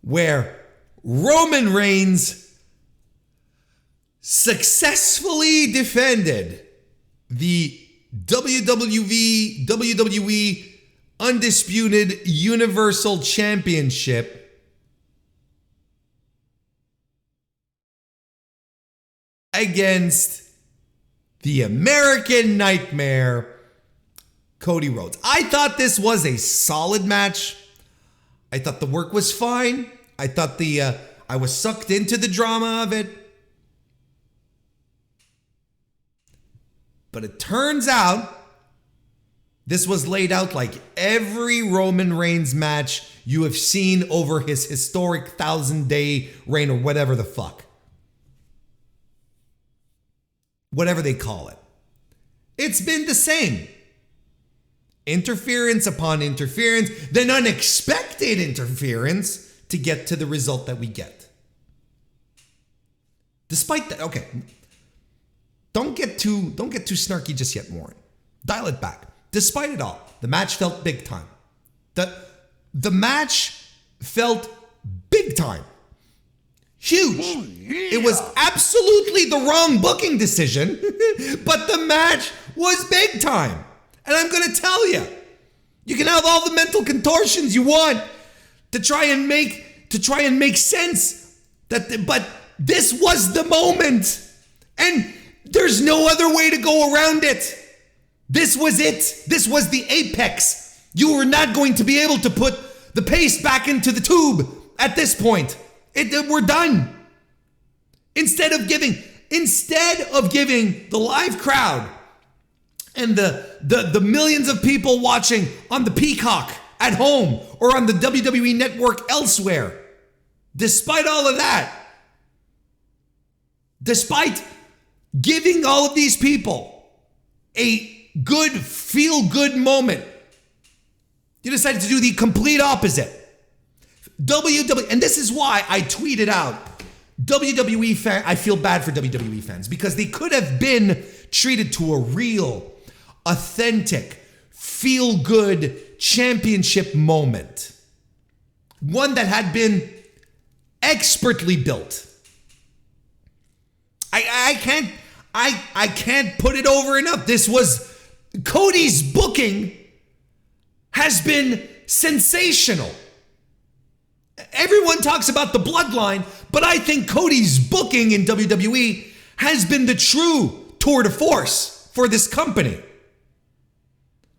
where Roman Reigns successfully defended the WWE Undisputed Universal Championship against the American Nightmare, Cody Rhodes. I thought this was a solid match. I thought the work was fine. I thought I was sucked into the drama of it. But it turns out this was laid out like every Roman Reigns match you have seen over his historic 1,000-day reign, or whatever the fuck. Whatever they call it. It's been the same. Interference upon interference, then unexpected interference to get to the result that we get. Despite that, okay, don't get too snarky just yet, Warren. Dial it back. Despite it all, the match felt big time. The match felt big time. Huge. Oh, yeah. It was absolutely the wrong booking decision, but the match was big time. And I'm going to tell you, you can have all the mental contortions you want to try and make sense but this was the moment, and there's no other way to go around it. This was it. This was the apex. You were not going to be able to put the paste back into the tube at this point. We're done. Instead of giving the live crowd and the millions of people watching on the Peacock at home or on the WWE network elsewhere, despite all of that, despite giving all of these people a good, feel-good moment, you decided to do the complete opposite. And this is why I tweeted out, WWE fan, I feel bad for WWE fans because they could have been treated to a real, authentic, feel-good championship moment. One that had been expertly built. I can't put it over enough. This was, Cody's booking has been sensational. Everyone talks about the bloodline, but I think Cody's booking in WWE has been the true tour de force for this company.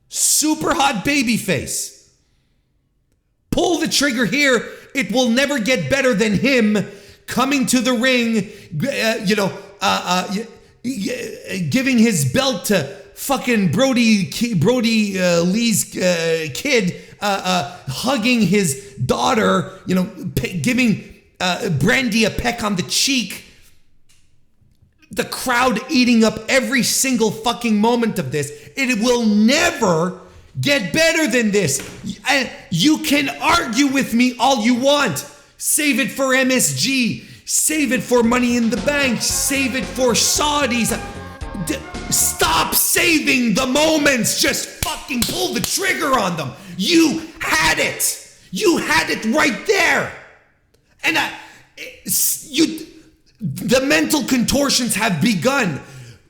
Super hot babyface. Pull the trigger here. It will never get better than him coming to the ring, giving his belt to fucking Brody Lee's kid, hugging his daughter, giving Brandy a peck on the cheek. The crowd eating up every single fucking moment of this. It will never get better than this. You can argue with me all you want. Save it for MSG. Save it for Money in the Bank. Save it for Saudis. Stop saving the moments. Just fucking pull the trigger on them. You had it. You had it right there. And the mental contortions have begun.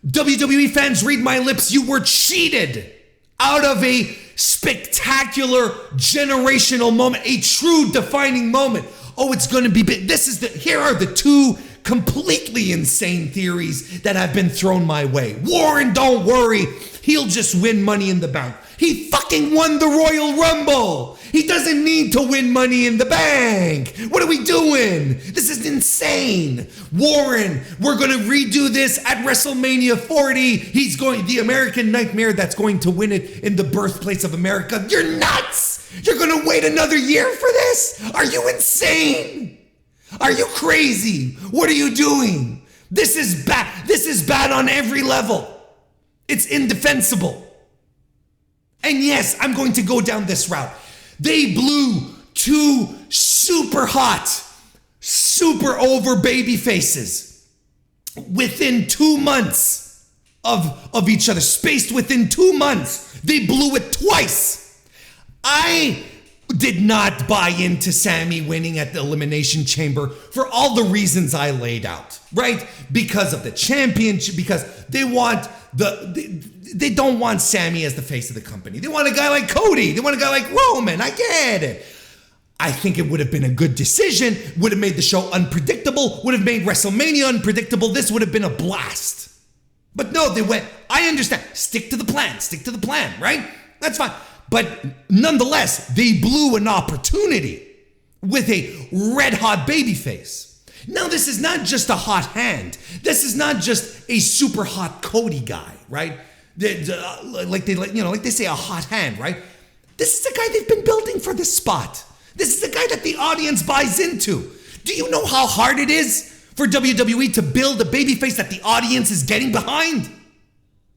WWE fans, read my lips. You were cheated out of a spectacular generational moment, a true defining moment. Oh, it's going to be big. Here are the two completely insane theories that have been thrown my way. Warren, don't worry. He'll just win Money in the Bank. He fucking won the Royal Rumble. He doesn't need to win Money in the Bank. What are we doing? This is insane. Warren, we're going to redo this at WrestleMania 40. He's the American Nightmare that's going to win it in the birthplace of America. You're nuts. You're going to wait another year for this? Are you insane? Are you crazy? What are you doing? This is bad. This is bad on every level. It's indefensible. And yes, I'm going to go down this route. They blew two super hot, super over baby faces within 2 months of each other, spaced within 2 months. They blew it twice. I did not buy into Sammy winning at the Elimination Chamber for all the reasons I laid out, right? Because of the championship, because they don't want Sammy as the face of the company. They want a guy like Cody. They want a guy like Roman. I get it. I think it would have been a good decision, would have made the show unpredictable, would have made WrestleMania unpredictable. This would have been a blast. But no, they went, I understand. Stick to the plan, right? That's fine. But nonetheless, they blew an opportunity with a red-hot babyface. Now, this is not just a hot hand. This is not just a super hot Cody guy, right? Like they say, a hot hand, right? This is the guy they've been building for this spot. This is the guy that the audience buys into. Do you know how hard it is for WWE to build a babyface that the audience is getting behind?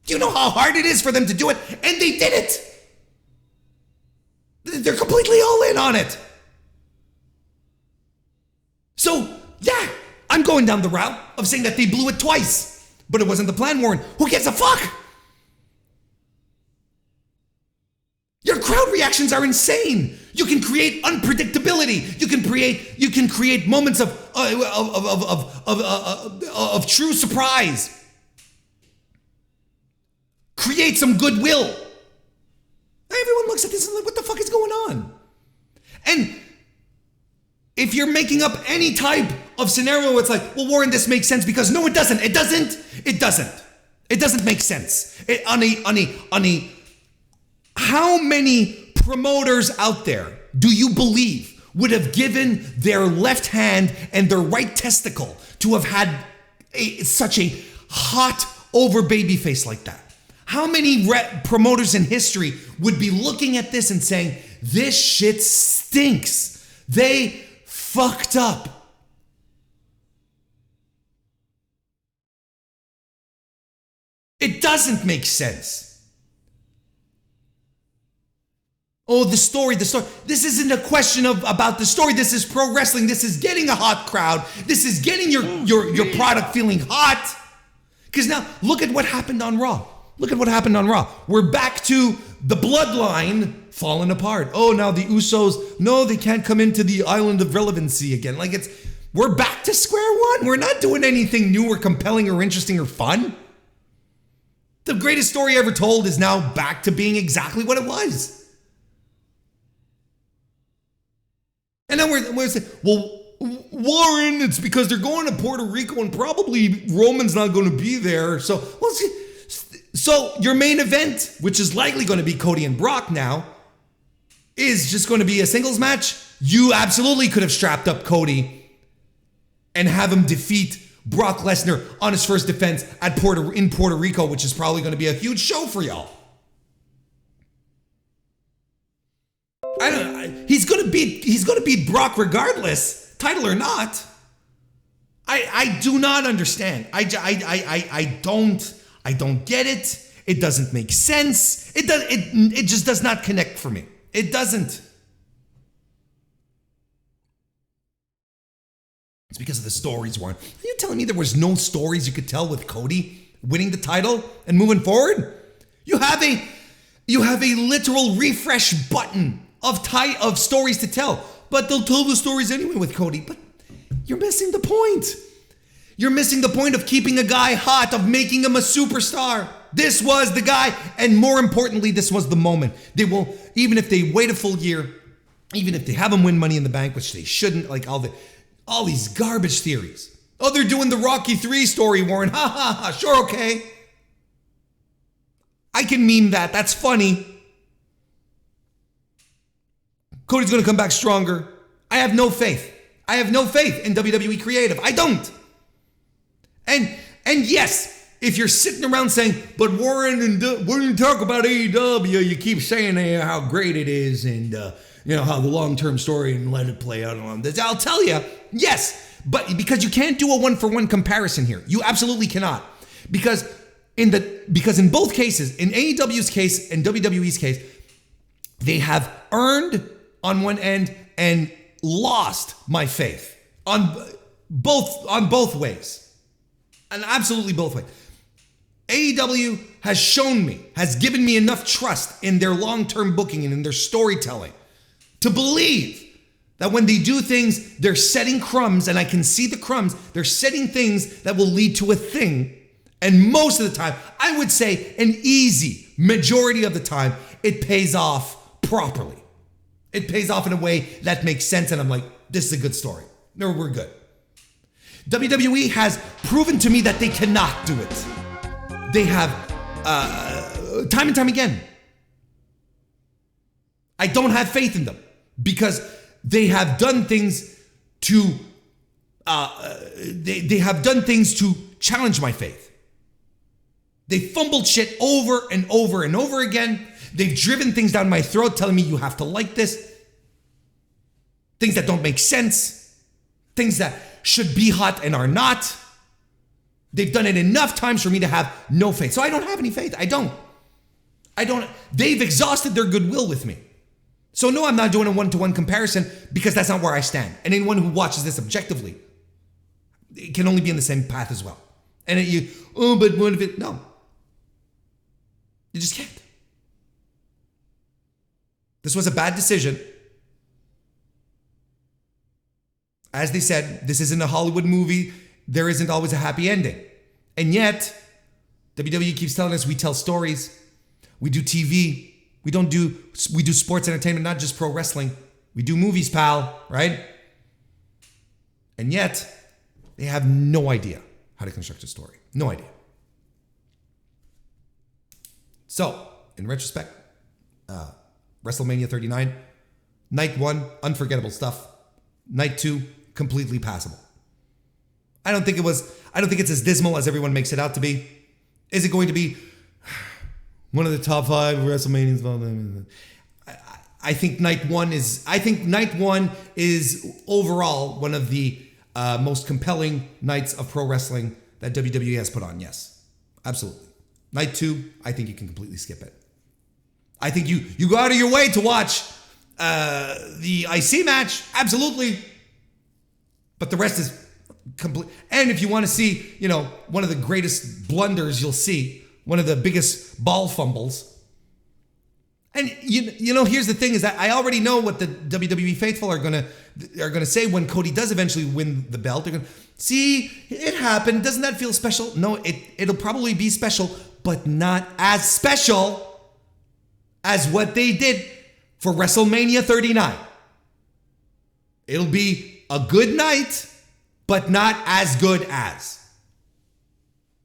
Do you know how hard it is for them to do it? And they did it. They're completely all in on it. So, yeah, I'm going down the route of saying that they blew it twice. But it wasn't the plan, Warren. Who gives a fuck? Your crowd reactions are insane. You can create unpredictability. You can create moments of true surprise. Create some goodwill. Everyone looks at this and like, what the fuck is going on? And if you're making up any type of scenario where it's like, well, Warren, this makes sense because no, it doesn't. It doesn't make sense. How many promoters out there do you believe would have given their left hand and their right testicle to have had such a hot over baby face like that? How many promoters in history would be looking at this and saying, this shit stinks. They fucked up. It doesn't make sense. Oh, the story. This isn't a question about the story. This is pro wrestling. This is getting a hot crowd. This is getting your product feeling hot. Because now, look at what happened on Raw. We're back to the bloodline falling apart. Oh, now the Usos, no, they can't come into the island of relevancy again. We're back to square one. We're not doing anything new or compelling or interesting or fun. The greatest story ever told is now back to being exactly what it was. And then we're saying, well, Warren, it's because they're going to Puerto Rico and probably Roman's not going to be there. So your main event, which is likely going to be Cody and Brock now, is just going to be a singles match. You absolutely could have strapped up Cody and have him defeat Brock Lesnar on his first defense in Puerto Rico, which is probably going to be a huge show for y'all. He's gonna beat Brock regardless. title or not. I do not understand. I don't get it. It doesn't make sense. It just does not connect for me. It doesn't. It's because of the stories, Warren. Are you telling me there was no stories you could tell with Cody winning the title and moving forward? You have a literal refresh button of stories to tell, but they'll tell the stories anyway with Cody. But you're missing the point. You're missing the point of keeping a guy hot, of making him a superstar. This was the guy, and more importantly, this was the moment. They will, even if they wait a full year, even if they have him win Money in the Bank, which they shouldn't, like all these garbage theories. Oh, they're doing the Rocky 3 story, Warren. Ha ha ha. Sure, okay. I can meme that. That's funny. Cody's going to come back stronger. I have no faith. I have no faith in WWE creative. I don't. And yes, if you're sitting around saying, but Warren, and when you talk about AEW, you keep saying how great it is and how the long-term story and let it play out on this. I'll tell you, yes, but because you can't do a one-for-one comparison here. You absolutely cannot. Because in both cases, in AEW's case and WWE's case, they have earned on one end and lost my faith on both ways. And absolutely both ways. AEW has given me enough trust in their long-term booking and in their storytelling to believe that when they do things, they're setting crumbs, and I can see the crumbs. They're setting things that will lead to a thing. And most of the time, I would say an easy majority of the time, it pays off properly. It pays off in a way that makes sense, and I'm like, this is a good story. No, we're good. WWE has proven to me that they cannot do it. They have, time and time again. I don't have faith in them because they have done things to, they have done things to challenge my faith. They fumbled shit over and over and over again. They've driven things down my throat telling me you have to like this. Things that don't make sense. Things that should be hot and are not. They've done it enough times for me to have no faith. So I don't have any faith. I don't. They've exhausted their goodwill with me. So no, I'm not doing a one-to-one comparison because that's not where I stand. And anyone who watches this objectively, it can only be in the same path as well. And but what if it, no. You just can't. This was a bad decision. As they said, this isn't a Hollywood movie. There isn't always a happy ending. And yet, WWE keeps telling us we tell stories. We do TV. We do sports entertainment, not just pro wrestling. We do movies, pal, right? And yet, they have no idea how to construct a story. No idea. So, in retrospect, WrestleMania 39, night 1, unforgettable stuff. Night 2, completely passable. I don't think it's as dismal as everyone makes it out to be. Is it going to be one of the top 5 WrestleManias? I think night one is overall one of the most compelling nights of pro wrestling that WWE has put on. Yes, absolutely. Night 2, I think you can completely skip it. I think you go out of your way to watch the IC match, absolutely. But the rest is complete. And if you want to see, one of the greatest blunders you'll see, one of the biggest ball fumbles. And here's the thing is that I already know what the WWE faithful are gonna say when Cody does eventually win the belt. They're gonna see it happened. Doesn't that feel special? No, it'll probably be special, but not as special as what they did for WrestleMania 39. It'll be a good night, but not as good as.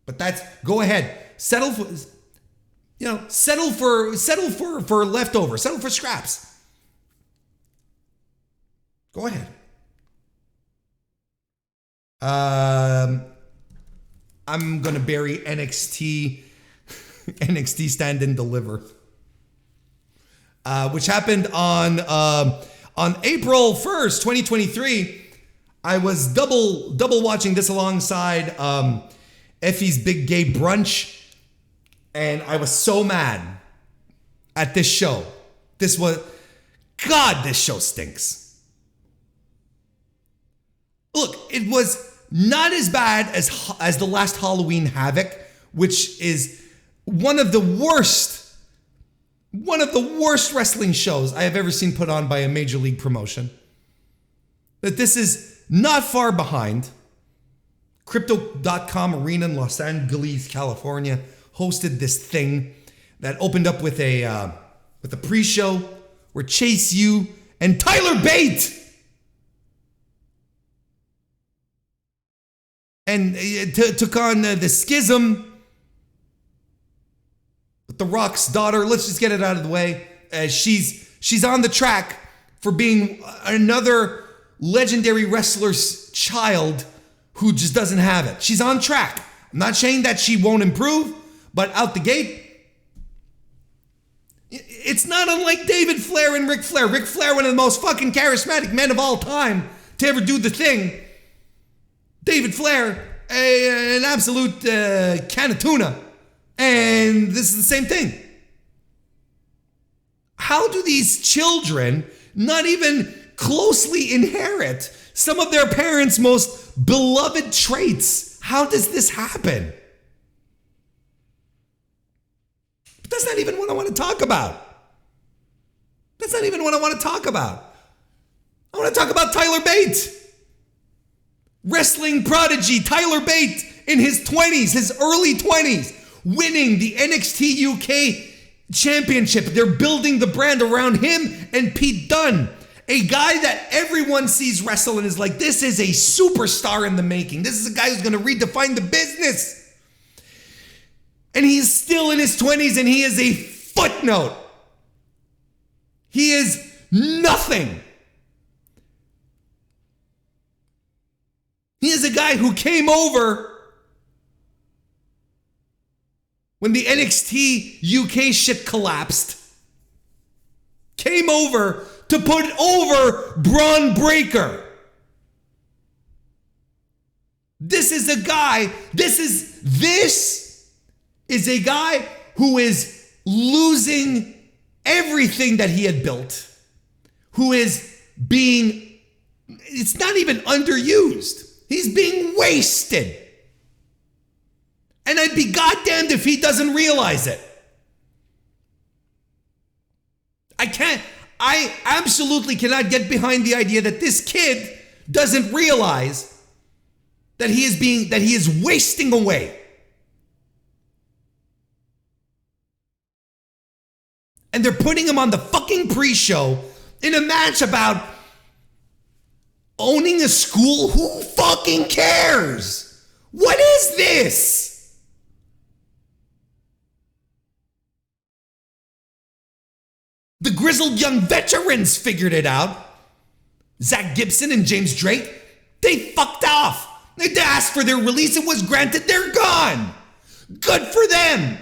But go ahead. Settle for leftover. Settle for scraps. Go ahead. I'm gonna bury NXT Stand and Deliver, which happened on April 1st, 2023. I was double watching this alongside Effie's Big Gay Brunch, and I was so mad at this show. This show stinks. Look, it was not as bad as the last Halloween Havoc, which is one of the worst wrestling shows I have ever seen put on by a major league promotion. That this is not far behind. Crypto.com Arena in Los Angeles, California, hosted this thing that opened up with a pre-show where Chase U and Tyler Bate and took on the Schism with The Rock's daughter. Let's just get it out of the way. She's on the track for being another legendary wrestler's child who just doesn't have it. She's on track. I'm not saying that she won't improve, but out the gate, it's not unlike David Flair and Ric Flair. Ric Flair, one of the most fucking charismatic men of all time to ever do the thing. David Flair, an absolute can of tuna. And this is the same thing. How do these children not even closely inherit some of their parents' most beloved traits? How does this happen? But that's not even what I want to talk about. That's not even what I want to talk about. I want to talk about Tyler Bate. Wrestling prodigy Tyler Bate in his 20s, his early 20s, winning the NXT UK championship. They're building the brand around him and Pete Dunne. A guy that everyone sees wrestle and is like, this is a superstar in the making. This is a guy who's going to redefine the business. And he's still in his 20s and he is a footnote. He is nothing. He is a guy who came over when the NXT UK shit collapsed. Came over to put over Braun Breaker. This is a guy who is losing everything that he had built, who is being, it's not even underused. He's being wasted. And I'd be goddamned if he doesn't realize it. I absolutely cannot get behind the idea that this kid doesn't realize that he is wasting away. And they're putting him on the fucking pre-show in a match about owning a school. Who fucking cares? What is this? The grizzled young veterans figured it out. Zach Gibson and James Drake, they fucked off. They asked for their release. It was granted. They're gone. Good for them.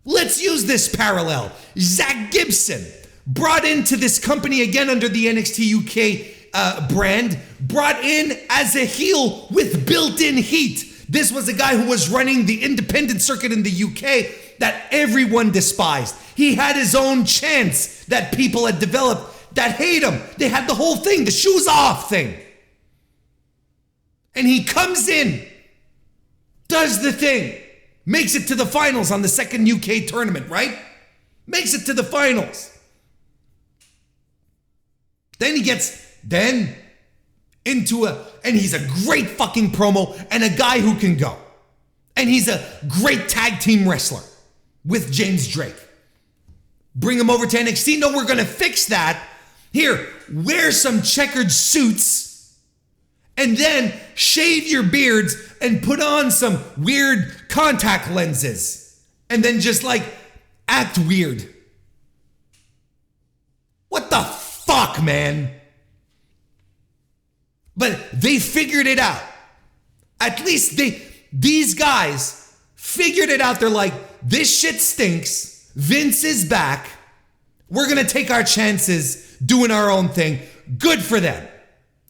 Let's use this parallel. Zach Gibson, brought into this company again under the NXT UK brand, brought in as a heel with built-in heat. This was a guy who was running the independent circuit in the UK that everyone despised. He had his own chance that people had developed that hate him. They had the whole thing, the shoes off thing. And he comes in, does the thing, makes it to the finals on the second UK tournament, right? Makes it to the finals. Then he gets into and he's a great fucking promo and a guy who can go. And he's a great tag team wrestler with James Drake. Bring him over to NXT. No, we're going to fix that. Here, wear some checkered suits and then shave your beards and put on some weird contact lenses and then just like act weird. What the fuck, man? But they figured it out. At least these guys figured it out. They're like, this shit stinks. Vince is back. We're going to take our chances doing our own thing. Good for them.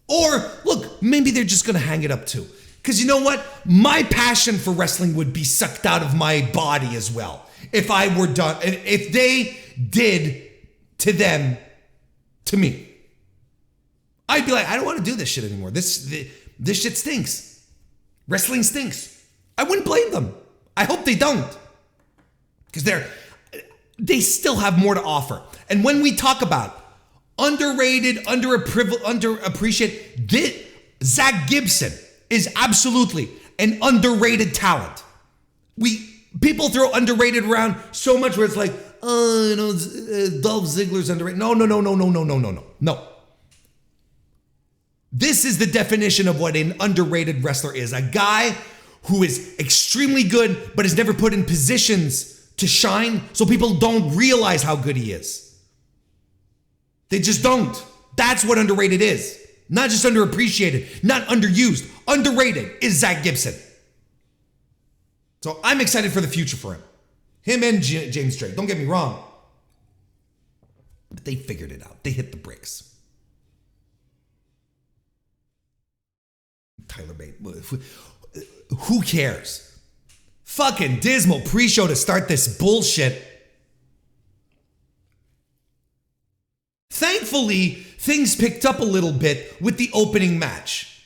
Or, look, maybe they're just gonna hang it up too. Because you know what? My passion for wrestling would be sucked out of my body as well. If I were done, if they did to them, to me. I'd be like, I don't want to do this shit anymore. This shit stinks. Wrestling stinks. I wouldn't blame them. I hope they don't. Because they still have more to offer. And when we talk about underrated, underappreciated, Zach Gibson is absolutely an underrated talent. People throw underrated around so much where it's like, oh, Dolph Ziggler's underrated. No. This is the definition of what an underrated wrestler is. A guy who is extremely good, but is never put in positions to shine, so people don't realize how good he is. They just don't. That's what underrated is. Not just underappreciated, not underused. Underrated is Zach Gibson. So I'm excited for the future for him. Him and James Drake. Don't get me wrong. But they figured it out. They hit the bricks. Tyler Bate. Who cares? Fucking dismal pre-show to start this bullshit. Thankfully, things picked up a little bit with the opening match.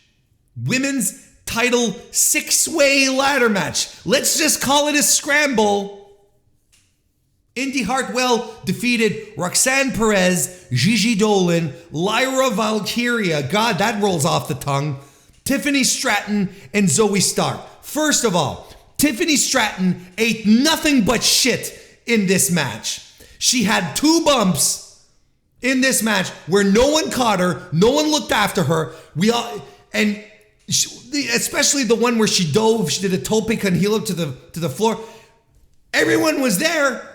Women's title 6-way ladder match. Let's just call it a scramble. Indy Hartwell defeated Roxanne Perez, Gigi Dolan, Lyra Valkyria, God, that rolls off the tongue, Tiffany Stratton, and Zoe Stark. First of all, Tiffany Stratton ate nothing but shit in this match. She had 2 bumps in this match where no one caught her, no one looked after her. Especially the one where she dove, she did a tope con hilo to the floor. Everyone was there,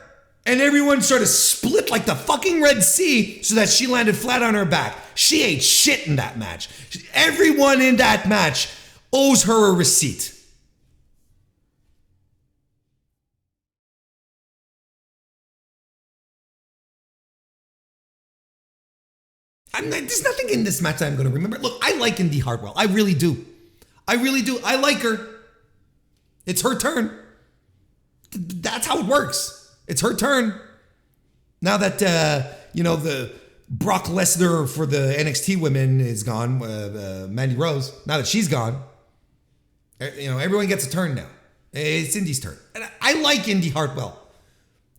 and everyone sort of split like the fucking Red Sea so that she landed flat on her back. She ate shit in that match. Everyone in that match owes her a receipt. There's nothing in this match that I'm going to remember. Look, I like Indy Hartwell. I really do. I like her. It's her turn. That's how it works. It's her turn. Now that, the Brock Lesnar for the NXT women is gone, Mandy Rose, now that she's gone, everyone gets a turn now. It's Indy's turn. And I like Indy Hartwell.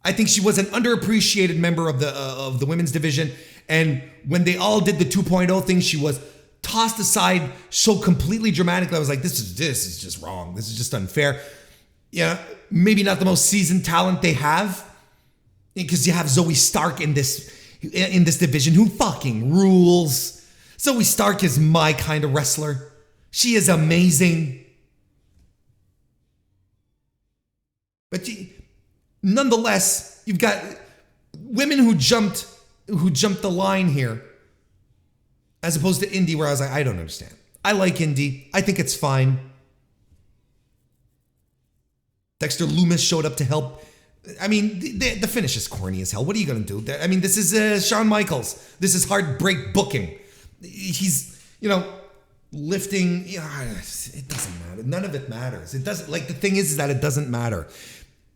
I think she was an underappreciated member of the women's division. And when they all did the 2.0 thing, she was tossed aside so completely dramatically. I was like, this is just wrong. This is just unfair. Maybe not the most seasoned talent they have, because you have Zoe Stark in this division who fucking rules. Zoe Stark is my kind of wrestler. She is amazing. But nonetheless, you've got women who jumped the line here, as opposed to Indy, where I was like, I don't understand. I like Indy. I think it's fine. Dexter Lumis showed up to help. I mean, the finish is corny as hell. What are you going to do? I mean, this is Shawn Michaels. This is heartbreak booking. He's, lifting. It doesn't matter. None of it matters. It doesn't, the thing is that it doesn't matter.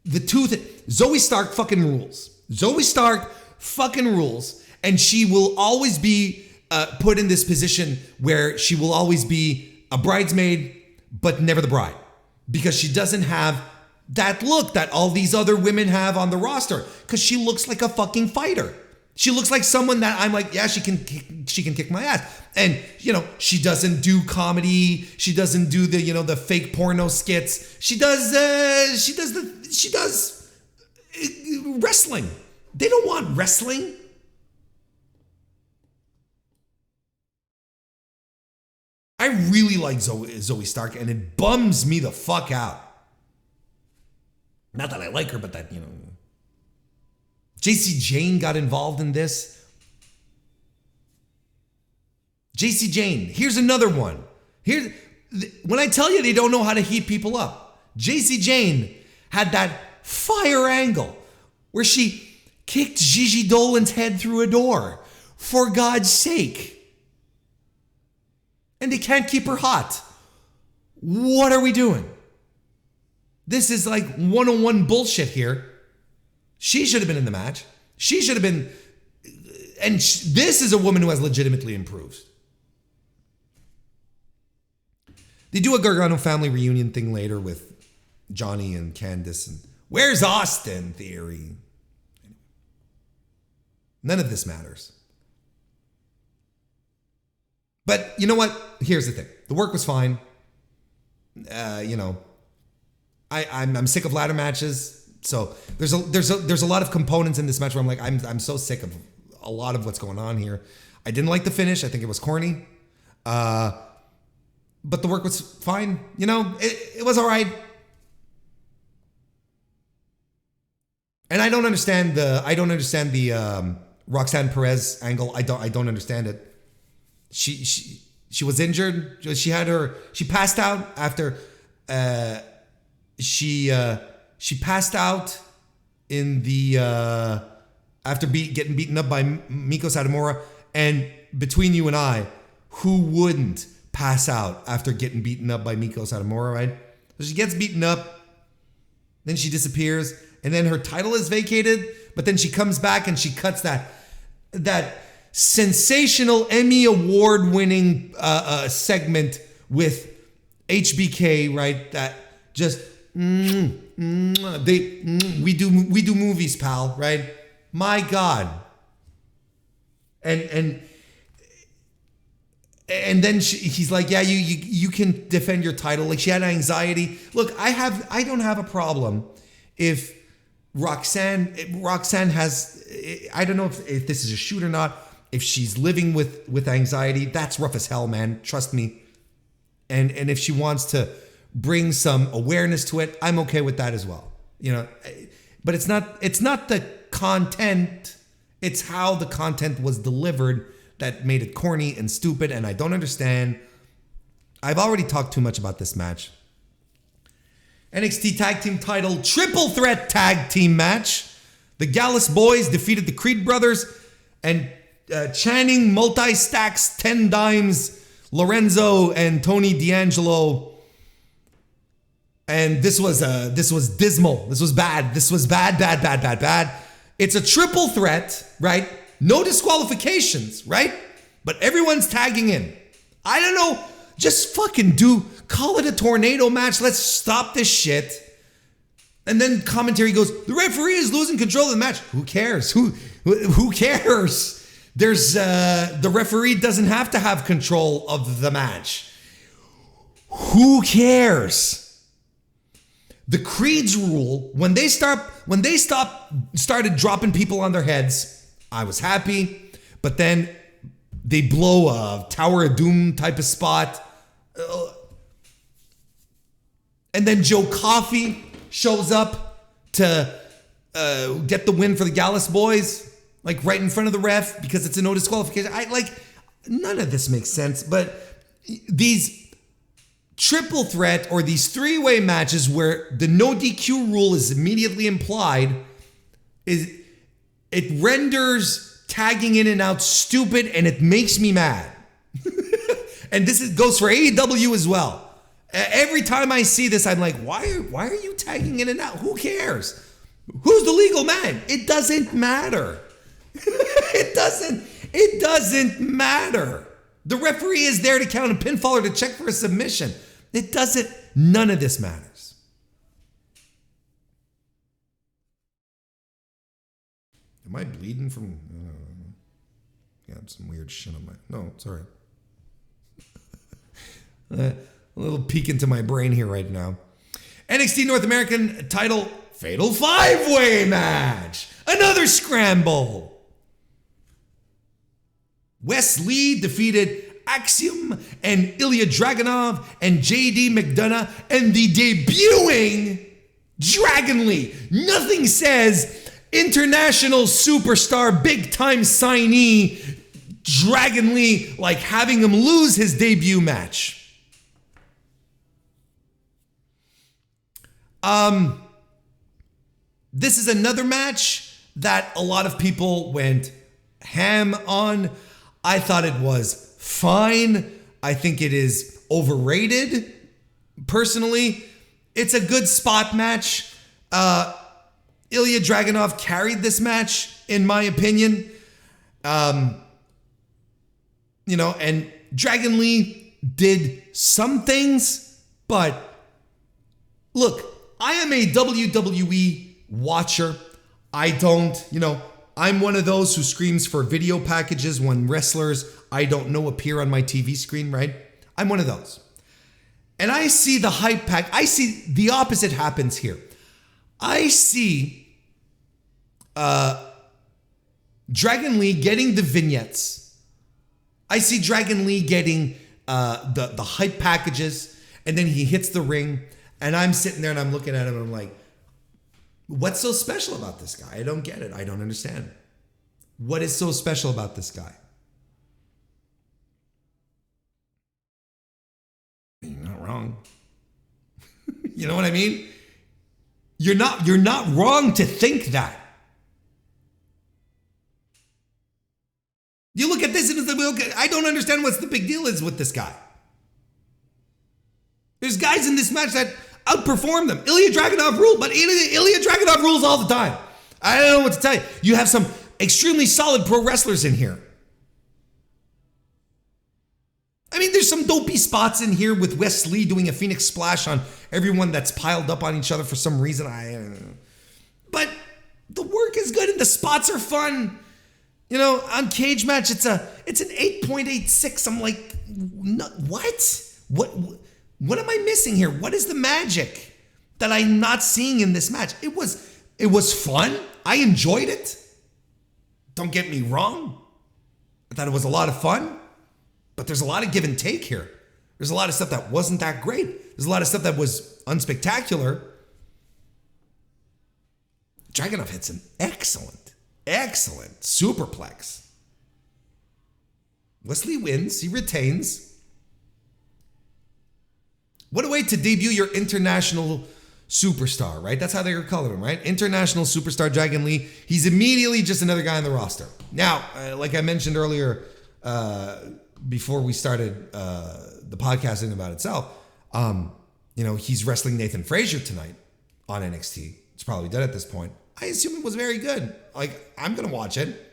Zoe Stark fucking rules. Zoe Stark fucking rules, and she will always be put in this position where she will always be a bridesmaid, but never the bride, because she doesn't have that look that all these other women have on the roster, because she looks like a fucking fighter. She looks like someone that I'm like, yeah, she can kick my ass. And she doesn't do comedy. She doesn't do the fake porno skits. She does wrestling. They don't want wrestling. I really like Zoe Stark, and it bums me the fuck out. Not that I like her, but that, JC Jane got involved in this. JC Jane, here's another one. When I tell you they don't know how to heat people up, JC Jane had that fire angle where she kicked Gigi Dolan's head through a door. For God's sake. and they can't keep her hot. What are we doing? This is like 101 bullshit here. She should have been in the match. She should have been, and this is a woman who has legitimately improved. They do a Gargano family reunion thing later with Johnny and Candice and where's Austin Theory? None of this matters. But you know what? Here's the thing. The work was fine. I'm sick of ladder matches. So there's a lot of components in this match where I'm like, I'm so sick of a lot of what's going on here. I didn't like the finish. I think it was corny. But the work was fine. It was all right. And I don't understand the Roxanne Perez angle. I don't understand it. She was injured. She passed out after she passed out in the after getting beaten up by Miko Satomura. And between you and I, who wouldn't pass out after getting beaten up by Miko Satomura, right? So she gets beaten up, then she disappears, and then her title is vacated, but then she comes back and she cuts that sensational Emmy award-winning segment with HBK, right? That just we do movies, pal, right? My God. And then he's like, yeah, you can defend your title. Like, she had anxiety. Look, I don't have a problem if Roxanne has, I don't know if this is a shoot or not. If she's living with anxiety, that's rough as hell, man. Trust me. And if she wants to bring some awareness to it, I'm okay with that as well. But it's not the content, it's how the content was delivered that made it corny and stupid, and I don't understand. I've already talked too much about this match. NXT Tag Team title triple threat tag team match. The Gallus Boys defeated the Creed Brothers, and Channing multi-stacks 10 dimes Lorenzo and Tony D'Angelo. And this was dismal. This was bad. This was bad. It's a triple threat, right? No disqualifications, right? But everyone's tagging in. I don't know. Just fucking call it a tornado match. Let's stop this shit. And then commentary goes, the referee is losing control of the match. Who cares? Who cares? The referee doesn't have to have control of the match. Who cares? The Creed's rule, when they started dropping people on their heads, I was happy, but then they blow a Tower of Doom type of spot. And then Joe Coffey shows up to get the win for the Gallus Boys, like right in front of the ref because it's a no disqualification. None of this makes sense, but these triple threat or these three-way matches where the no DQ rule is immediately implied, it renders tagging in and out stupid, and it makes me mad. And this goes for AEW as well. Every time I see this, I'm like, why are you tagging in and out? Who cares? Who's the legal man? It doesn't matter. It doesn't matter. The referee is there to count a pinfall or to check for a submission. None of this matters. Am I bleeding from... got some weird shit on my... No, it's all right. A little peek into my brain here right now. NXT North American title Fatal 5-Way match. Another scramble. Wes Lee defeated Axiom and Ilya Dragunov and JD McDonough and the debuting Dragon Lee. Nothing says international superstar, big time signee Dragon Lee like having him lose his debut match. This is another match that a lot of people went ham on. I thought it was fine. I think it is overrated. Personally, it's a good spot match. Ilya Dragunov carried this match, in my opinion. And Dragon Lee did some things, but look, I am a WWE watcher. I'm one of those who screams for video packages when wrestlers I don't know appear on my TV screen, right? I'm one of those. And I see the hype pack. I see the opposite happens here. I see Dragon Lee getting the vignettes. I see Dragon Lee getting the hype packages, and then he hits the ring, and I'm sitting there and I'm looking at him and I'm like, what's so special about this guy? I don't get it. I don't understand. What is so special about this guy? You're not wrong. You know what I mean? You're not wrong to think that. You look at this and it's like, I don't understand what's the big deal is with this guy. There's guys in this match that outperform them. Ilya Dragunov ruled, but Ilya Dragunov rules all the time. I don't know what to tell you. You have some extremely solid pro wrestlers in here. I mean, there's some dopey spots in here with Wes Lee doing a Phoenix Splash on everyone that's piled up on each other for some reason. But the work is good and the spots are fun. On Cage Match, it's an 8.86. I'm like, no, what am I missing here? What is the magic that I'm not seeing in this match? It was fun. I enjoyed it. Don't get me wrong. I thought it was a lot of fun. But there's a lot of give and take here. There's a lot of stuff that wasn't that great. There's a lot of stuff that was unspectacular. Dragunov hits an excellent superplex. Wesley wins. He retains. What a way to debut your international superstar, right? That's how they were calling him, right? International superstar Dragon Lee. He's immediately just another guy on the roster. Now, like I mentioned earlier, before we started the podcasting about itself, he's wrestling Nathan Frazier tonight on NXT. It's probably dead at this point. I assume it was very good. Like, I'm gonna watch it.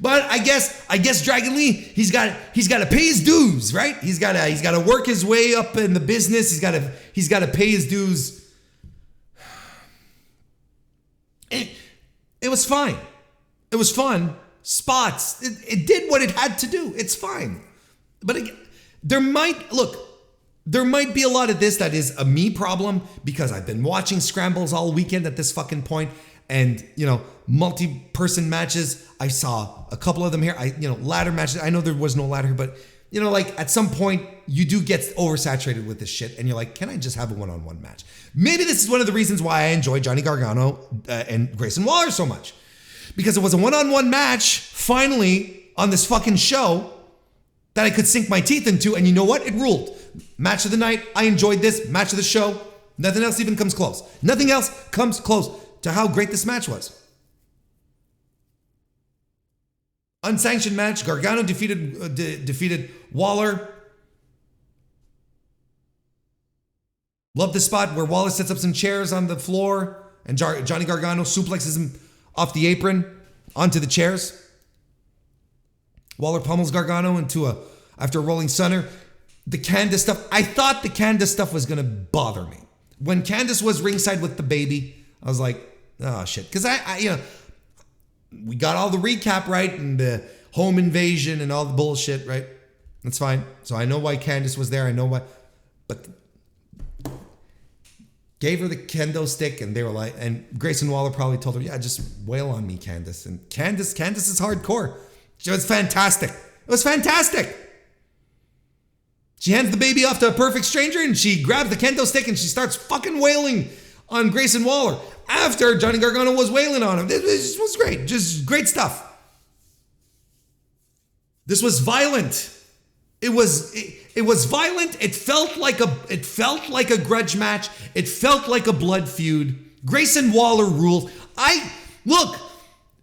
But I guess Dragon Lee, he's got to pay his dues, right? He's got to work his way up in the business. He's got to pay his dues. It was fine. It was fun. Spots. It did what it had to do. It's fine. But there might be a lot of this that is a me problem because I've been watching scrambles all weekend at this fucking point, and multi-person matches. I saw a couple of them here. Ladder matches. I know there was no ladder, but like at some point you do get oversaturated with this shit, and you're like, can I just have a one-on-one match? Maybe this is one of the reasons why I enjoy Johnny Gargano and Grayson Waller so much. Because it was a one-on-one match, finally, on this fucking show that I could sink my teeth into, and you know what? It ruled. Match of the night, I enjoyed this. Match of the show, nothing else even comes close. Nothing else comes close to how great this match was. Unsanctioned match, Gargano defeated Waller. Love the spot where Waller sets up some chairs on the floor, and Johnny Gargano suplexes him off the apron onto the chairs. Waller pummels Gargano after a rolling stunner. The Candice stuff, I thought the Candice stuff was going to bother me. When Candice was ringside with the baby, I was like, oh shit. Because we got all the recap, right? And the home invasion and all the bullshit, right? That's fine. So I know why Candice was there. I know why. But gave her the kendo stick, and they were like, and Grayson Waller probably told her, yeah, just wail on me, Candice. And Candice is hardcore. She was fantastic. It was fantastic. She hands the baby off to a perfect stranger, and she grabs the kendo stick, and she starts fucking wailing on Grayson Waller after Johnny Gargano was wailing on him. This was great. Just great stuff. This was violent. It was violent. It felt like a grudge match. It felt like a blood feud. Grayson Waller ruled.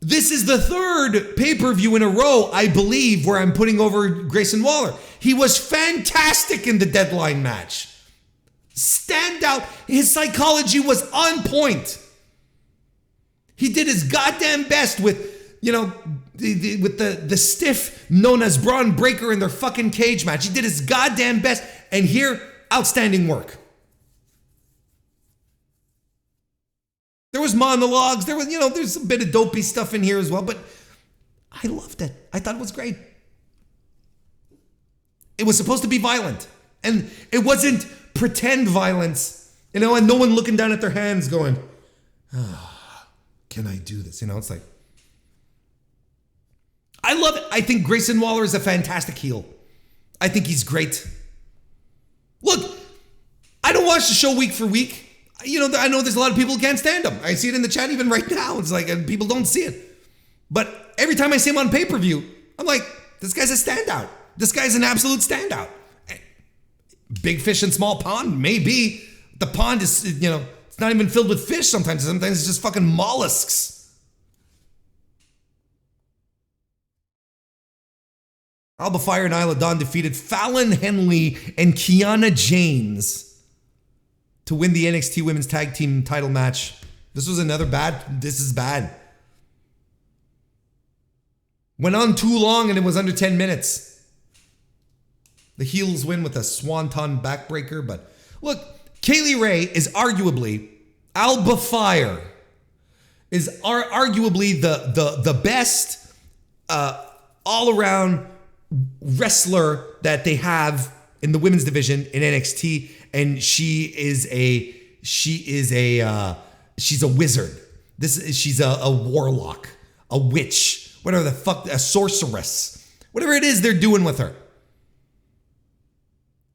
This is the third pay-per-view in a row, I believe, where I'm putting over Grayson Waller. He was fantastic in the deadline match. Stand out. His psychology was on point. He did his goddamn best with, with the stiff known as Braun Breaker in their fucking cage match. He did his goddamn best. And here, outstanding work. There was monologues. There was, there's a bit of dopey stuff in here as well. But I loved it. I thought it was great. It was supposed to be violent. And it wasn't pretend violence, and no one looking down at their hands going, can I do this? It's like, I love it. I think Grayson Waller is a fantastic heel. I think he's great. Look, I don't watch the show week for week. I know there's a lot of people who can't stand him. I see it in the chat even right now. It's like, people don't see it. But every time I see him on pay-per-view, I'm like, this guy's a standout. This guy's an absolute standout. Big fish in small pond, maybe. The pond is, it's not even filled with fish sometimes. Sometimes it's just fucking mollusks. Alba Fire and Isla Dawn defeated Fallon Henley and Kiana James to win the NXT Women's Tag Team title match. This is bad. Went on too long and it was under 10 minutes. The heels win with a swanton backbreaker, but look, Kaylee Ray is arguably, Alba Fire is arguably the best all-around wrestler that they have in the women's division in NXT, and she's a wizard. She's a warlock, a witch, whatever the fuck, a sorceress, whatever it is they're doing with her.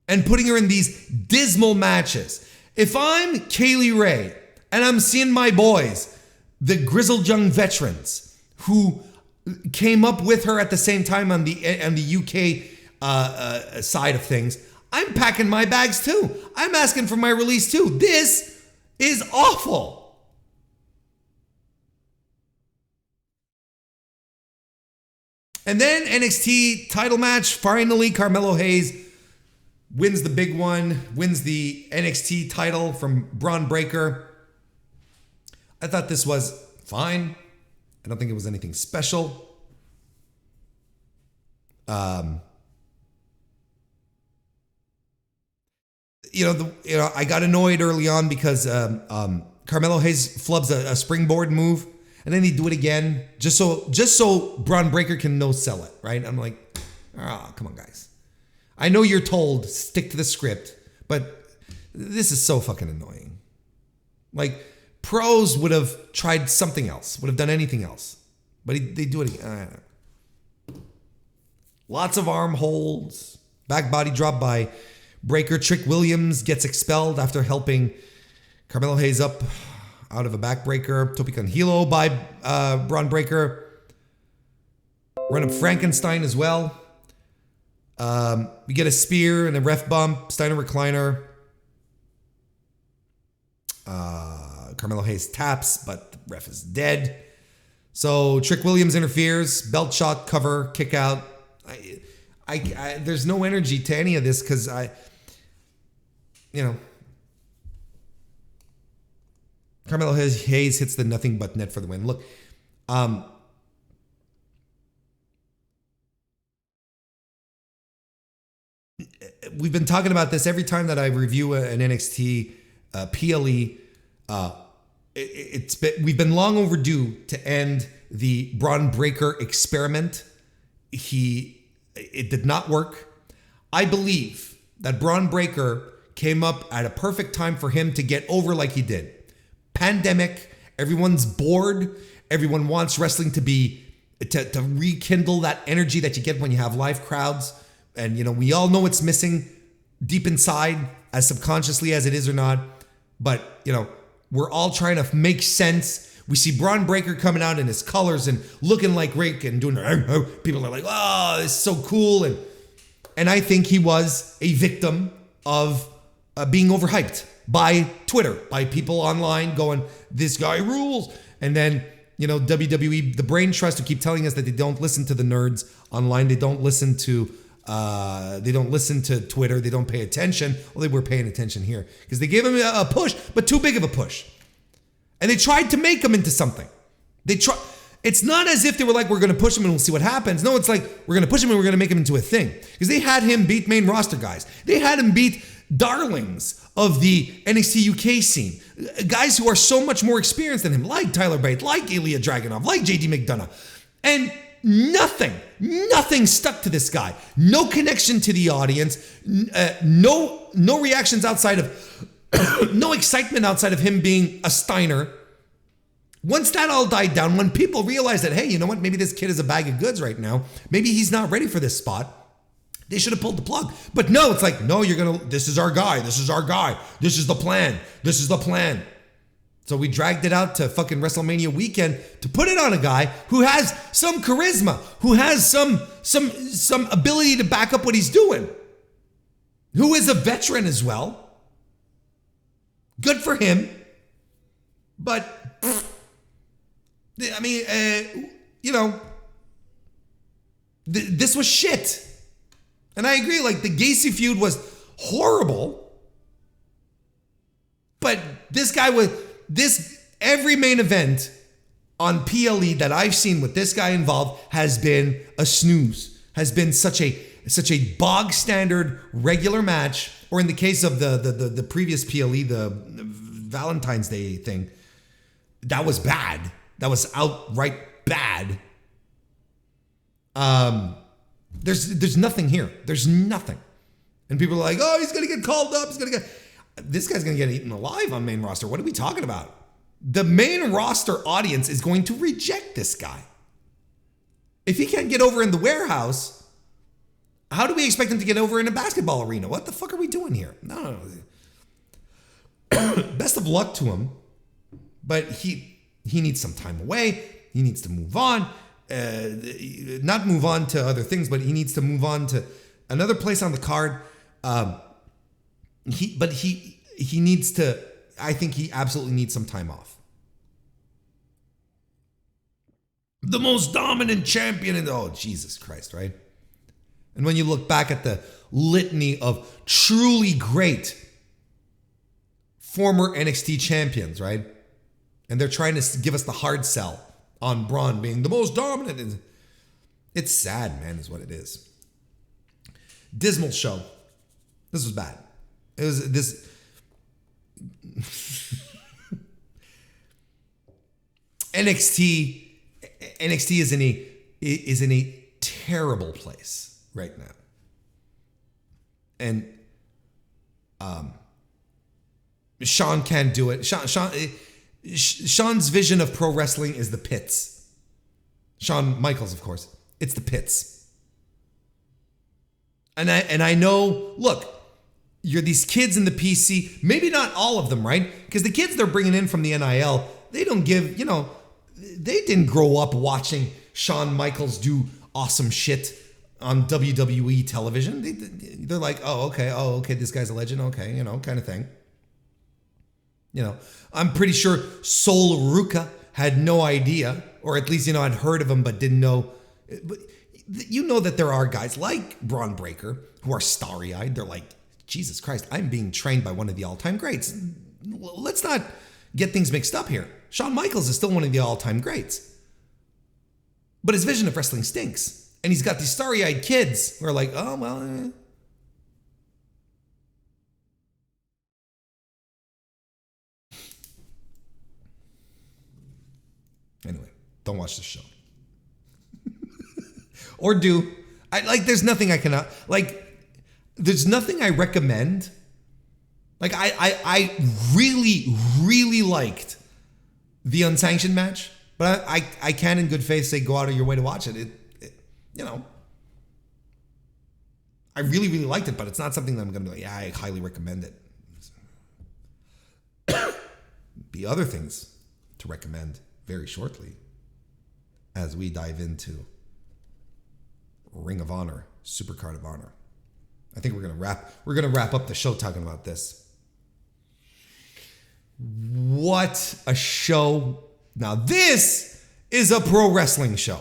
And putting her in these dismal matches. If I'm Kaylee Ray and I'm seeing my boys, the grizzled young veterans who came up with her at the same time on the UK side of things, I'm packing my bags too. I'm asking for my release too. This is awful. And then NXT title match. Finally, Carmelo Hayes wins the big one, wins the NXT title from Braun Breaker. I thought this was fine. I don't think it was anything special. I got annoyed early on because Carmelo Hayes flubs a springboard move, and then they do it again just so Braun Breaker can no sell it, right? I'm like, come on, guys. I know you're told stick to the script, but this is so fucking annoying. Like, pros would have tried something else, would have done anything else, but they do it again. Lots of arm holds, back body drop by Breaker. Trick Williams gets expelled after helping Carmelo Hayes up out of a backbreaker. Topi con Hilo by Braun Breaker. Run up Frankenstein as well. We get a spear and a ref bump. Steiner recliner. Carmelo Hayes taps, but the ref is dead. So Trick Williams interferes. Belt shot, cover, kick out. There's no energy to any of this because Carmelo Hayes hits the nothing but net for the win. Look, we've been talking about this every time that I review an NXT PLE. We've been long overdue to end the Braun Breaker experiment. It did not work. I believe that Braun Breaker came up at a perfect time for him to get over like he did. Pandemic, everyone's bored. Everyone wants wrestling to rekindle that energy that you get when you have live crowds. And, we all know it's missing deep inside, as subconsciously as it is or not. But, we're all trying to make sense. We see Braun Breaker coming out in his colors and looking like Rick and doing people are like, oh, this is so cool. And I think he was a victim of being overhyped by Twitter, by people online going, this guy rules. And then, WWE, the brain trust who keep telling us that they don't listen to the nerds online. They don't listen to Twitter. They don't pay attention. Well, they were paying attention here because they gave him a push, but too big of a push. And they tried to make him into something. It's not as if they were like, we're going to push him and we'll see what happens. No, it's like, we're going to push him and we're going to make him into a thing. Because they had him beat main roster guys. They had him beat darlings of the NXT UK scene. Guys who are so much more experienced than him, like Tyler Bate, like Ilya Dragunov, like JD McDonough. And nothing stuck to this guy. No connection to the audience. No reactions outside of, no excitement outside of him being a Steiner. Once that all died down, when people realized that, hey, you know what? Maybe this kid is a bag of goods right now. Maybe he's not ready for this spot. They should have pulled the plug. But no, it's like, no, this is our guy. This is our guy. This is the plan. This is the plan. So we dragged it out to fucking WrestleMania weekend to put it on a guy who has some charisma, who has some ability to back up what he's doing, who is a veteran as well. Good for him. But I mean, this was shit. And I agree, like, the Gacy feud was horrible. But this guy every main event on PLE that I've seen with this guy involved has been a snooze, has been such a bog standard regular match, or in the case of the previous PLE, the Valentine's Day thing, that was bad. That was outright bad. There's nothing here. There's nothing. And people are like, oh, he's going to get called up. This guy's going to get eaten alive on main roster. What are we talking about? The main roster audience is going to reject this guy. If he can't get over in the warehouse, how do we expect him to get over in a basketball arena? What the fuck are we doing here? No. Best of luck to him. But he needs some time away. He needs to move on. Not move on to other things, but he needs to move on to another place on the card. He needs to, I think he absolutely needs some time off. The most dominant champion oh, Jesus Christ, right? And when you look back at the litany of truly great former NXT champions, right? And they're trying to give us the hard sell on Braun being the most dominant. It's sad, man, is what it is. Dismal show. This was bad. It was this. NXT is in a terrible place right now. And Sean can't do it. Sean's vision of pro wrestling is the pits. Shawn Michaels, of course. It's the pits. And I know, look, you're these kids in the PC, maybe not all of them, right? Because the kids they're bringing in from the NIL, they don't give, they didn't grow up watching Shawn Michaels do awesome shit on WWE television. They're like, oh, okay, this guy's a legend, okay, kind of thing. I'm pretty sure Sol Ruka had no idea, or at least, I'd heard of him, but didn't know. But that there are guys like Braun Breaker who are starry-eyed. They're like, Jesus Christ, I'm being trained by one of the all-time greats. Let's not get things mixed up here. Shawn Michaels is still one of the all-time greats. But his vision of wrestling stinks. And he's got these starry-eyed kids who are like, oh, well, Anyway, don't watch this show. Or do. There's nothing I cannot, there's nothing I recommend. I really, really liked the unsanctioned match, but I can in good faith say go out of your way to watch it. I really, really liked it, but it's not something that I'm going to be like, I highly recommend it. Be other things to recommend very shortly as we dive into Ring of Honor, Supercard of Honor. I think we're gonna wrap up the show talking about this. What a show. Now this is a pro wrestling show.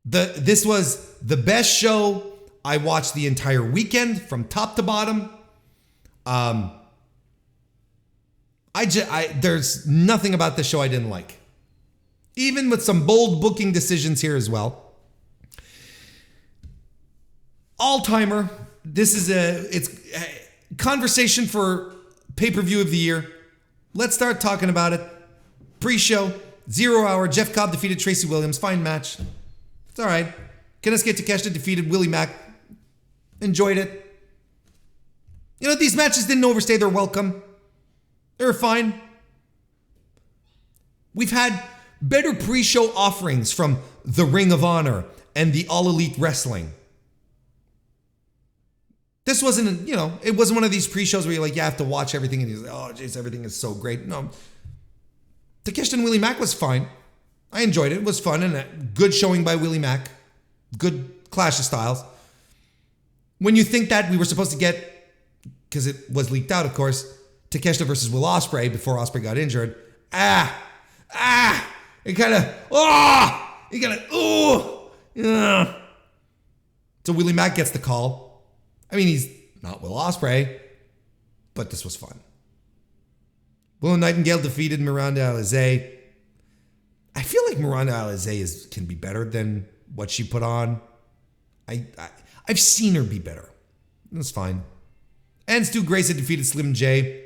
This was the best show I watched the entire weekend from top to bottom. There's nothing about this show I didn't like. Even with some bold booking decisions here as well. All-timer. This is it's a conversation for pay-per-view of the year. Let's start talking about it. Pre-show, 0 hour. Jeff Cobb defeated Tracy Williams. Fine match. It's all right. Kensuke Takeshita defeated Willie Mack. Enjoyed it. You know, these matches didn't overstay their welcome. They were fine. We've had better pre-show offerings from the Ring of Honor and the All Elite Wrestling. This wasn't, it wasn't one of these pre-shows where you're like, you have to watch everything and you're like, oh, jeez, everything is so great. No. Takeshita and Willie Mack was fine. I enjoyed it. It was fun and a good showing by Willie Mack. Good clash of styles. When you think that we were supposed to get, because it was leaked out, of course, Takeshita versus Will Ospreay before Ospreay got injured. So Willie Mack gets the call. I mean, he's not Will Ospreay, but this was fun. Willow Nightingale defeated Miranda Alizé. I feel like Miranda Alizé can be better than what she put on. I've seen her be better. That's fine. And Stu Grayson defeated Slim J.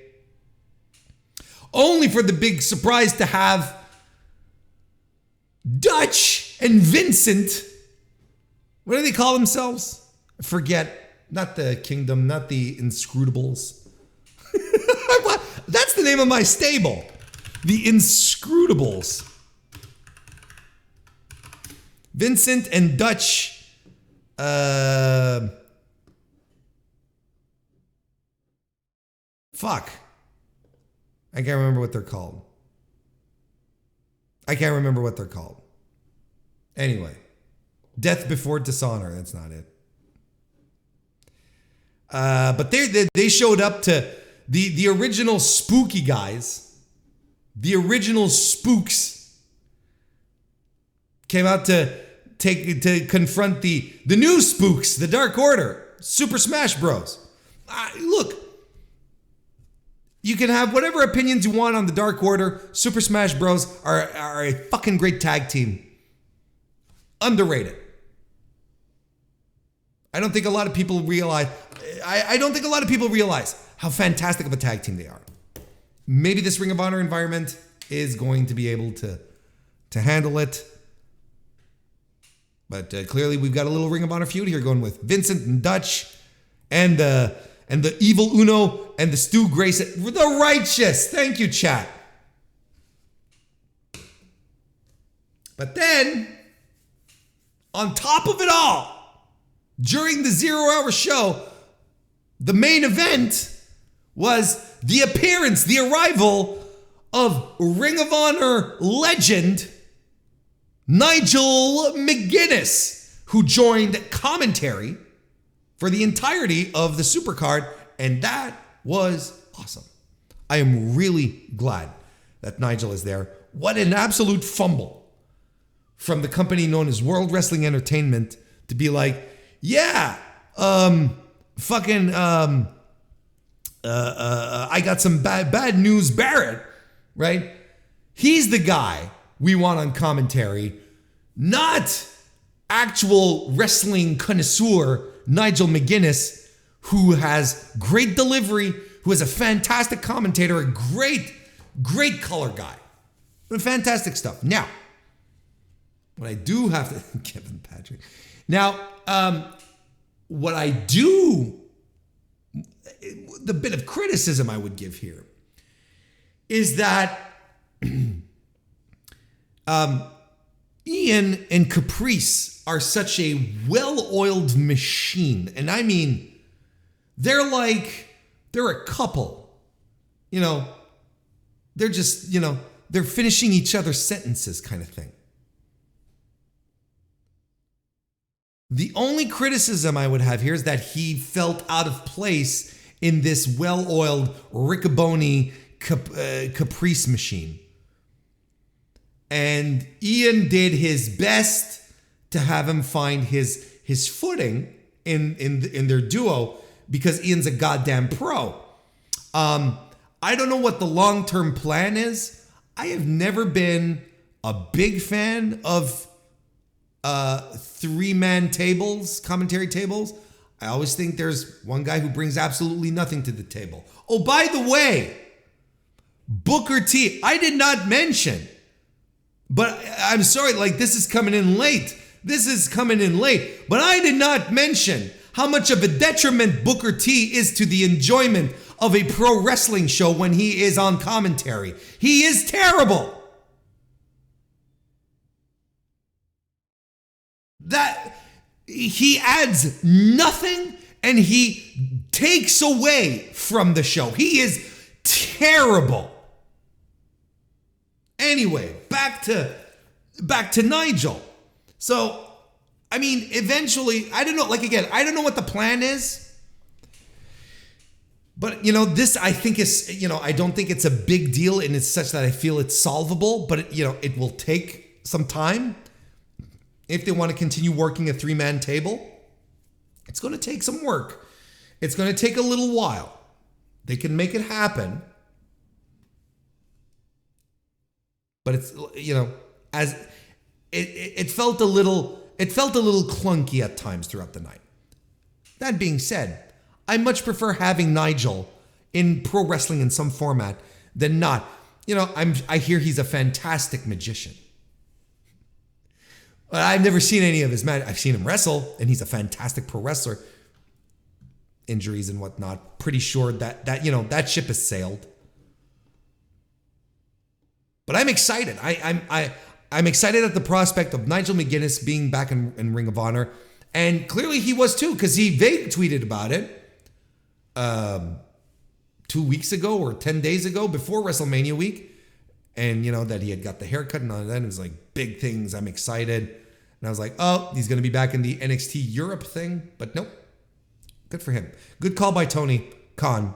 Only for the big surprise to have Dutch and Vincent. What do they call themselves? I forget. Not the Kingdom, not the Inscrutables. That's the name of my stable. The Inscrutables. Vincent and Dutch. Fuck. I can't remember what they're called. Anyway. Death Before Dishonor. That's not it. But they showed up to the original spooky guys. The original spooks came out to confront the new spooks, the Dark Order, Super Smash Bros. Look, you can have whatever opinions you want on the Dark Order. Super Smash Bros. are a fucking great tag team. Underrated. I don't think a lot of people realize. I don't think a lot of people realize how fantastic of a tag team they are. Maybe this Ring of Honor environment is going to be able to handle it. But clearly we've got a little Ring of Honor feud here going with Vincent and Dutch and the Evil Uno and the Stu Grayson. The Righteous. Thank you, chat. But then, on top of it all, during the 0 hour show, the main event was the appearance, the arrival of Ring of Honor legend Nigel McGuinness, who joined commentary for the entirety of the Supercard, and that was awesome. I am really glad that Nigel is there. What an absolute fumble from the company known as World Wrestling Entertainment to be like, yeah, I got some bad news, Barrett, right? He's the guy we want on commentary, not actual wrestling connoisseur Nigel McGuinness, who has great delivery, who is a fantastic commentator, a great color guy. Fantastic stuff. Now, what I do have to, Kevin Patrick. Now, what I do, the bit of criticism I would give here is that Ian and Caprice are such a well-oiled machine. And I mean, they're a couple. They're just, they're finishing each other's sentences kind of thing. The only criticism I would have here is that he felt out of place in this well-oiled Riccaboni Caprice machine. And Ian did his best to have him find his footing in their duo because Ian's a goddamn pro. I don't know what the long-term plan is. I have never been a big fan of three-man tables, commentary tables. I always think there's one guy who brings absolutely nothing to the table. Oh, by the way, Booker T, I did not mention, but I'm sorry, like this is coming in late. But I did not mention how much of a detriment Booker T is to the enjoyment of a pro wrestling show when he is on commentary. He is terrible. That he adds nothing and he takes away from the show. He is terrible. Anyway, back to Nigel. So, I mean, eventually, I don't know, like again, I don't know what the plan is. But, this I think is, I don't think it's a big deal and it's such that I feel it's solvable, but, it will take some time. If they want to continue working a three-man table, it's going to take some work. It's going to take a little while. They can make it happen. But it's, as it felt a little clunky at times throughout the night. That being said, I much prefer having Nigel in pro wrestling in some format than not. I hear he's a fantastic magician. I've never seen any of his matches. I've seen him wrestle, and he's a fantastic pro wrestler. Injuries and whatnot. Pretty sure that ship has sailed. But I'm excited. I'm excited at the prospect of Nigel McGuinness being back in Ring of Honor, and clearly he was too, because he vague tweeted about it 2 weeks ago or 10 days ago before WrestleMania week. And, that he had got the haircut and all that. It was like big things. I'm excited. And I was like, oh, he's going to be back in the NXT Europe thing. But nope. Good for him. Good call by Tony Khan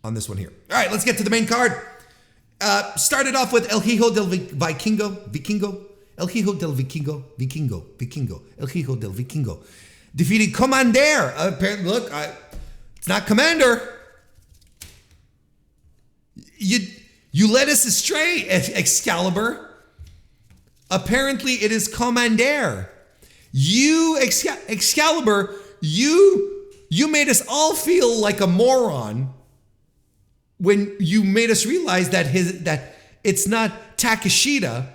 on this one here. All right, let's get to the main card. Started off with El Hijo del Vikingo. El Hijo del Vikingo. El Hijo del Vikingo. Defeated Commander. Apparently, look, it's not Commander. You led us astray, Excalibur. Apparently, it is Commander. You, Excalibur, you made us all feel like a moron when you made us realize that it's not Takeshita.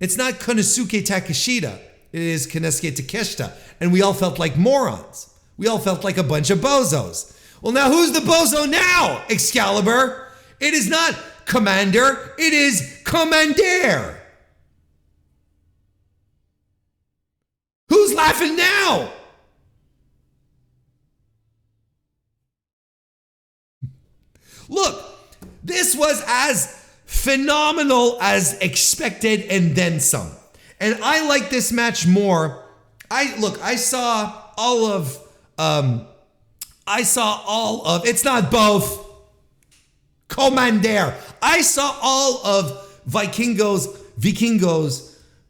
It's not Konosuke Takeshita. It is Konosuke Takeshita. And we all felt like morons. We all felt like a bunch of bozos. Well, now who's the bozo now, Excalibur? It is not Commander. It is Commander. Who's laughing now? Look, this was as phenomenal as expected and then some. And I like this match more. I saw all of, it's not both. Commander. I saw all of Vikingos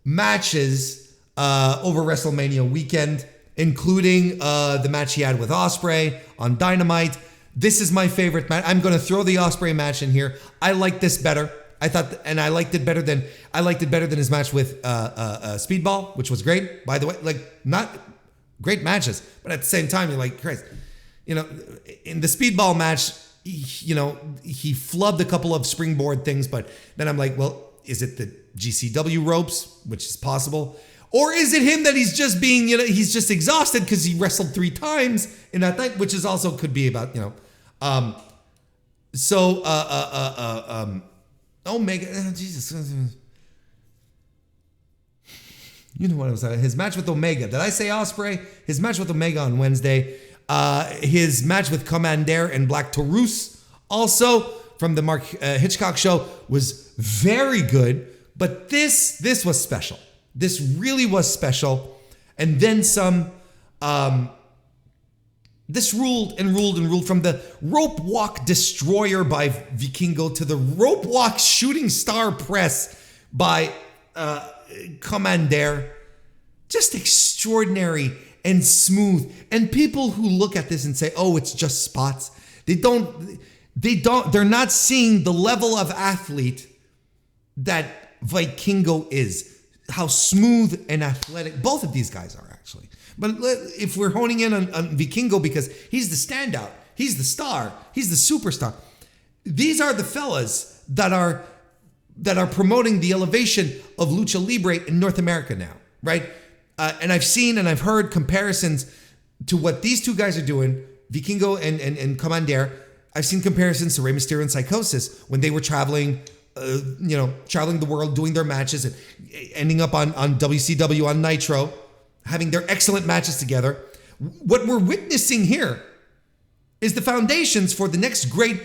matches over WrestleMania weekend, including the match he had with Ospreay on Dynamite. This is my favorite match. I'm going to throw the Ospreay match in here. I like this better. I liked it better than his match with Speedball, which was great, by the way. Like, not great matches, but at the same time, you're like, Christ, in the Speedball match, he flubbed a couple of springboard things, but then I'm like, well, is it the GCW ropes, which is possible? Or is it him that he's just being, he's just exhausted because he wrestled 3 times in that night, which is also could be about, Omega, Jesus. You know what I was saying? His match with Omega. Did I say Ospreay? His match with Omega on Wednesday. His match with Commander and Black Taurus, also from the Mark Hitchcock show, was very good. But this was special. This really was special. And then some. This ruled and ruled and ruled, from the rope walk destroyer by Vikingo to the rope walk shooting star press by Commander. Just extraordinary and smooth. And people who look at this and say, oh, it's just spots, they're not seeing the level of athlete that Vikingo is. How smooth and athletic both of these guys are, actually. But if we're honing in on Vikingo, because he's the standout, he's the star, he's the superstar. These are the fellas that are promoting the elevation of Lucha Libre in North America now, right? And I've seen and I've heard comparisons to what these two guys are doing, Vikingo and Commander. I've seen comparisons to Rey Mysterio and Psychosis when they were traveling the world, doing their matches and ending up on WCW on Nitro, having their excellent matches together. What we're witnessing here is the foundations for the next great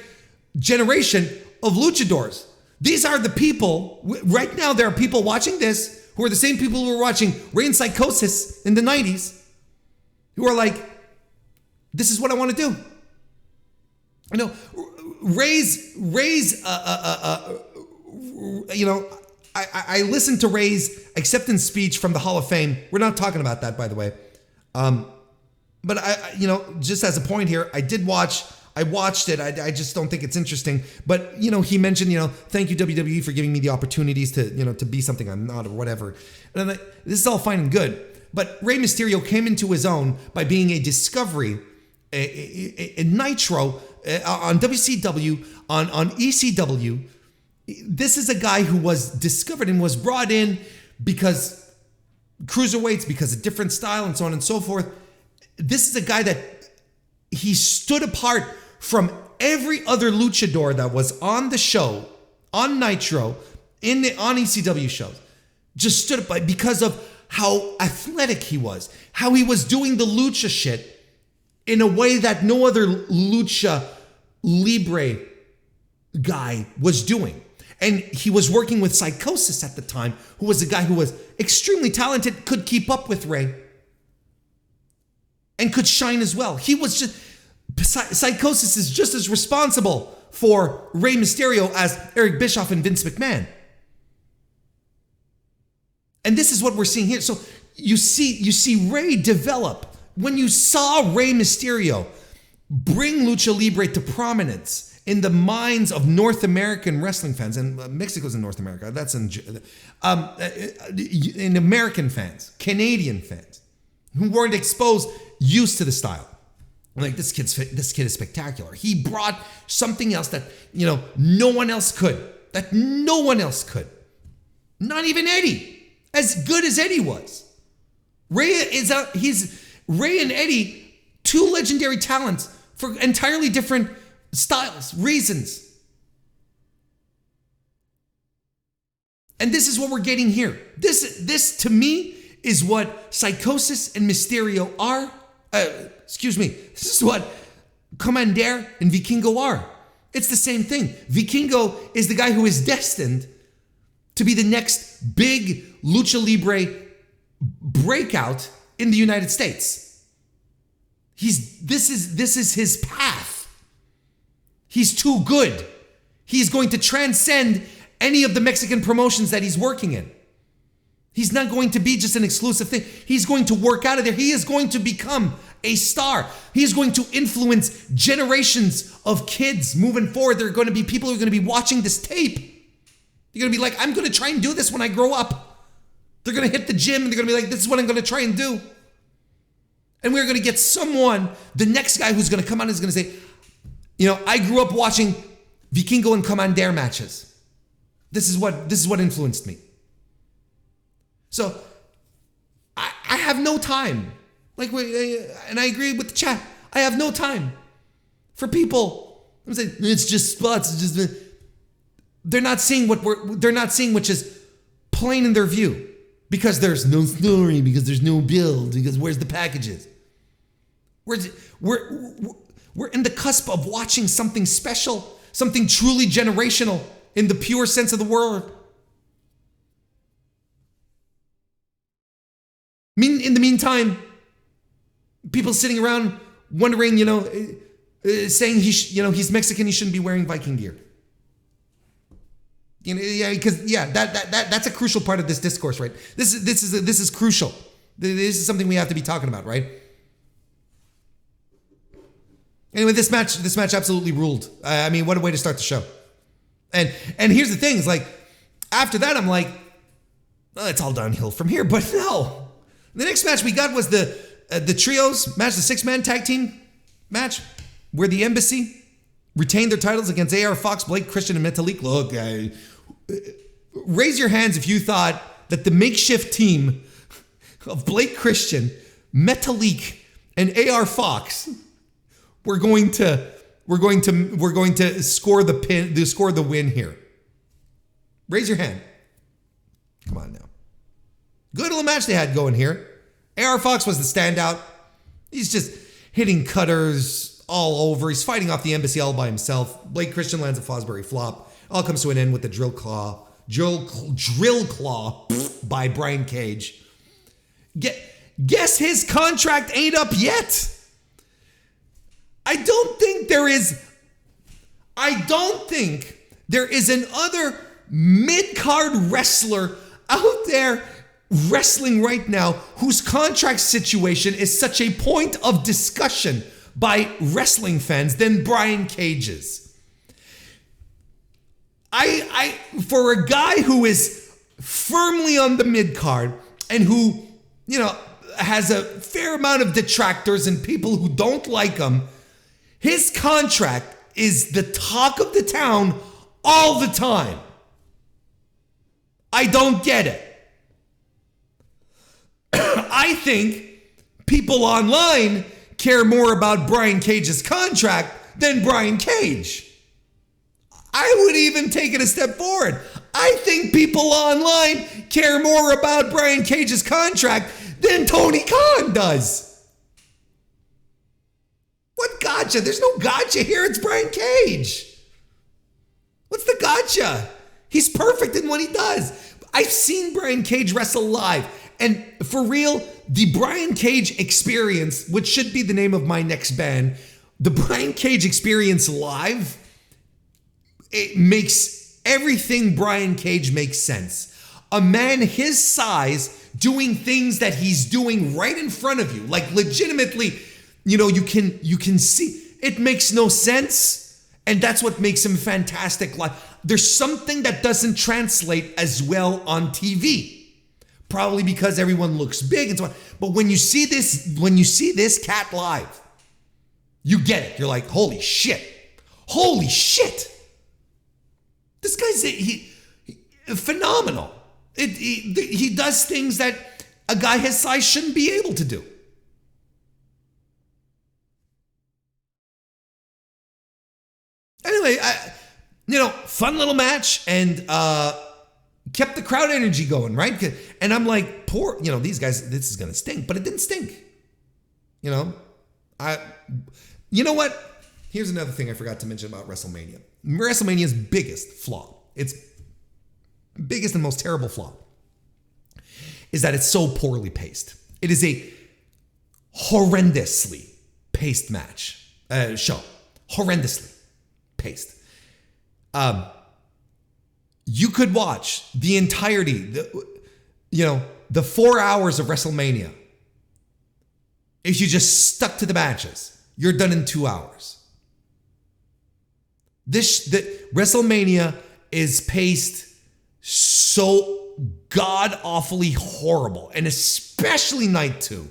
generation of luchadors. These are the people, right now there are people watching this who are the same people who were watching Rey and Psychosis in the 90s, who are like, this is what I want to do. You know, I listened to Ray's acceptance speech from the Hall of Fame. We're not talking about that, by the way. But just as a point here, I watched it. I just don't think it's interesting. But, he mentioned, thank you WWE for giving me the opportunities to be something I'm not or whatever. And I'm like, this is all fine and good. But Rey Mysterio came into his own by being a discovery in Nitro, on WCW, on ECW. This is a guy who was discovered and was brought in because cruiserweights, because of different style and so on and so forth. This is a guy that he stood apart from every other luchador that was on the show, on Nitro, on ECW shows. Just stood apart because of how athletic he was, how he was doing the lucha shit in a way that no other lucha libre guy was doing. And he was working with Psychosis at the time, who was a guy who was extremely talented, could keep up with Rey, and could shine as well. Psychosis is just as responsible for Rey Mysterio as Eric Bischoff and Vince McMahon. And this is what we're seeing here. So you see Rey develop. When you saw Rey Mysterio bring Lucha Libre to prominence in the minds of North American wrestling fans, and Mexico's in North America, that's in American fans, Canadian fans, who weren't used to the style. Like, this kid is spectacular. He brought something else that, no one else could. Not even Eddie. As good as Eddie was. Rey and Eddie, two legendary talents for entirely different styles, reasons. And this is what we're getting here. This to me is what Psychosis and Mysterio are. This is what Commander and Vikingo are. It's the same thing. Vikingo is the guy who is destined to be the next big Lucha Libre breakout in the United States. This is his path. He's too good. He's going to transcend any of the Mexican promotions that he's working in. He's not going to be just an exclusive thing. He's going to work out of there. He is going to become a star. He is going to influence generations of kids moving forward. There are going to be people who are going to be watching this tape. They're going to be like, I'm going to try and do this when I grow up. They're going to hit the gym and they're going to be like, this is what I'm going to try and do. And we're going to get the next guy who's going to come on is going to say, I grew up watching Vikingo and Commander matches. This is what influenced me. So I have no time. And I agree with the chat. I have no time for people. I'm saying it's just spots. They're not seeing which is plain in their view, because there's no story, because there's no build, because where's the packages? We're in the cusp of watching something special, something truly generational in the pure sense of the word. In the meantime, people sitting around wondering, saying he's Mexican, he shouldn't be wearing Viking gear. That's a crucial part of this discourse, right? This is crucial. This is something we have to be talking about, right? Anyway, this match absolutely ruled. What a way to start the show. And here's the thing: is like after that, I'm like, well, it's all downhill from here. But no, the next match we got was the trios match, the 6-man tag team match, where the Embassy retained their titles against AR Fox, Blake Christian, and Metalik. Look, raise your hands if you thought that the makeshift team of Blake Christian, Metalik, and AR Fox were going to score the win here. Raise your hand. Come on now. Good little match they had going here. AR Fox was the standout. He's just hitting cutters all over. He's fighting off the Embassy all by himself. Blake Christian lands a Fosbury flop. All comes to an end with the drill claw by Brian Cage. Guess his contract ain't up yet. I don't think there is another mid-card wrestler out there wrestling right now whose contract situation is such a point of discussion by wrestling fans than Brian Cage's. For a guy who is firmly on the mid-card and who, has a fair amount of detractors and people who don't like him, his contract is the talk of the town all the time. I don't get it. I think people online care more about Brian Cage's contract than Brian Cage. I would even take it a step forward. I think people online care more about Brian Cage's contract than Tony Khan does. What gotcha? There's no gotcha here. It's Brian Cage. What's the gotcha? He's perfect in what he does. I've seen Brian Cage wrestle live. And for real, the Brian Cage Experience, which should be the name of my next band, the Brian Cage Experience live, it makes everything Brian Cage makes sense. A man his size doing things that he's doing right in front of you, like legitimately, you can see it makes no sense, and that's what makes him fantastic. Like there's something that doesn't translate as well on TV, probably because everyone looks big and so on. But when you see this cat live, you get it. You're like, holy shit, this guy's phenomenal. He does things that a guy his size shouldn't be able to do. Anyway, fun little match and kept the crowd energy going, right? And I'm like, these guys, this is going to stink, but it didn't stink. You know what? Here's another thing I forgot to mention about WrestleMania. WrestleMania's biggest flaw, its biggest and most terrible flaw, is that it's so poorly paced. It is a horrendously paced show. Horrendously paced. You could watch the entirety, the 4 hours of WrestleMania. If you just stuck to the matches, you're done in 2 hours. The WrestleMania is paced so god-awfully horrible, and especially night 2,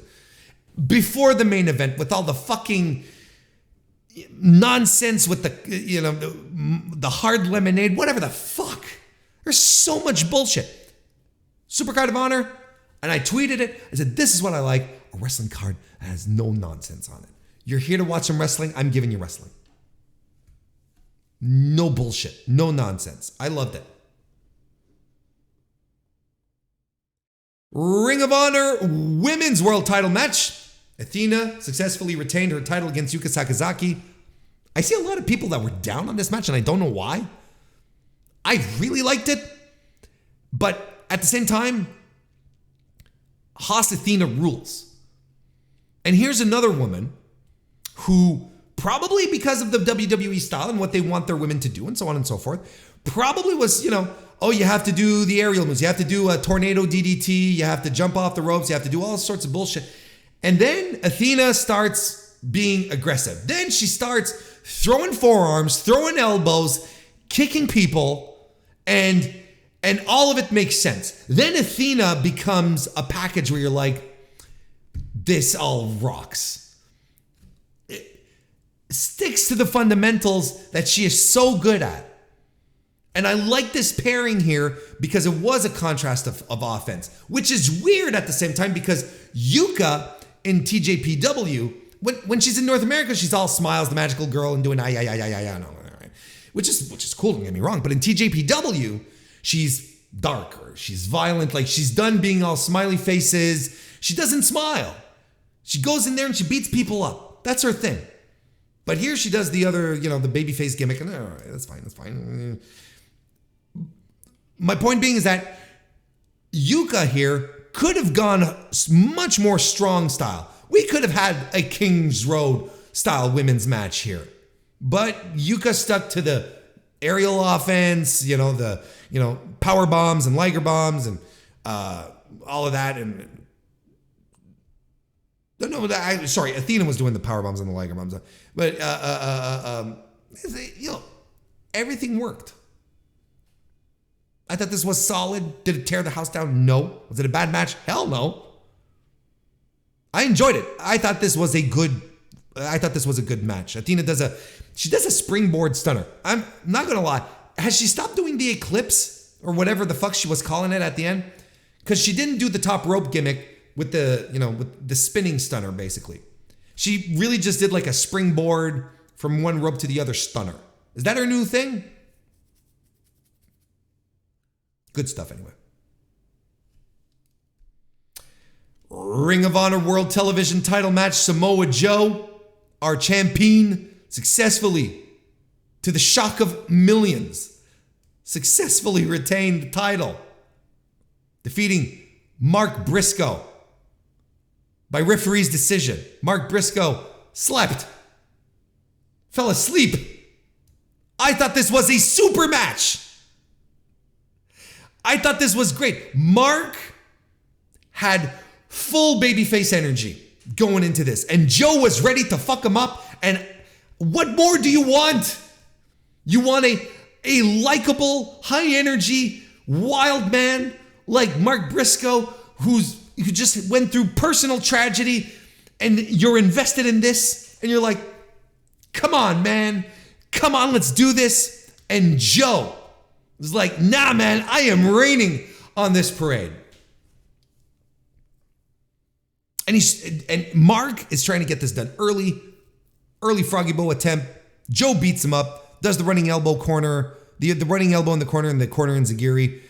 before the main event, with all the fucking nonsense with the hard lemonade, whatever the fuck. There's so much bullshit. Supercard of Honor, and I tweeted it. I said, this is what I like, a wrestling card that has no nonsense on it. You're here to watch some wrestling, I'm giving you wrestling. No bullshit, no nonsense. I loved it. Ring of Honor Women's World Title match. Athena successfully retained her title against Yuka Sakazaki. I see a lot of people that were down on this match, and I don't know why. I really liked it, but at the same time, Haas Athena rules. And here's another woman who probably because of the WWE style and what they want their women to do and so on and so forth, probably was, oh, you have to do the aerial moves. You have to do a tornado DDT. You have to jump off the ropes. You have to do all sorts of bullshit. And then Athena starts being aggressive. Then she starts throwing forearms, throwing elbows, kicking people, and all of it makes sense. Then Athena becomes a package where you're like, this all rocks. It sticks to the fundamentals that she is so good at. And I like this pairing here because it was a contrast of offense, which is weird at the same time because Yuka in TJPW, when she's in North America, she's all smiles, the magical girl, and doing which is cool, don't get me wrong. But in TJPW, she's darker, she's violent, like she's done being all smiley faces. She doesn't smile. She goes in there and she beats people up. That's her thing. But here she does the other, the babyface gimmick, and all right, that's fine. My point being is that Yuka here could have gone much more strong style. We could have had a King's Road style women's match here. But Yuka stuck to the aerial offense, the power bombs and Liger bombs and all of that. And sorry, Athena was doing the power bombs and the Liger bombs. But everything worked. I thought this was solid. Did it tear the house down? No. Was it a bad match? Hell no. I enjoyed it. I thought this was a good match. Athena does a springboard stunner. I'm not gonna lie. Has she stopped doing the eclipse or whatever the fuck she was calling it at the end? Because she didn't do the top rope gimmick with with the spinning stunner, basically. She really just did like a springboard from one rope to the other stunner. Is that her new thing? Good stuff anyway. Ring of Honor World Television title match. Samoa Joe, our champion, successfully, to the shock of millions, successfully retained the title, defeating Mark Briscoe by referee's decision. Mark Briscoe slept, fell asleep. I thought this was a super match. I thought this was great. Mark had full babyface energy going into this, and Joe was ready to fuck him up. And what more do you want? You want a likable, high energy, wild man like Mark Briscoe, who just went through personal tragedy, and you're invested in this, and you're like, come on, man. Come on, let's do this. And Joe was like, nah, man, I am raining on this parade. And Mark is trying to get this done early Froggy Bow attempt. Joe beats him up, does the running elbow corner, the running elbow in the corner and the corner in Zagiri.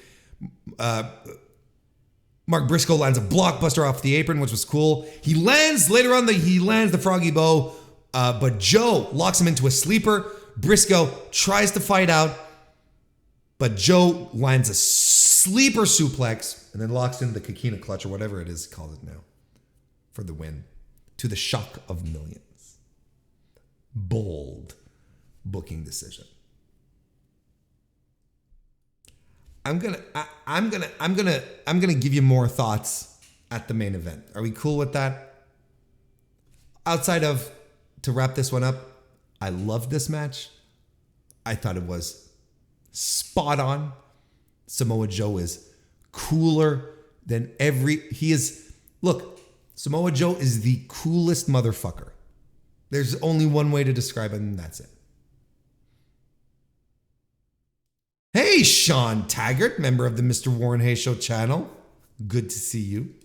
Mark Briscoe lands a blockbuster off the apron, which was cool. He lands the Froggy Bow, but Joe locks him into a sleeper. Briscoe tries to fight out, but Joe lands a sleeper suplex and then locks in the Kikina clutch or whatever it is called it now for the win, to the shock of millions. Bold booking decision. I'm gonna give you more thoughts at the main event. Are we cool with that? Outside of, to wrap this one up, I loved this match. I thought it was spot on. Samoa Joe is cooler than Samoa Joe is the coolest motherfucker. There's only one way to describe him, and that's it. Hey, Sean Taggart, member of the MrWarrenHayes Show channel. Good to see you.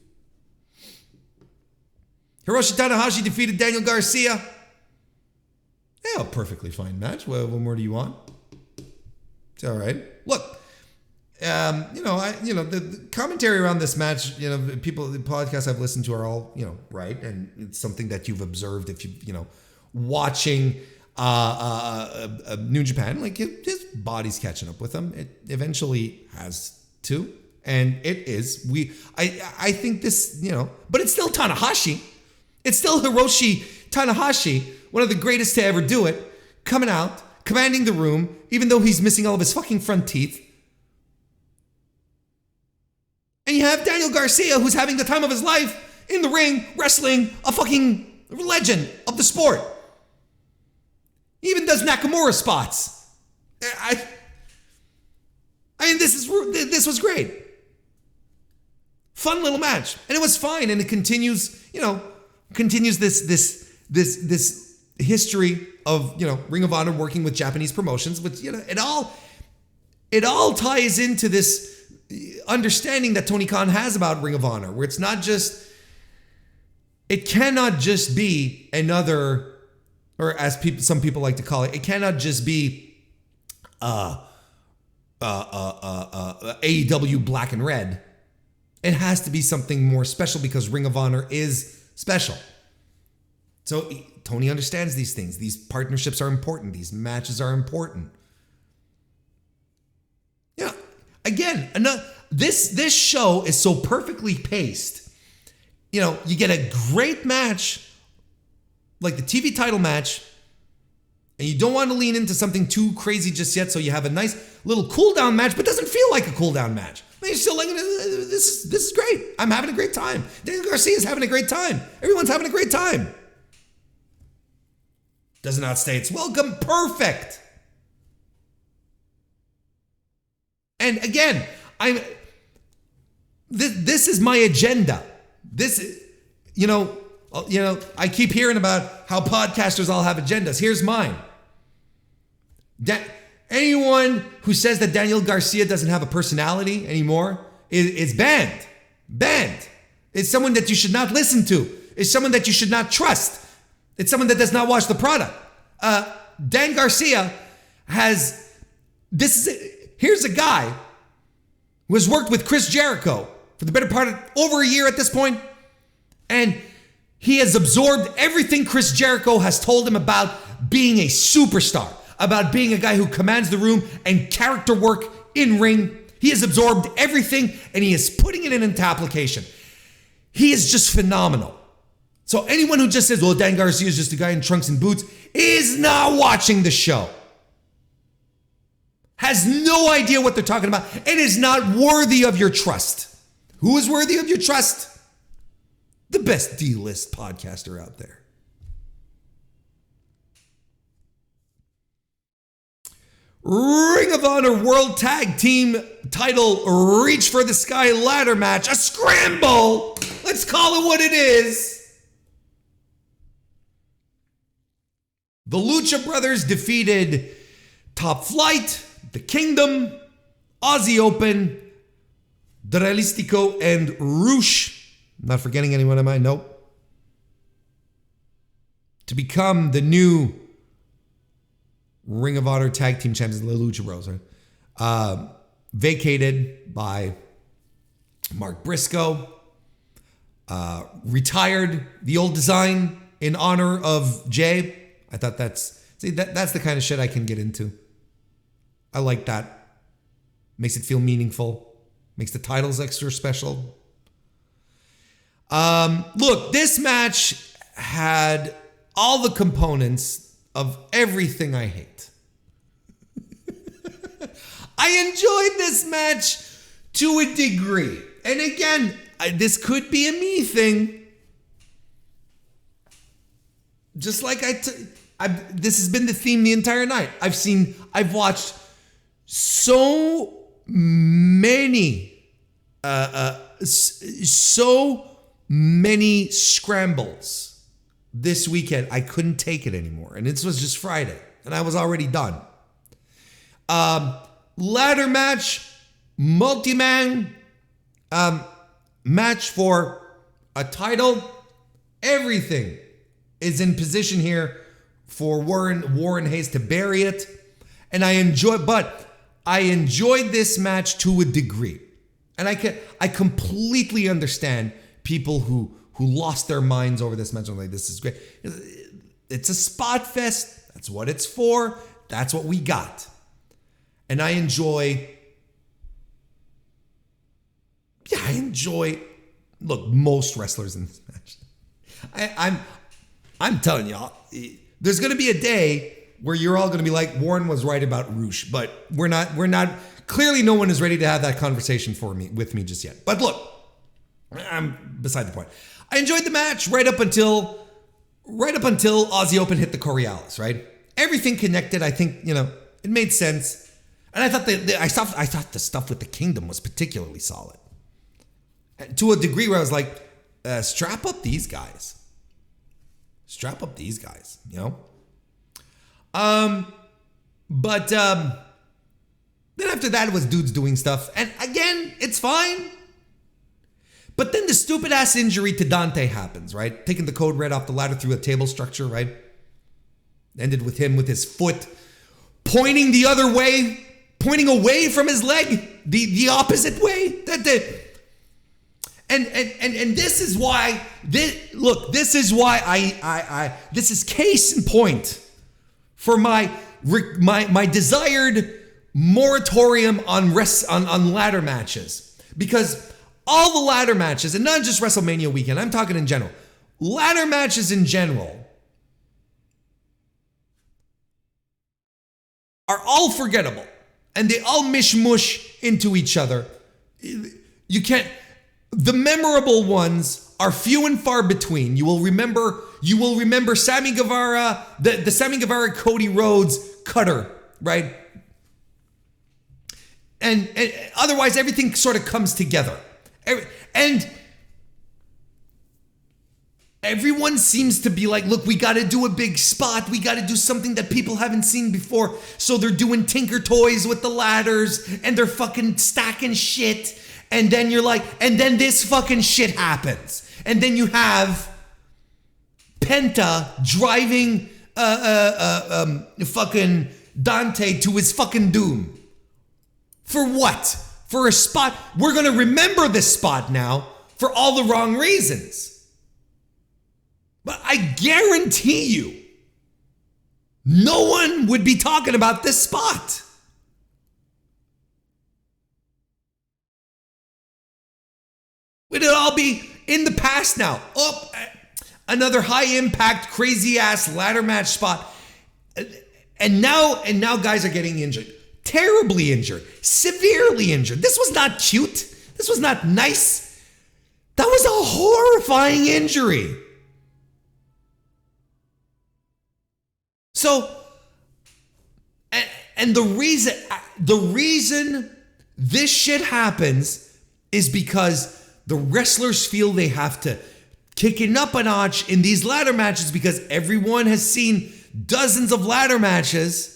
Hiroshi Tanahashi defeated Daniel Garcia. Yeah, a perfectly fine match. What more do you want? It's all right. Look, the commentary around this match, the podcasts I've listened to are all, right. And it's something that you've observed if you, watching New Japan, like his body's catching up with him. It eventually has to, and it is. I think this, but it's still Tanahashi. It's still Hiroshi Tanahashi one of the greatest to ever do it, coming out, commanding the room, even though he's missing all of his fucking front teeth. And you have Daniel Garcia, who's having the time of his life in the ring, wrestling a fucking legend of the sport. He even does Nakamura spots. I mean, this was great. Fun little match. And it was fine. And it continues this history of, Ring of Honor working with Japanese promotions, which, it all ties into this understanding that Tony Khan has about Ring of Honor, where it cannot just be another, or as some people like to call it cannot just be AEW black and red. It has to be something more special because Ring of Honor is special. So Tony understands these things. These partnerships are important. These matches are important. Yeah. Again, this show is so perfectly paced. You get a great match, like the TV title match, and you don't want to lean into something too crazy just yet, so you have a nice little cool down match, but doesn't feel like a cool down match. You're still like, this is great. I'm having a great time. Daniel Garcia is having a great time. Everyone's having a great time. Does not stay its welcome. Perfect. And again, this is my agenda. This is, I keep hearing about how podcasters all have agendas. Here's mine. Anyone who says that Daniel Garcia doesn't have a personality anymore is banned. Banned. It's someone that you should not listen to. It's someone that you should not trust. It's someone that does not watch the product. Dan Garcia here's a guy who has worked with Chris Jericho for the better part of over a year at this point, and he has absorbed everything Chris Jericho has told him about being a superstar, about being a guy who commands the room and character work in ring. He has absorbed everything and he is putting it into application. He is just phenomenal. So anyone who just says, well, Dan Garcia is just a guy in trunks and boots, is not watching the show. Has no idea what they're talking about and is not worthy of your trust. Who is worthy of your trust? The best D-list podcaster out there. Ring of Honor World Tag Team title Reach for the Sky ladder match. A scramble. Let's call it what it is. The Lucha Brothers defeated Top Flight, The Kingdom, Aussie Open, Dralistico, and Roosh. Not forgetting anyone, am I? Nope. To become the new Ring of Honor Tag Team Champions, the Lucha Bros. Right? Vacated by Mark Briscoe. Retired the old design in honor of Jay. I thought that's the kind of shit I can get into. I like that. Makes it feel meaningful. Makes the titles extra special. Look, this match had all the components of everything I hate. I enjoyed this match to a degree. And again, this could be a me thing. Just like this has been the theme the entire night. I've watched so many scrambles this weekend. I couldn't take it anymore. And this was just Friday. And I was already done. Ladder match, multi-man match for a title. Everything is in position here for WarrenHayes to bury it. And I enjoyed this match to a degree. And I completely understand people who lost their minds over this match. I'm like, this is great. It's a spot fest. That's what it's for. That's what we got. And I enjoy, look, most wrestlers in this match. I'm telling y'all, There's going to be a day where you're all going to be like, Warren was right about Roosh, but we're not, clearly no one is ready to have that conversation with me just yet. But look, I'm beside the point. I enjoyed the match right up until Aussie Open hit the Coriolis, right? Everything connected. I think, it made sense. And I thought I thought the stuff with the Kingdom was particularly solid. To a degree where I was like, strap up these guys. Strap up these guys, But then after that, it was dudes doing stuff. And again, it's fine. But then the stupid ass injury to Dante happens, right? Taking the code red off the ladder through a table structure, right? Ended with him with his foot pointing the other way, pointing away from his leg, the opposite way. And this is why this is case in point for my desired moratorium on ladder matches, because all the ladder matches, and not just WrestleMania weekend, I'm talking in general, ladder matches in general are all forgettable, and they all mishmush into each other. The memorable ones are few and far between. You will remember Sammy Guevara, the Sammy Guevara Cody Rhodes cutter, right? And otherwise everything sort of comes together. And everyone seems to be like, look, we got to do a big spot. We got to do something that people haven't seen before. So they're doing Tinker Toys with the ladders, and they're fucking stacking shit. And then you're like, and then this fucking shit happens. And then you have Penta driving fucking Dante to his fucking doom. For what? For a spot. We're going to remember this spot now for all the wrong reasons. But I guarantee you, no one would be talking about this spot. Would it all be in the past now? Oh, another high impact, crazy ass ladder match spot. And now guys are getting injured. Terribly injured. Severely injured. This was not cute. This was not nice. That was a horrifying injury. So, and the reason this shit happens is because the wrestlers feel they have to kick it up a notch in these ladder matches, because everyone has seen dozens of ladder matches.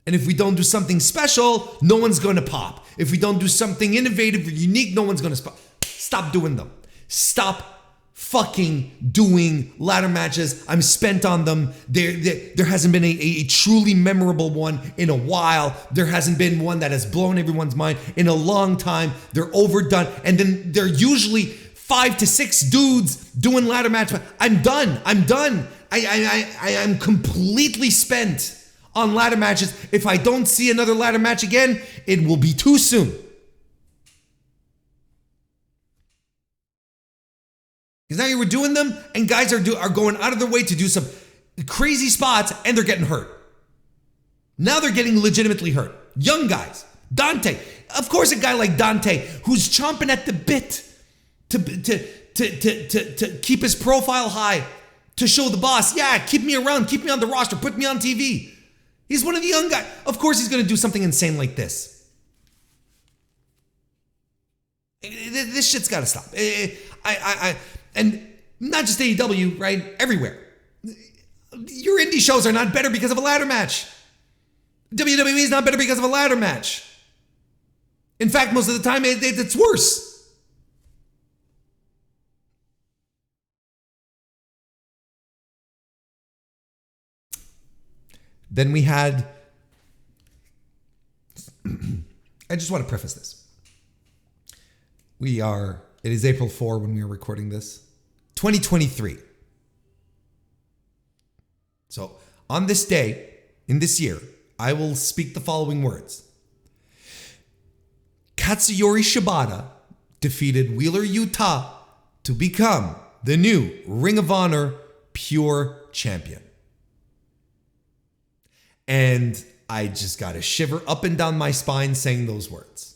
And if we don't do something special, no one's going to pop. If we don't do something innovative or unique, no one's going to pop. Stop doing them. Stop fucking doing ladder matches. I'm spent on them. There hasn't been a truly memorable one in a while. There hasn't been one that has blown everyone's mind in a long time. They're overdone. And then they're usually 5 to 6 dudes doing ladder matches. I'm done. I'm completely spent on ladder matches. If I don't see another ladder match again, it will be too soon. Because now you were doing them, and guys are going out of their way to do some crazy spots, and they're getting hurt. Now they're getting legitimately hurt. Young guys. Dante. Of course, a guy like Dante, who's chomping at the bit to keep his profile high, to show the boss, yeah, keep me around, keep me on the roster, put me on TV. He's one of the young guys. Of course he's going to do something insane like this. This shit's got to stop. And not just AEW, right? Everywhere. Your indie shows are not better because of a ladder match. WWE is not better because of a ladder match. In fact, most of the time, it's worse. Then we had, I just want to preface this. It is April 4 when we are recording this, 2023. So on this day, in this year, I will speak the following words. Katsuyori Shibata defeated Wheeler Yuta to become the new Ring of Honor Pure Champion. And I just got a shiver up and down my spine saying those words.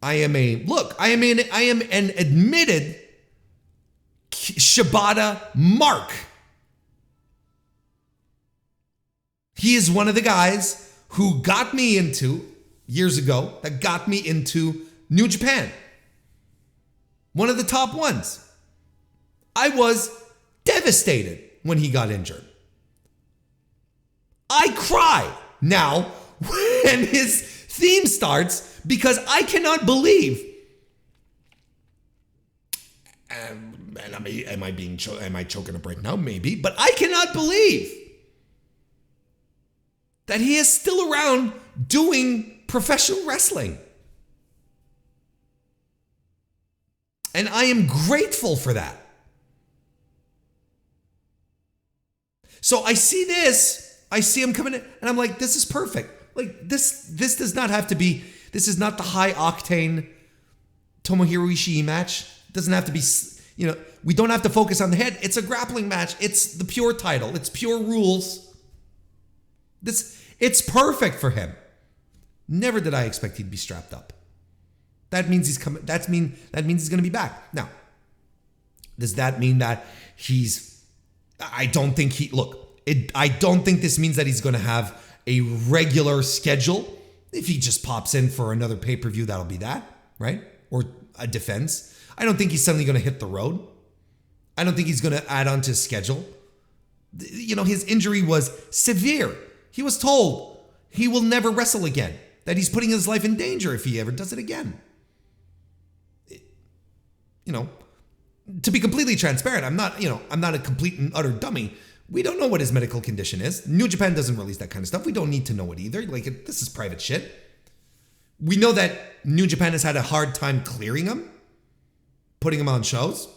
I am an admitted Shibata mark. He is one of the guys who got me into, years ago, that got me into New Japan. One of the top ones. I was devastated when he got injured. I cry now when his theme starts because I cannot believe. Am I choking a break now? Maybe, but I cannot believe that he is still around doing professional wrestling. And I am grateful for that. So I see this, I see him coming in, and I'm like, this is perfect. Like, this does not have to be, this is not the high octane Tomohiro Ishii match. It doesn't have to be, we don't have to focus on the head. It's a grappling match. It's the pure title. It's pure rules. It's perfect for him. Never did I expect he'd be strapped up. That means he's coming. That means he's going to be back. Now, does that mean that I don't think this means that he's going to have a regular schedule. If he just pops in for another pay-per-view, that'll be that, right? Or a defense. I don't think he's suddenly going to hit the road. I don't think he's going to add on to his schedule. His injury was severe. He was told he will never wrestle again, that he's putting his life in danger if he ever does it again. To be completely transparent, I'm not a complete and utter dummy. We don't know what his medical condition is. New Japan doesn't release that kind of stuff. We don't need to know it either. This is private shit. We know that New Japan has had a hard time clearing him, putting him on shows.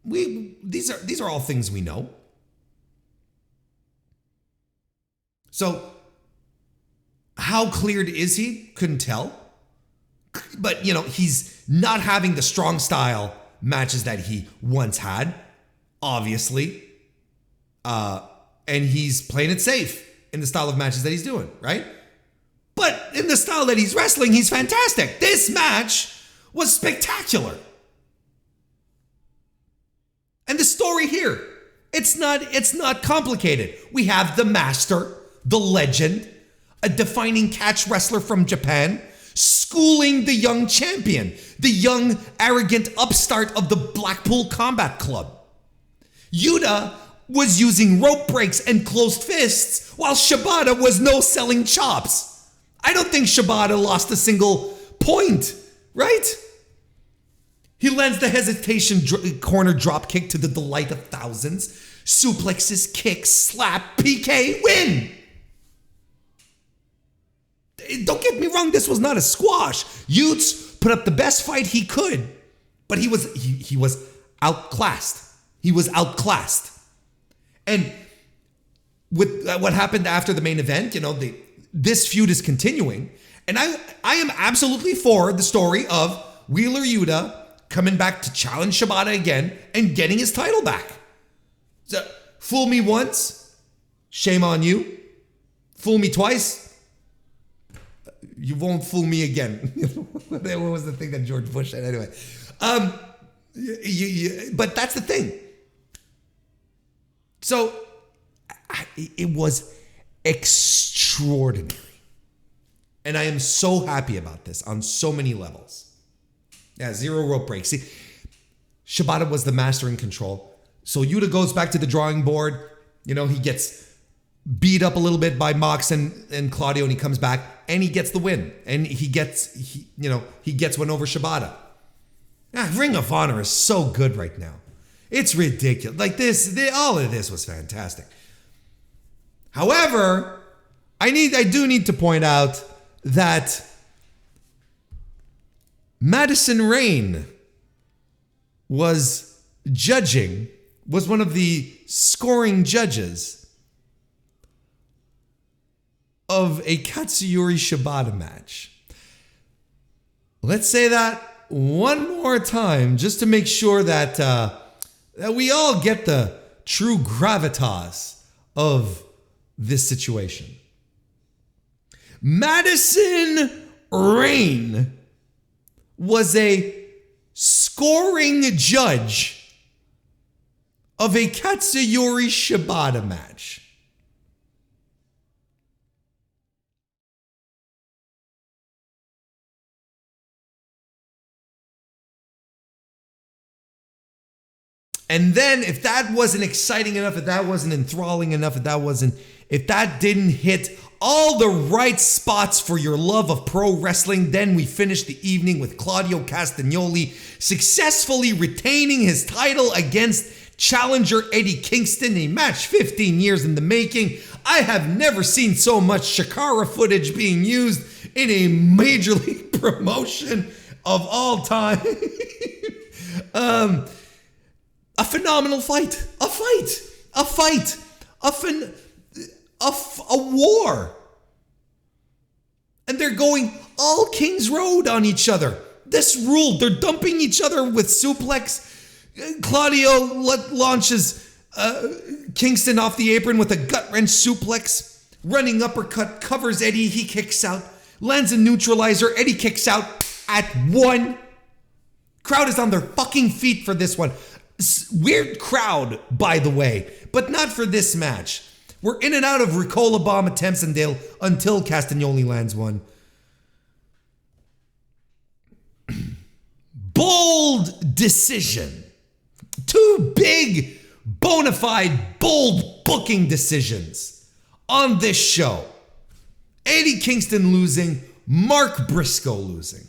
These are all things we know. So, how cleared is he? Couldn't tell. But, he's not having the strong style matches that he once had, obviously. And he's playing it safe in the style of matches that he's doing, right? But in the style that he's wrestling, he's fantastic. This match was spectacular. And the story here, it's not complicated. We have the master, the legend, a defining catch wrestler from Japan, schooling the young champion, the young, arrogant upstart of the Blackpool Combat Club. Yuta was using rope breaks and closed fists, while Shibata was no-selling chops. I don't think Shibata lost a single point, right? He lands the hesitation corner drop kick to the delight of thousands. Suplexes, kicks, slap, PK, win! Don't get me wrong, this was not a squash. Utes put up the best fight he could, but he was outclassed. He was outclassed. And with what happened after the main event, this feud is continuing. And I am absolutely for the story of Wheeler Yuta coming back to challenge Shibata again and getting his title back. So, fool me once, shame on you. Fool me twice, you won't fool me again. What was the thing that George Bush said? Anyway, but that's the thing. So it was extraordinary. And I am so happy about this on so many levels. Yeah, zero rope breaks. See, Shibata was the master in control. So Yuta goes back to the drawing board. He gets beat up a little bit by Mox and Claudio, and he comes back and he gets the win. And he gets one over Shibata. Ring of Honor is so good right now. It's ridiculous. All of this was fantastic. However, I do need to point out that Madison Rayne was one of the scoring judges of a Katsuyori Shibata match. Let's say that one more time just to make sure that that we all get the true gravitas of this situation. Madison Rayne was a scoring judge of a Katsuyori Shibata match. And then if that wasn't exciting enough, if that wasn't enthralling enough, if that didn't hit all the right spots for your love of pro wrestling, then we finished the evening with Claudio Castagnoli successfully retaining his title against challenger Eddie Kingston, a match 15 years in the making. I have never seen so much Shakara footage being used in a major league promotion of all time. A phenomenal fight, a war. And they're going all King's Road on each other. This ruled. They're dumping each other with suplex. Claudio launches Kingston off the apron with a gut wrench suplex. Running uppercut, covers Eddie. He kicks out. Lands a neutralizer. Eddie kicks out at one. Crowd is on their fucking feet for this one. Weird crowd, by the way, but not for this match. We're in and out of Ricola bomb attempts until Castagnoli lands one. Bold decision. Two big, bona fide, bold booking decisions on this show. Eddie Kingston losing, Mark Briscoe losing.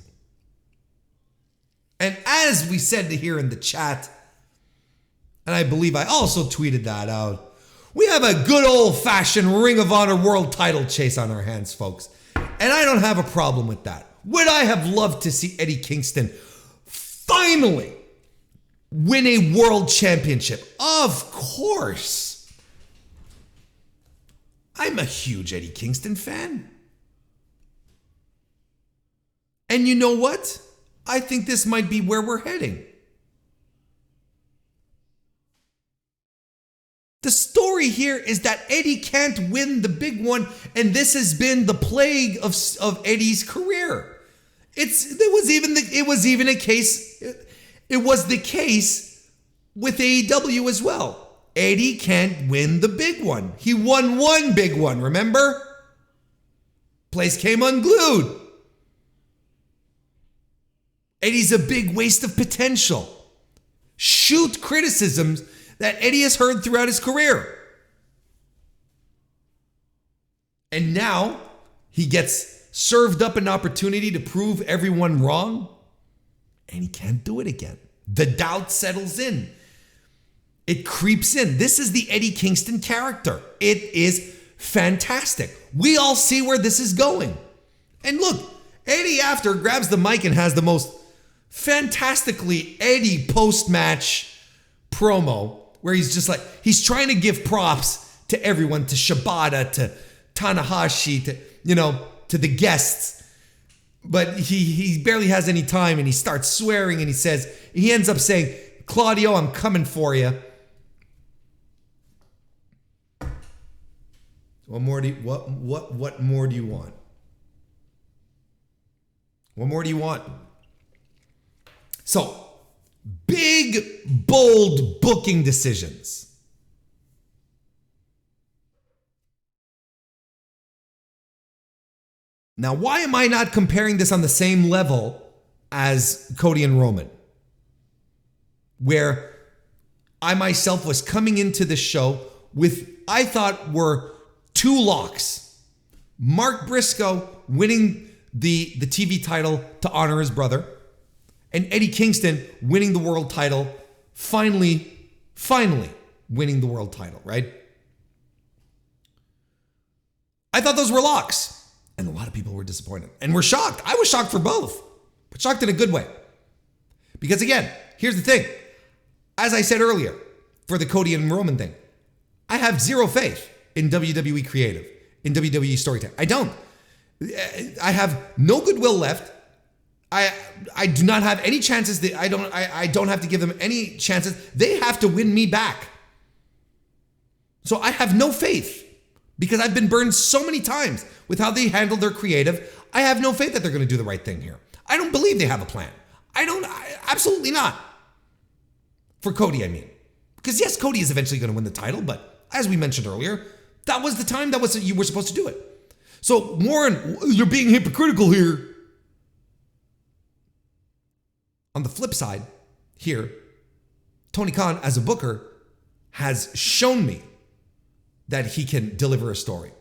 And as we said here in the chat, and I believe I also tweeted that out, we have a good old-fashioned Ring of Honor World title chase on our hands, folks. And I don't have a problem with that. Would I have loved to see Eddie Kingston finally win a world championship? Of course. I'm a huge Eddie Kingston fan. And you know what? I think this might be where we're heading. The story here is that Eddie can't win the big one, and this has been the plague of Eddie's career. It was the case with AEW as well. Eddie can't win the big one. He won one big one, remember? Place came unglued. Eddie's a big waste of potential. Shoot criticisms that Eddie has heard throughout his career. And now he gets served up an opportunity to prove everyone wrong, and he can't do it again. The doubt settles in. It creeps in. This is the Eddie Kingston character. It is fantastic. We all see where this is going. And look, Eddie after grabs the mic and has the most fantastically Eddie post-match promo where he's just like, he's trying to give props to everyone, to Shibata, to Tanahashi, to the guests. But he barely has any time, and he starts swearing, and he ends up saying, Claudio, I'm coming for you. What more do you want? What more do you want? What more do you want? So, big, bold booking decisions. Now, why am I not comparing this on the same level as Cody and Roman? Where I myself was coming into the show with, I thought, were two locks. Mark Briscoe winning the TV title to honor his brother, and Eddie Kingston winning the world title, finally winning the world title, right? I thought those were locks. And a lot of people were disappointed and were shocked. I was shocked for both, but shocked in a good way. Because again, here's the thing. As I said earlier, for the Cody and Roman thing, I have zero faith in WWE creative, in WWE storytelling. I don't. I have no goodwill left. I do not have any chances. I don't have to give them any chances. They have to win me back. So I have no faith because I've been burned so many times with how they handle their creative. I have no faith that they're going to do the right thing here. I don't believe they have a plan. Absolutely not. For Cody, I mean. Because yes, Cody is eventually going to win the title, but as we mentioned earlier, that was the time you were supposed to do it. So Warren, you're being hypocritical here. On the flip side, here, Tony Khan, as a booker, has shown me that he can deliver a story.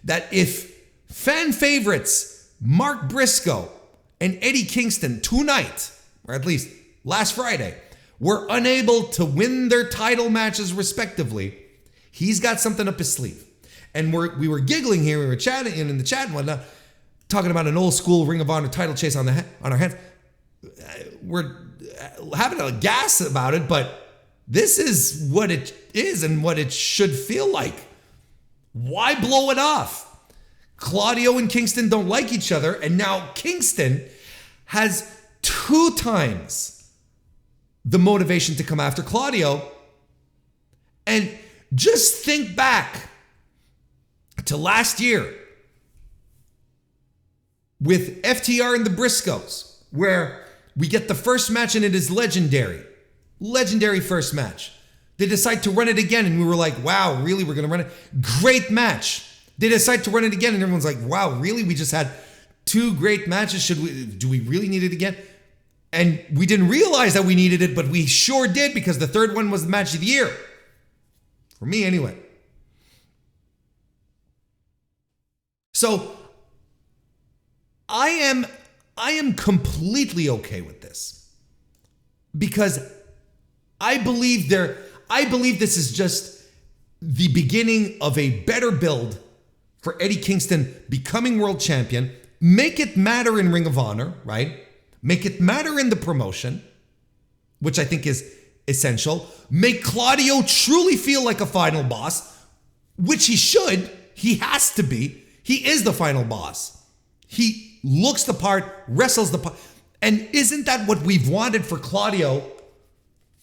That if fan favorites Mark Briscoe and Eddie Kingston tonight, or at least last Friday, were unable to win their title matches respectively, he's got something up his sleeve. And we were giggling here, we were chatting in the chat and whatnot, talking about an old school Ring of Honor title chase on our hands. We're having a gas about it, but this is what it is and what it should feel like. Why blow it off? Claudio and Kingston don't like each other, and now Kingston has 2 times the motivation to come after Claudio. And just think back to last year with FTR and the Briscoes, where we get the first match and it is legendary. Legendary first match. They decide to run it again and we were like, wow, really? We're going to run it? Great match. They decide to run it again and everyone's like, wow, really? We just had 2 great matches. Do we really need it again? And we didn't realize that we needed it, but we sure did because the third one was the match of the year. For me, anyway. So I am completely okay with this because I believe this is just the beginning of a better build for Eddie Kingston becoming world champion. Make it matter in Ring of Honor, right? Make it matter in the promotion, which I think is essential. Make Claudio truly feel like a final boss, which he should. He has to be. He is the final boss. He looks the part, wrestles the part. And isn't that what we've wanted for Claudio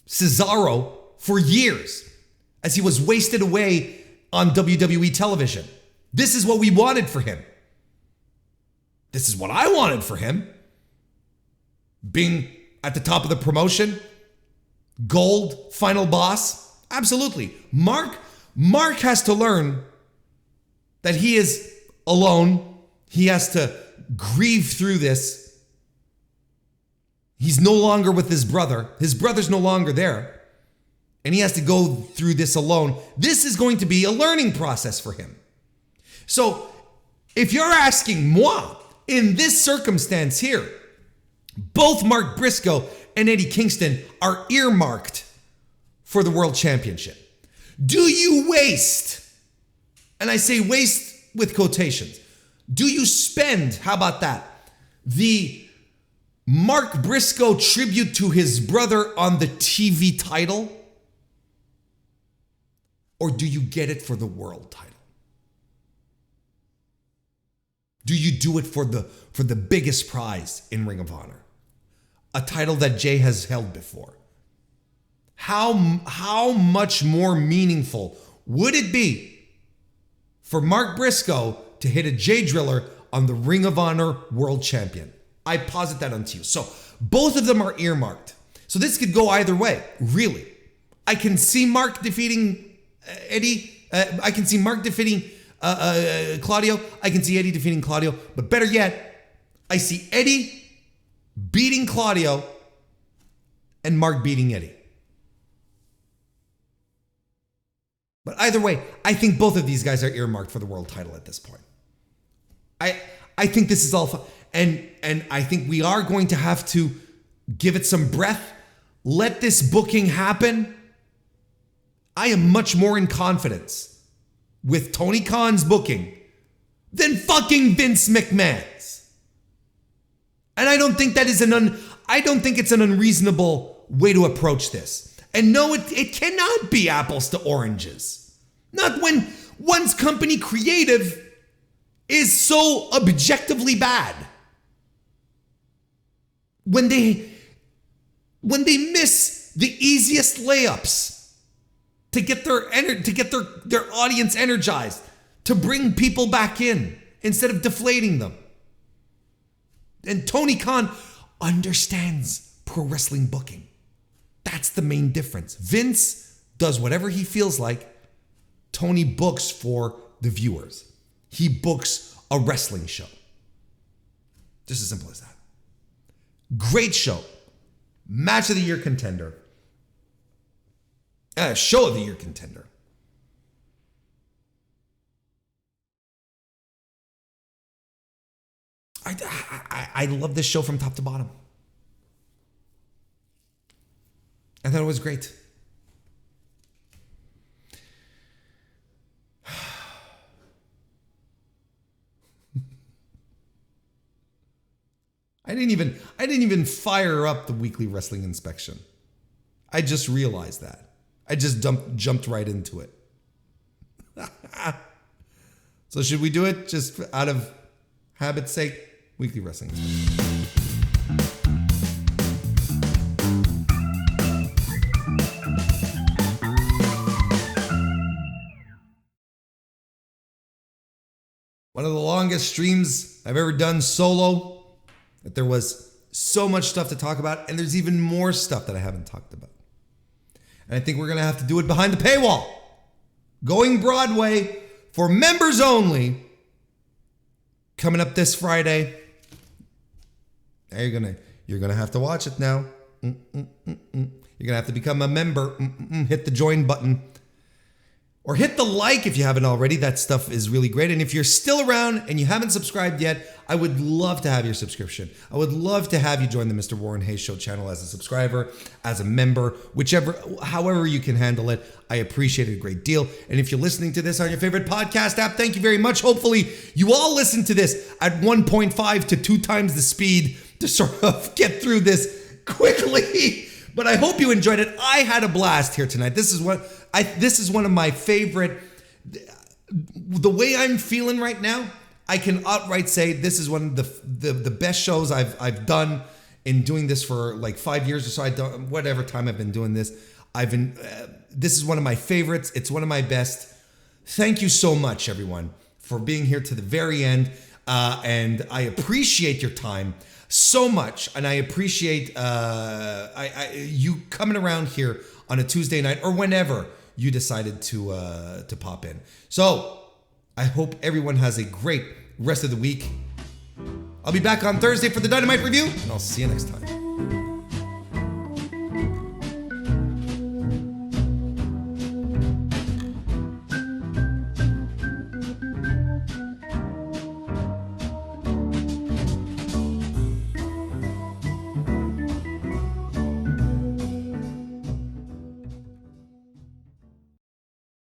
Cesaro for years as he was wasted away on WWE television? This is what we wanted for him. This is what I wanted for him. Being at the top of the promotion, gold, final boss. Absolutely. Mark has to learn that he is alone. He has to grieve through this. He's no longer with his brother. His brother's no longer there. And he has to go through this alone. This is going to be a learning process for him. So if you're asking moi, in this circumstance here, both Mark Briscoe and Eddie Kingston are earmarked for the world championship. Do you waste, and I say waste with quotations, do you spend, how about that, the Mark Briscoe tribute to his brother on the TV title? Or do you get it for the world title? Do you do it for the biggest prize in Ring of Honor? A title that Jay has held before. How much more meaningful would it be for Mark Briscoe to hit a Jay Driller on the Ring of Honor World Champion? I posit that onto you. So both of them are earmarked. So this could go either way, really. I can see Mark defeating Eddie. I can see Mark defeating Claudio. I can see Eddie defeating Claudio. But better yet, I see Eddie beating Claudio and Mark beating Eddie. But either way, I think both of these guys are earmarked for the world title at this point. I think this is all fun. And I think we are going to have to give it some breath. Let this booking happen. I am much more in confidence with Tony Khan's booking than fucking Vince McMahon's. And I don't think that is I don't think it's an unreasonable way to approach this. And no, it cannot be apples to oranges. Not when one's company creative is so objectively bad. when they miss the easiest layups to get their audience energized, to bring people back in instead of deflating them. And Tony Khan understands pro wrestling booking. That's the main difference. Vince does whatever he feels like. Tony books for the viewers. He books a wrestling show. Just as simple as that. Great show. Match of the year contender. Show of the year contender. I love this show from top to bottom. I thought it was great. I didn't even fire up the weekly wrestling inspection. I just realized that. I just jumped right into it. So should we do it just out of habit's sake? Weekly wrestling inspection. One of the longest streams I've ever done solo. That there was so much stuff to talk about, and there's even more stuff that I haven't talked about. And I think we're going to have to do it behind the paywall. Going Broadway for members only. Coming up this Friday. Now you're gonna have to watch it now. You're gonna have to become a member. Hit the join button. Or hit the like if you haven't already. That stuff is really great. And if you're still around and you haven't subscribed yet, I would love to have your subscription. I would love to have you join the Mr. Warren Hayes Show channel as a subscriber, as a member, however you can handle it. I appreciate it a great deal. And if you're listening to this on your favorite podcast app, thank you very much. Hopefully you all listen to this at 1.5 to 2 times the speed to sort of get through this quickly. But I hope you enjoyed it. I had a blast here tonight. This is one of my favorite. The way I'm feeling right now, I can outright say this is one of the best shows I've done in doing this for like 5 years or so. Whatever time I've been doing this. This is one of my favorites. It's one of my best. Thank you so much, everyone, for being here to the very end. And I appreciate your time so much, and I appreciate you coming around here on a Tuesday night or whenever you decided to pop in. So I hope everyone has a great rest of the week. I'll be back on Thursday for the Dynamite review, and I'll see you next time.